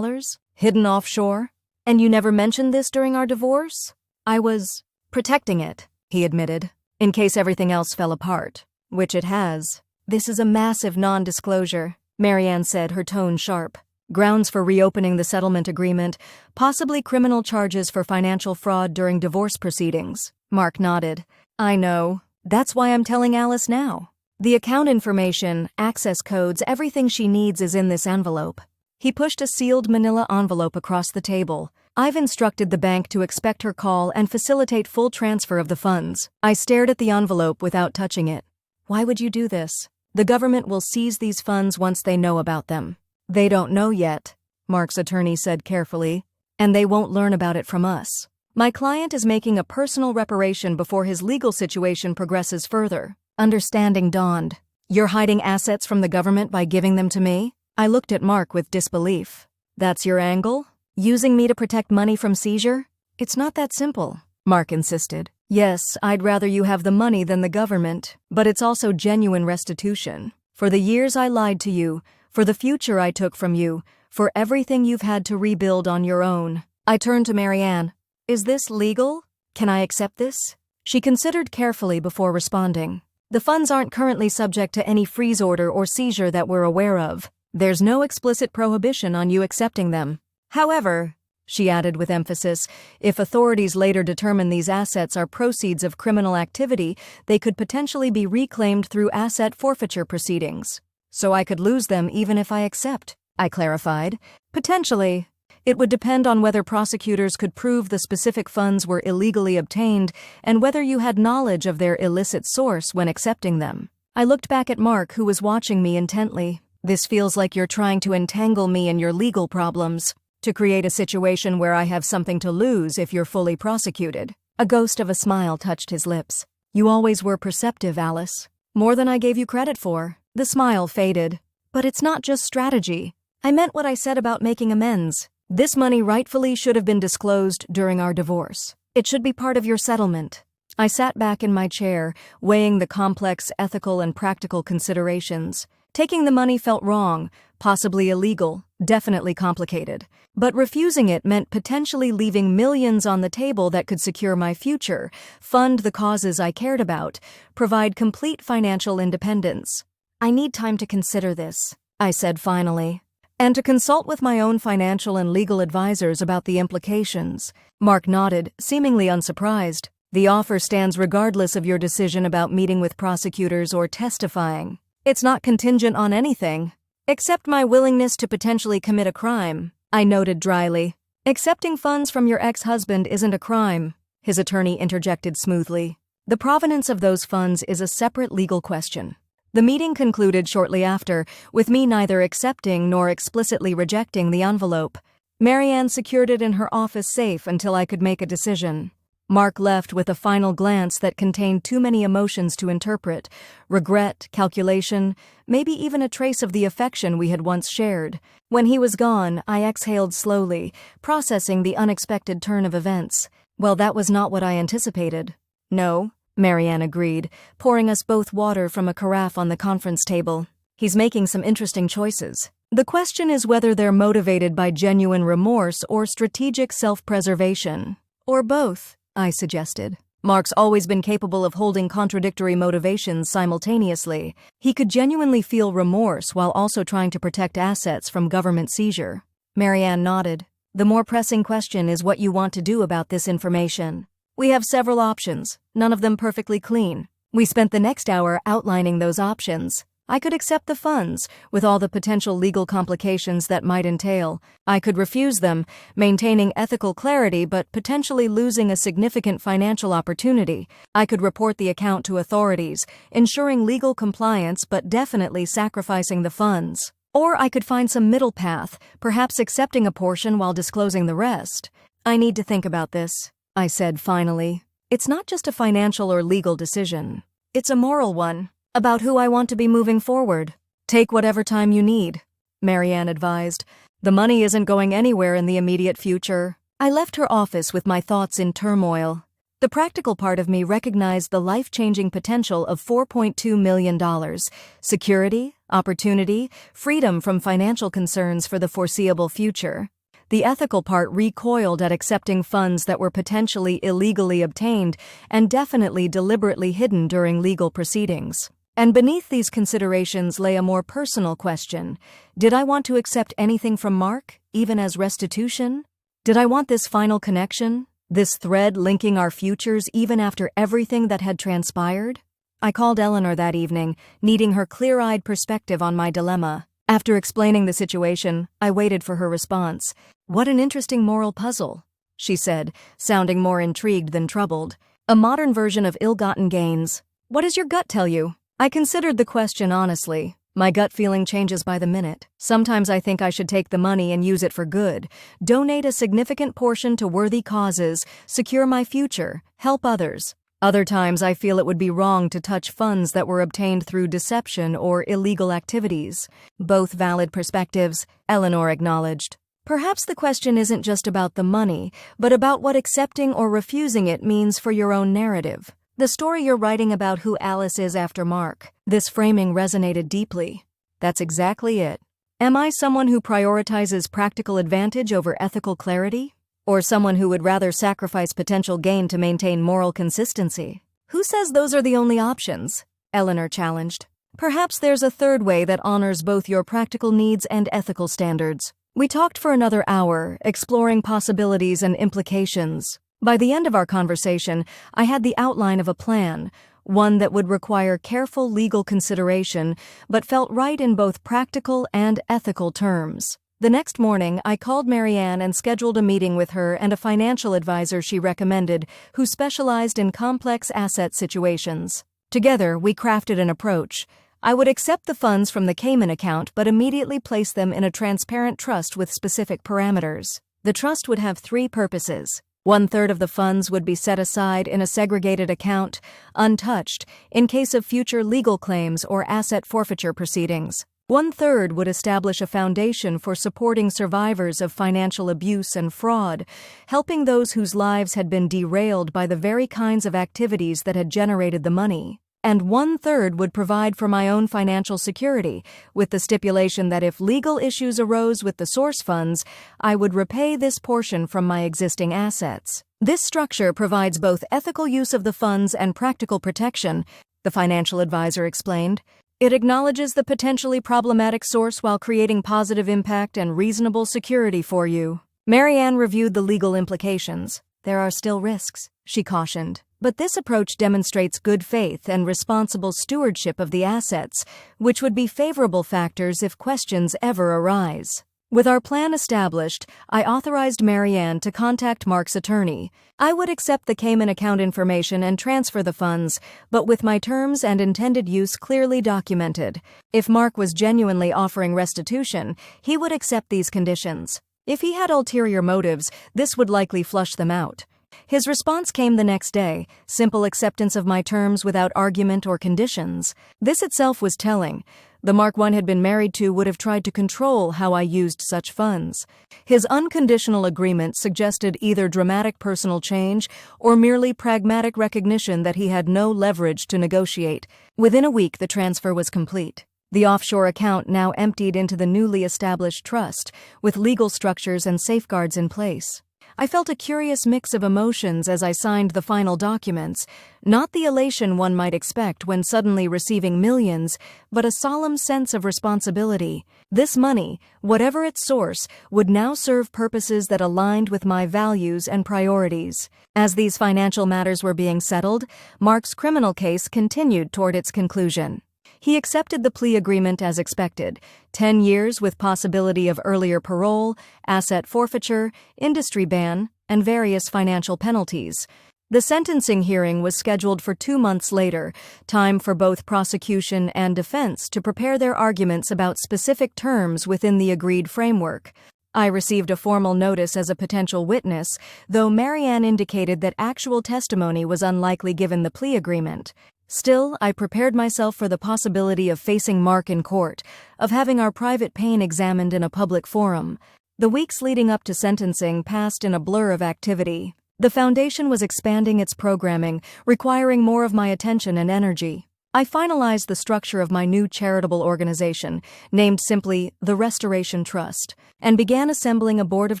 Hidden offshore? "And you never mentioned this during our divorce?" "I was protecting it," he admitted, "in case everything else fell apart. Which it has." "This is a massive non-disclosure," Marianne said, her tone sharp. "Grounds for reopening the settlement agreement, possibly criminal charges for financial fraud during divorce proceedings." Mark nodded. "I know. That's why I'm telling Alice now. The account information, access codes, everything she needs is in this envelope." He pushed a sealed manila envelope across the table. "I've instructed the bank to expect her call and facilitate full transfer of the funds." I stared at the envelope without touching it. "Why would you do this? The government will seize these funds once they know about them." "They don't know yet," Mark's attorney said carefully, "and they won't learn about it from us. My client is making a personal reparation before his legal situation progresses further." Understanding dawned. "You're hiding assets from the government by giving them to me?" I looked at Mark with disbelief. "That's your angle? Using me to protect money from seizure?" "It's not that simple," Mark insisted. Yes, I'd rather you have the money than the government, but it's also genuine restitution. For the years I lied to you, for the future I took from you, for everything you've had to rebuild on your own. I turned to Marianne. Is this legal? Can I accept this? She considered carefully before responding. The funds aren't currently subject to any freeze order or seizure that we're aware of. There's no explicit prohibition on you accepting them. However, she added with emphasis, if authorities later determine these assets are proceeds of criminal activity, they could potentially be reclaimed through asset forfeiture proceedings. So I could lose them even if I accept, I clarified. Potentially. It would depend on whether prosecutors could prove the specific funds were illegally obtained and whether you had knowledge of their illicit source when accepting them. I looked back at Mark, who was watching me intently. This feels like you're trying to entangle me in your legal problems, to create a situation where I have something to lose if you're fully prosecuted. A ghost of a smile touched his lips. You always were perceptive, Alice. More than I gave you credit for. The smile faded. But it's not just strategy. I meant what I said about making amends. This money rightfully should have been disclosed during our divorce. It should be part of your settlement. I sat back in my chair, weighing the complex ethical and practical considerations. Taking the money felt wrong, possibly illegal, definitely complicated. But refusing it meant potentially leaving millions on the table that could secure my future, fund the causes I cared about, provide complete financial independence. I need time to consider this, I said finally, and to consult with my own financial and legal advisors about the implications. Mark nodded, seemingly unsurprised. The offer stands regardless of your decision about meeting with prosecutors or testifying. It's not contingent on anything, except my willingness to potentially commit a crime, I noted dryly. Accepting funds from your ex-husband isn't a crime, his attorney interjected smoothly. The provenance of those funds is a separate legal question. The meeting concluded shortly after, with me neither accepting nor explicitly rejecting the envelope. Marianne secured it in her office safe until I could make a decision. Mark left with a final glance that contained too many emotions to interpret: regret, calculation, maybe even a trace of the affection we had once shared. When he was gone, I exhaled slowly, processing the unexpected turn of events. Well, that was not what I anticipated. No, Marianne agreed, pouring us both water from a carafe on the conference table. He's making some interesting choices. The question is whether they're motivated by genuine remorse or strategic self-preservation. Or both, I suggested. Mark's always been capable of holding contradictory motivations simultaneously. He could genuinely feel remorse while also trying to protect assets from government seizure. Marianne nodded. The more pressing question is what you want to do about this information. We have several options, none of them perfectly clean. We spent the next hour outlining those options. I could accept the funds, with all the potential legal complications that might entail. I could refuse them, maintaining ethical clarity but potentially losing a significant financial opportunity. I could report the account to authorities, ensuring legal compliance but definitely sacrificing the funds. Or I could find some middle path, perhaps accepting a portion while disclosing the rest. I need to think about this, I said finally. It's not just a financial or legal decision. It's a moral one. About who I want to be moving forward. Take whatever time you need, Marianne advised. The money isn't going anywhere in the immediate future. I left her office with my thoughts in turmoil. The practical part of me recognized the life-changing potential of $4.2 million. Security, opportunity, freedom from financial concerns for the foreseeable future. The ethical part recoiled at accepting funds that were potentially illegally obtained and definitely deliberately hidden during legal proceedings. And beneath these considerations lay a more personal question. Did I want to accept anything from Mark, even as restitution? Did I want this final connection, this thread linking our futures even after everything that had transpired? I called Eleanor that evening, needing her clear-eyed perspective on my dilemma. After explaining the situation, I waited for her response. What an interesting moral puzzle, she said, sounding more intrigued than troubled. A modern version of ill-gotten gains. What does your gut tell you? I considered the question honestly. My gut feeling changes by the minute. Sometimes I think I should take the money and use it for good, donate a significant portion to worthy causes, secure my future, help others. Other times I feel it would be wrong to touch funds that were obtained through deception or illegal activities. Both valid perspectives, Eleanor acknowledged. Perhaps the question isn't just about the money, but about what accepting or refusing it means for your own narrative. The story you're writing about who Alice is after Mark. This framing resonated deeply. That's exactly it. Am I someone who prioritizes practical advantage over ethical clarity? Or someone who would rather sacrifice potential gain to maintain moral consistency? Who says those are the only options? Eleanor challenged. Perhaps there's a third way that honors both your practical needs and ethical standards. We talked for another hour, exploring possibilities and implications. By the end of our conversation, I had the outline of a plan, one that would require careful legal consideration, but felt right in both practical and ethical terms. The next morning, I called Marianne and scheduled a meeting with her and a financial advisor she recommended, who specialized in complex asset situations. Together, we crafted an approach. I would accept the funds from the Cayman account but immediately place them in a transparent trust with specific parameters. The trust would have 3 purposes. 1/3 of the funds would be set aside in a segregated account, untouched, in case of future legal claims or asset forfeiture proceedings. 1/3 would establish a foundation for supporting survivors of financial abuse and fraud, helping those whose lives had been derailed by the very kinds of activities that had generated the money. And 1/3 would provide for my own financial security, with the stipulation that if legal issues arose with the source funds, I would repay this portion from my existing assets. This structure provides both ethical use of the funds and practical protection, the financial advisor explained. It acknowledges the potentially problematic source while creating positive impact and reasonable security for you. Marianne reviewed the legal implications. There are still risks, she cautioned. But this approach demonstrates good faith and responsible stewardship of the assets, which would be favorable factors if questions ever arise. With our plan established, I authorized Marianne to contact Mark's attorney. I would accept the Cayman account information and transfer the funds, but with my terms and intended use clearly documented. If Mark was genuinely offering restitution, he would accept these conditions. If he had ulterior motives, this would likely flush them out. His response came the next day, simple acceptance of my terms without argument or conditions. This itself was telling. The Mark I had been married to would have tried to control how I used such funds. His unconditional agreement suggested either dramatic personal change or merely pragmatic recognition that he had no leverage to negotiate. Within a week, the transfer was complete. The offshore account now emptied into the newly established trust, with legal structures and safeguards in place. I felt a curious mix of emotions as I signed the final documents, not the elation one might expect when suddenly receiving millions, but a solemn sense of responsibility. This money, whatever its source, would now serve purposes that aligned with my values and priorities. As these financial matters were being settled, Mark's criminal case continued toward its conclusion. He accepted the plea agreement as expected, 10 years with possibility of earlier parole, asset forfeiture, industry ban, and various financial penalties. The sentencing hearing was scheduled for 2 months later, time for both prosecution and defense to prepare their arguments about specific terms within the agreed framework. I received a formal notice as a potential witness, though Marianne indicated that actual testimony was unlikely given the plea agreement. Still, I prepared myself for the possibility of facing Mark in court, of having our private pain examined in a public forum. The weeks leading up to sentencing passed in a blur of activity. The foundation was expanding its programming, requiring more of my attention and energy. I finalized the structure of my new charitable organization, named simply the Restoration Trust, and began assembling a board of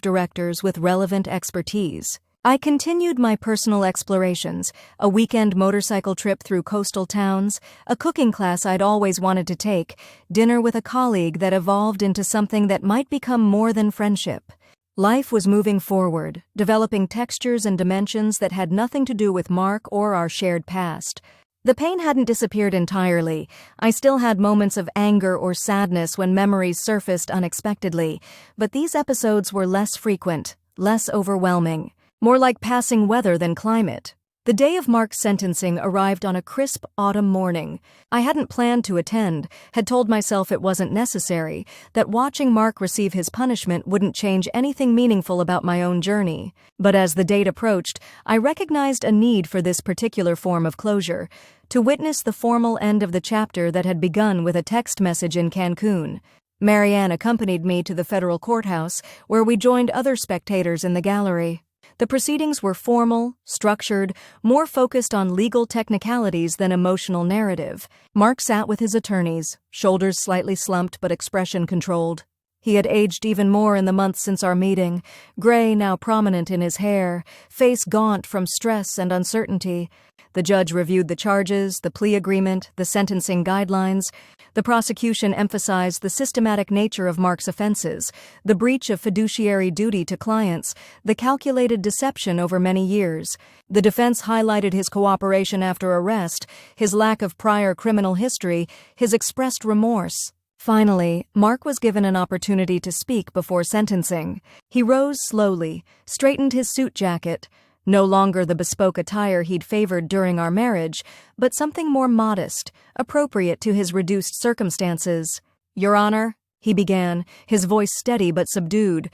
directors with relevant expertise. I continued my personal explorations, a weekend motorcycle trip through coastal towns, a cooking class I'd always wanted to take, dinner with a colleague that evolved into something that might become more than friendship. Life was moving forward, developing textures and dimensions that had nothing to do with Mark or our shared past. The pain hadn't disappeared entirely. I still had moments of anger or sadness when memories surfaced unexpectedly, but these episodes were less frequent, less overwhelming. More like passing weather than climate. The day of Mark's sentencing arrived on a crisp autumn morning. I hadn't planned to attend, had told myself it wasn't necessary, that watching Mark receive his punishment wouldn't change anything meaningful about my own journey. But as the date approached, I recognized a need for this particular form of closure, to witness the formal end of the chapter that had begun with a text message in Cancun. Marianne accompanied me to the federal courthouse, where we joined other spectators in the gallery. The proceedings were formal, structured, more focused on legal technicalities than emotional narrative. Mark sat with his attorneys, shoulders slightly slumped but expression controlled. He had aged even more in the months since our meeting, gray now prominent in his hair, face gaunt from stress and uncertainty. The judge reviewed the charges, the plea agreement, the sentencing guidelines. The prosecution emphasized the systematic nature of Mark's offenses, the breach of fiduciary duty to clients, the calculated deception over many years. The defense highlighted his cooperation after arrest, his lack of prior criminal history, his expressed remorse. Finally, Mark was given an opportunity to speak before sentencing. He rose slowly, straightened his suit jacket, no longer the bespoke attire he'd favored during our marriage, but something more modest, appropriate to his reduced circumstances. "Your Honor," he began, his voice steady but subdued,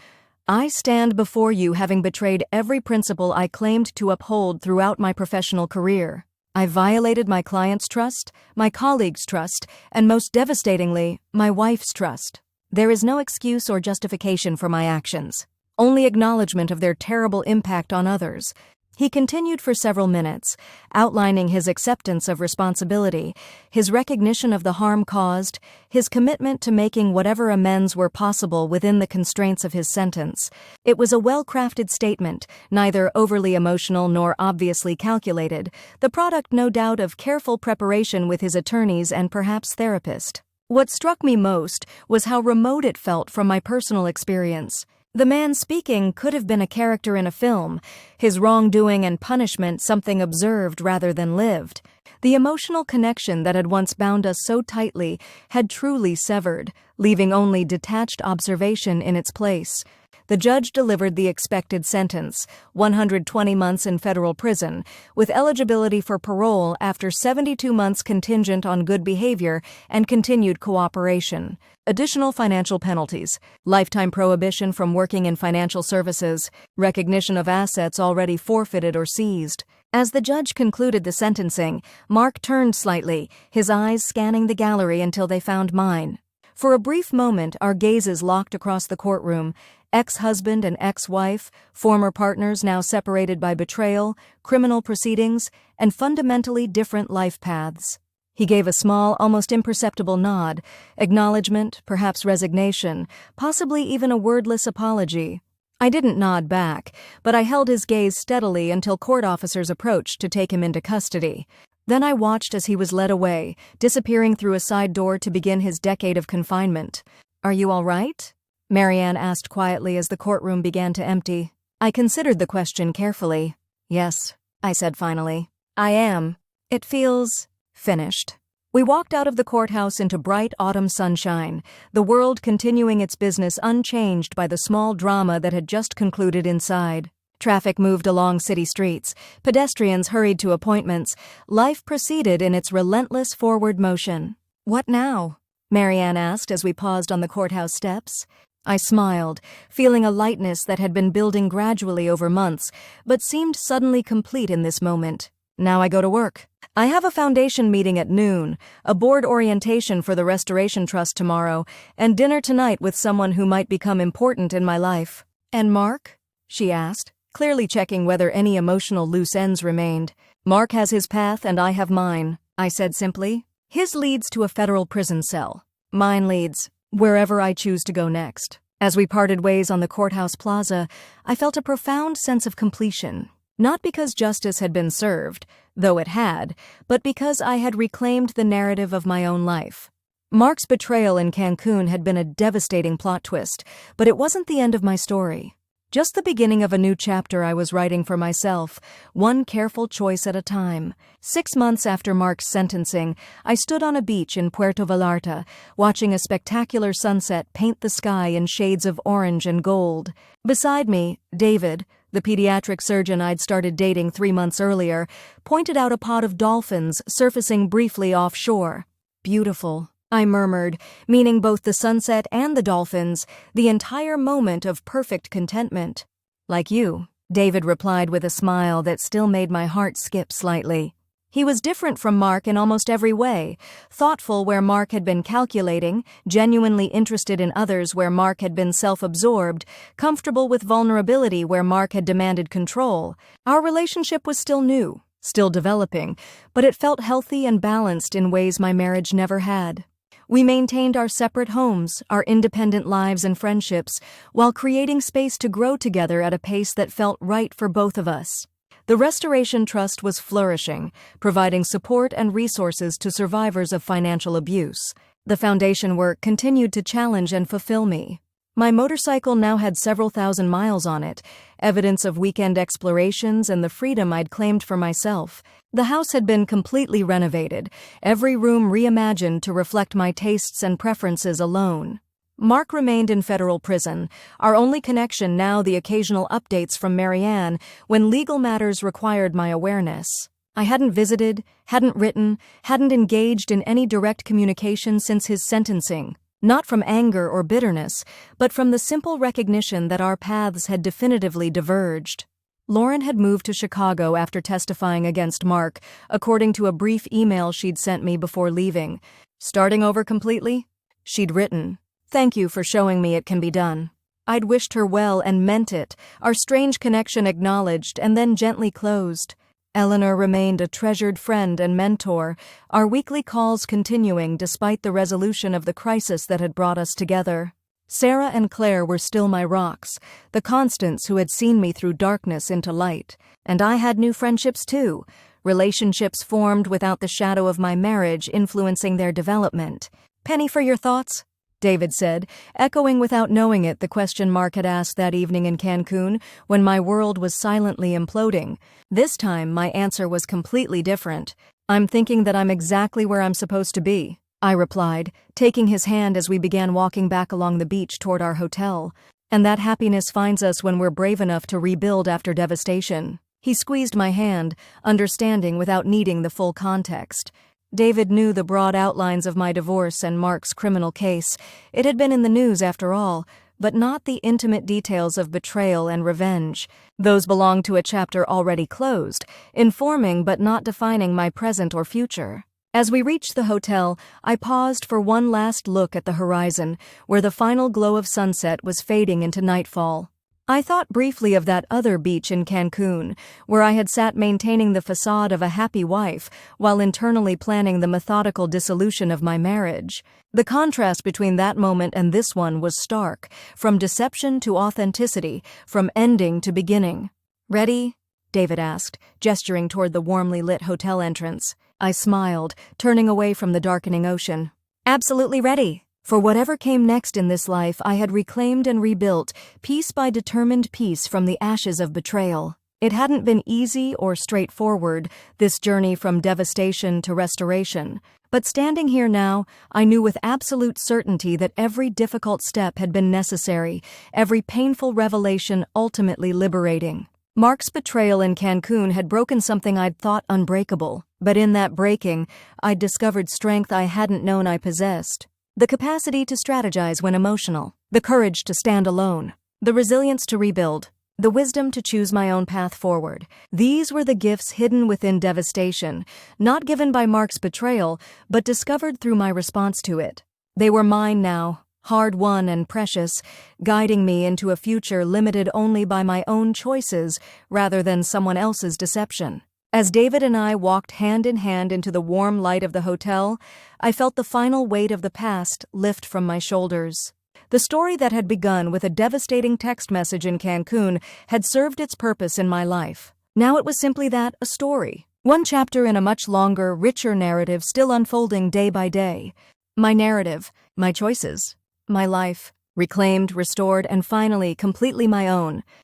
"I stand before you having betrayed every principle I claimed to uphold throughout my professional career. I violated my client's trust, my colleagues' trust, and most devastatingly, my wife's trust. There is no excuse or justification for my actions, only acknowledgement of their terrible impact on others." He continued for several minutes, outlining his acceptance of responsibility, his recognition of the harm caused, his commitment to making whatever amends were possible within the constraints of his sentence. It was a well-crafted statement, neither overly emotional nor obviously calculated, the product no doubt of careful preparation with his attorneys and perhaps therapist. What struck me most was how remote it felt from my personal experience. The man speaking could have been a character in a film, his wrongdoing and punishment something observed rather than lived. The emotional connection that had once bound us so tightly had truly severed, leaving only detached observation in its place. The judge delivered the expected sentence, 120 months in federal prison, with eligibility for parole after 72 months contingent on good behavior and continued cooperation. Additional financial penalties, lifetime prohibition from working in financial services, recognition of assets already forfeited or seized. As the judge concluded the sentencing, Mark turned slightly, his eyes scanning the gallery until they found mine. For a brief moment, our gazes locked across the courtroom. Ex-husband and ex-wife, former partners now separated by betrayal, criminal proceedings, and fundamentally different life paths. He gave a small, almost imperceptible nod, acknowledgement, perhaps resignation, possibly even a wordless apology. I didn't nod back, but I held his gaze steadily until court officers approached to take him into custody. Then I watched as he was led away, disappearing through a side door to begin his decade of confinement. "Are you all right?" Marianne asked quietly as the courtroom began to empty. I considered the question carefully. "Yes," I said finally. "I am. It feels finished." We walked out of the courthouse into bright autumn sunshine, the world continuing its business unchanged by the small drama that had just concluded inside. Traffic moved along city streets, pedestrians hurried to appointments, life proceeded in its relentless forward motion. "What now?" Marianne asked as we paused on the courthouse steps. I smiled, feeling a lightness that had been building gradually over months, but seemed suddenly complete in this moment. "Now I go to work. I have a foundation meeting at noon, a board orientation for the Restoration Trust tomorrow, and dinner tonight with someone who might become important in my life." "And Mark?" she asked, clearly checking whether any emotional loose ends remained. "Mark has his path and I have mine," I said simply. "His leads to a federal prison cell. Mine leads wherever I choose to go next." As we parted ways on the courthouse plaza, I felt a profound sense of completion. Not because justice had been served, though it had, but because I had reclaimed the narrative of my own life. Mark's betrayal in Cancun had been a devastating plot twist, but it wasn't the end of my story. Just the beginning of a new chapter I was writing for myself, one careful choice at a time. 6 months after Mark's sentencing, I stood on a beach in Puerto Vallarta, watching a spectacular sunset paint the sky in shades of orange and gold. Beside me, David, the pediatric surgeon I'd started dating 3 months earlier, pointed out a pod of dolphins surfacing briefly offshore. "Beautiful," I murmured, meaning both the sunset and the dolphins, the entire moment of perfect contentment. "Like you," David replied with a smile that still made my heart skip slightly. He was different from Mark in almost every way, thoughtful where Mark had been calculating, genuinely interested in others where Mark had been self-absorbed, comfortable with vulnerability where Mark had demanded control. Our relationship was still new, still developing, but it felt healthy and balanced in ways my marriage never had. We maintained our separate homes, our independent lives and friendships, while creating space to grow together at a pace that felt right for both of us. The Restoration Trust was flourishing, providing support and resources to survivors of financial abuse. The foundation work continued to challenge and fulfill me. My motorcycle now had several thousand miles on it, evidence of weekend explorations and the freedom I'd claimed for myself. The house had been completely renovated, every room reimagined to reflect my tastes and preferences alone. Mark remained in federal prison, our only connection now the occasional updates from Marianne when legal matters required my awareness. I hadn't visited, hadn't written, hadn't engaged in any direct communication since his sentencing, not from anger or bitterness, but from the simple recognition that our paths had definitively diverged. Lauren had moved to Chicago after testifying against Mark, according to a brief email she'd sent me before leaving. Starting over completely? She'd written, "Thank you for showing me it can be done." I'd wished her well and meant it, our strange connection acknowledged and then gently closed. Eleanor remained a treasured friend and mentor, our weekly calls continuing despite the resolution of the crisis that had brought us together. Sarah and Claire were still my rocks, the constants who had seen me through darkness into light. And I had new friendships too, relationships formed without the shadow of my marriage influencing their development. "Penny for your thoughts?" David said, echoing without knowing it the question Mark had asked that evening in Cancun when my world was silently imploding. This time, my answer was completely different. "I'm thinking that I'm exactly where I'm supposed to be," I replied, taking his hand as we began walking back along the beach toward our hotel. "And that happiness finds us when we're brave enough to rebuild after devastation." He squeezed my hand, understanding without needing the full context. David knew the broad outlines of my divorce and Mark's criminal case. It had been in the news after all, but not the intimate details of betrayal and revenge. Those belonged to a chapter already closed, informing but not defining my present or future. As we reached the hotel, I paused for one last look at the horizon, where the final glow of sunset was fading into nightfall. I thought briefly of that other beach in Cancun, where I had sat maintaining the facade of a happy wife while internally planning the methodical dissolution of my marriage. The contrast between that moment and this one was stark, from deception to authenticity, from ending to beginning. "Ready?" David asked, gesturing toward the warmly lit hotel entrance. I smiled, turning away from the darkening ocean. "Absolutely ready." For whatever came next in this life, I had reclaimed and rebuilt, piece by determined piece from the ashes of betrayal. It hadn't been easy or straightforward, this journey from devastation to restoration. But standing here now, I knew with absolute certainty that every difficult step had been necessary, every painful revelation ultimately liberating. Mark's betrayal in Cancun had broken something I'd thought unbreakable, but in that breaking, I'd discovered strength I hadn't known I possessed. The capacity to strategize when emotional, the courage to stand alone, the resilience to rebuild, the wisdom to choose my own path forward. These were the gifts hidden within devastation, not given by Mark's betrayal, but discovered through my response to it. They were mine now, hard-won and precious, guiding me into a future limited only by my own choices rather than someone else's deception. As David and I walked hand in hand into the warm light of the hotel, I felt the final weight of the past lift from my shoulders. The story that had begun with a devastating text message in Cancun had served its purpose in my life. Now it was simply that, a story. One chapter in a much longer, richer narrative still unfolding day by day. My narrative, my choices, my life, reclaimed, restored, and finally completely my own.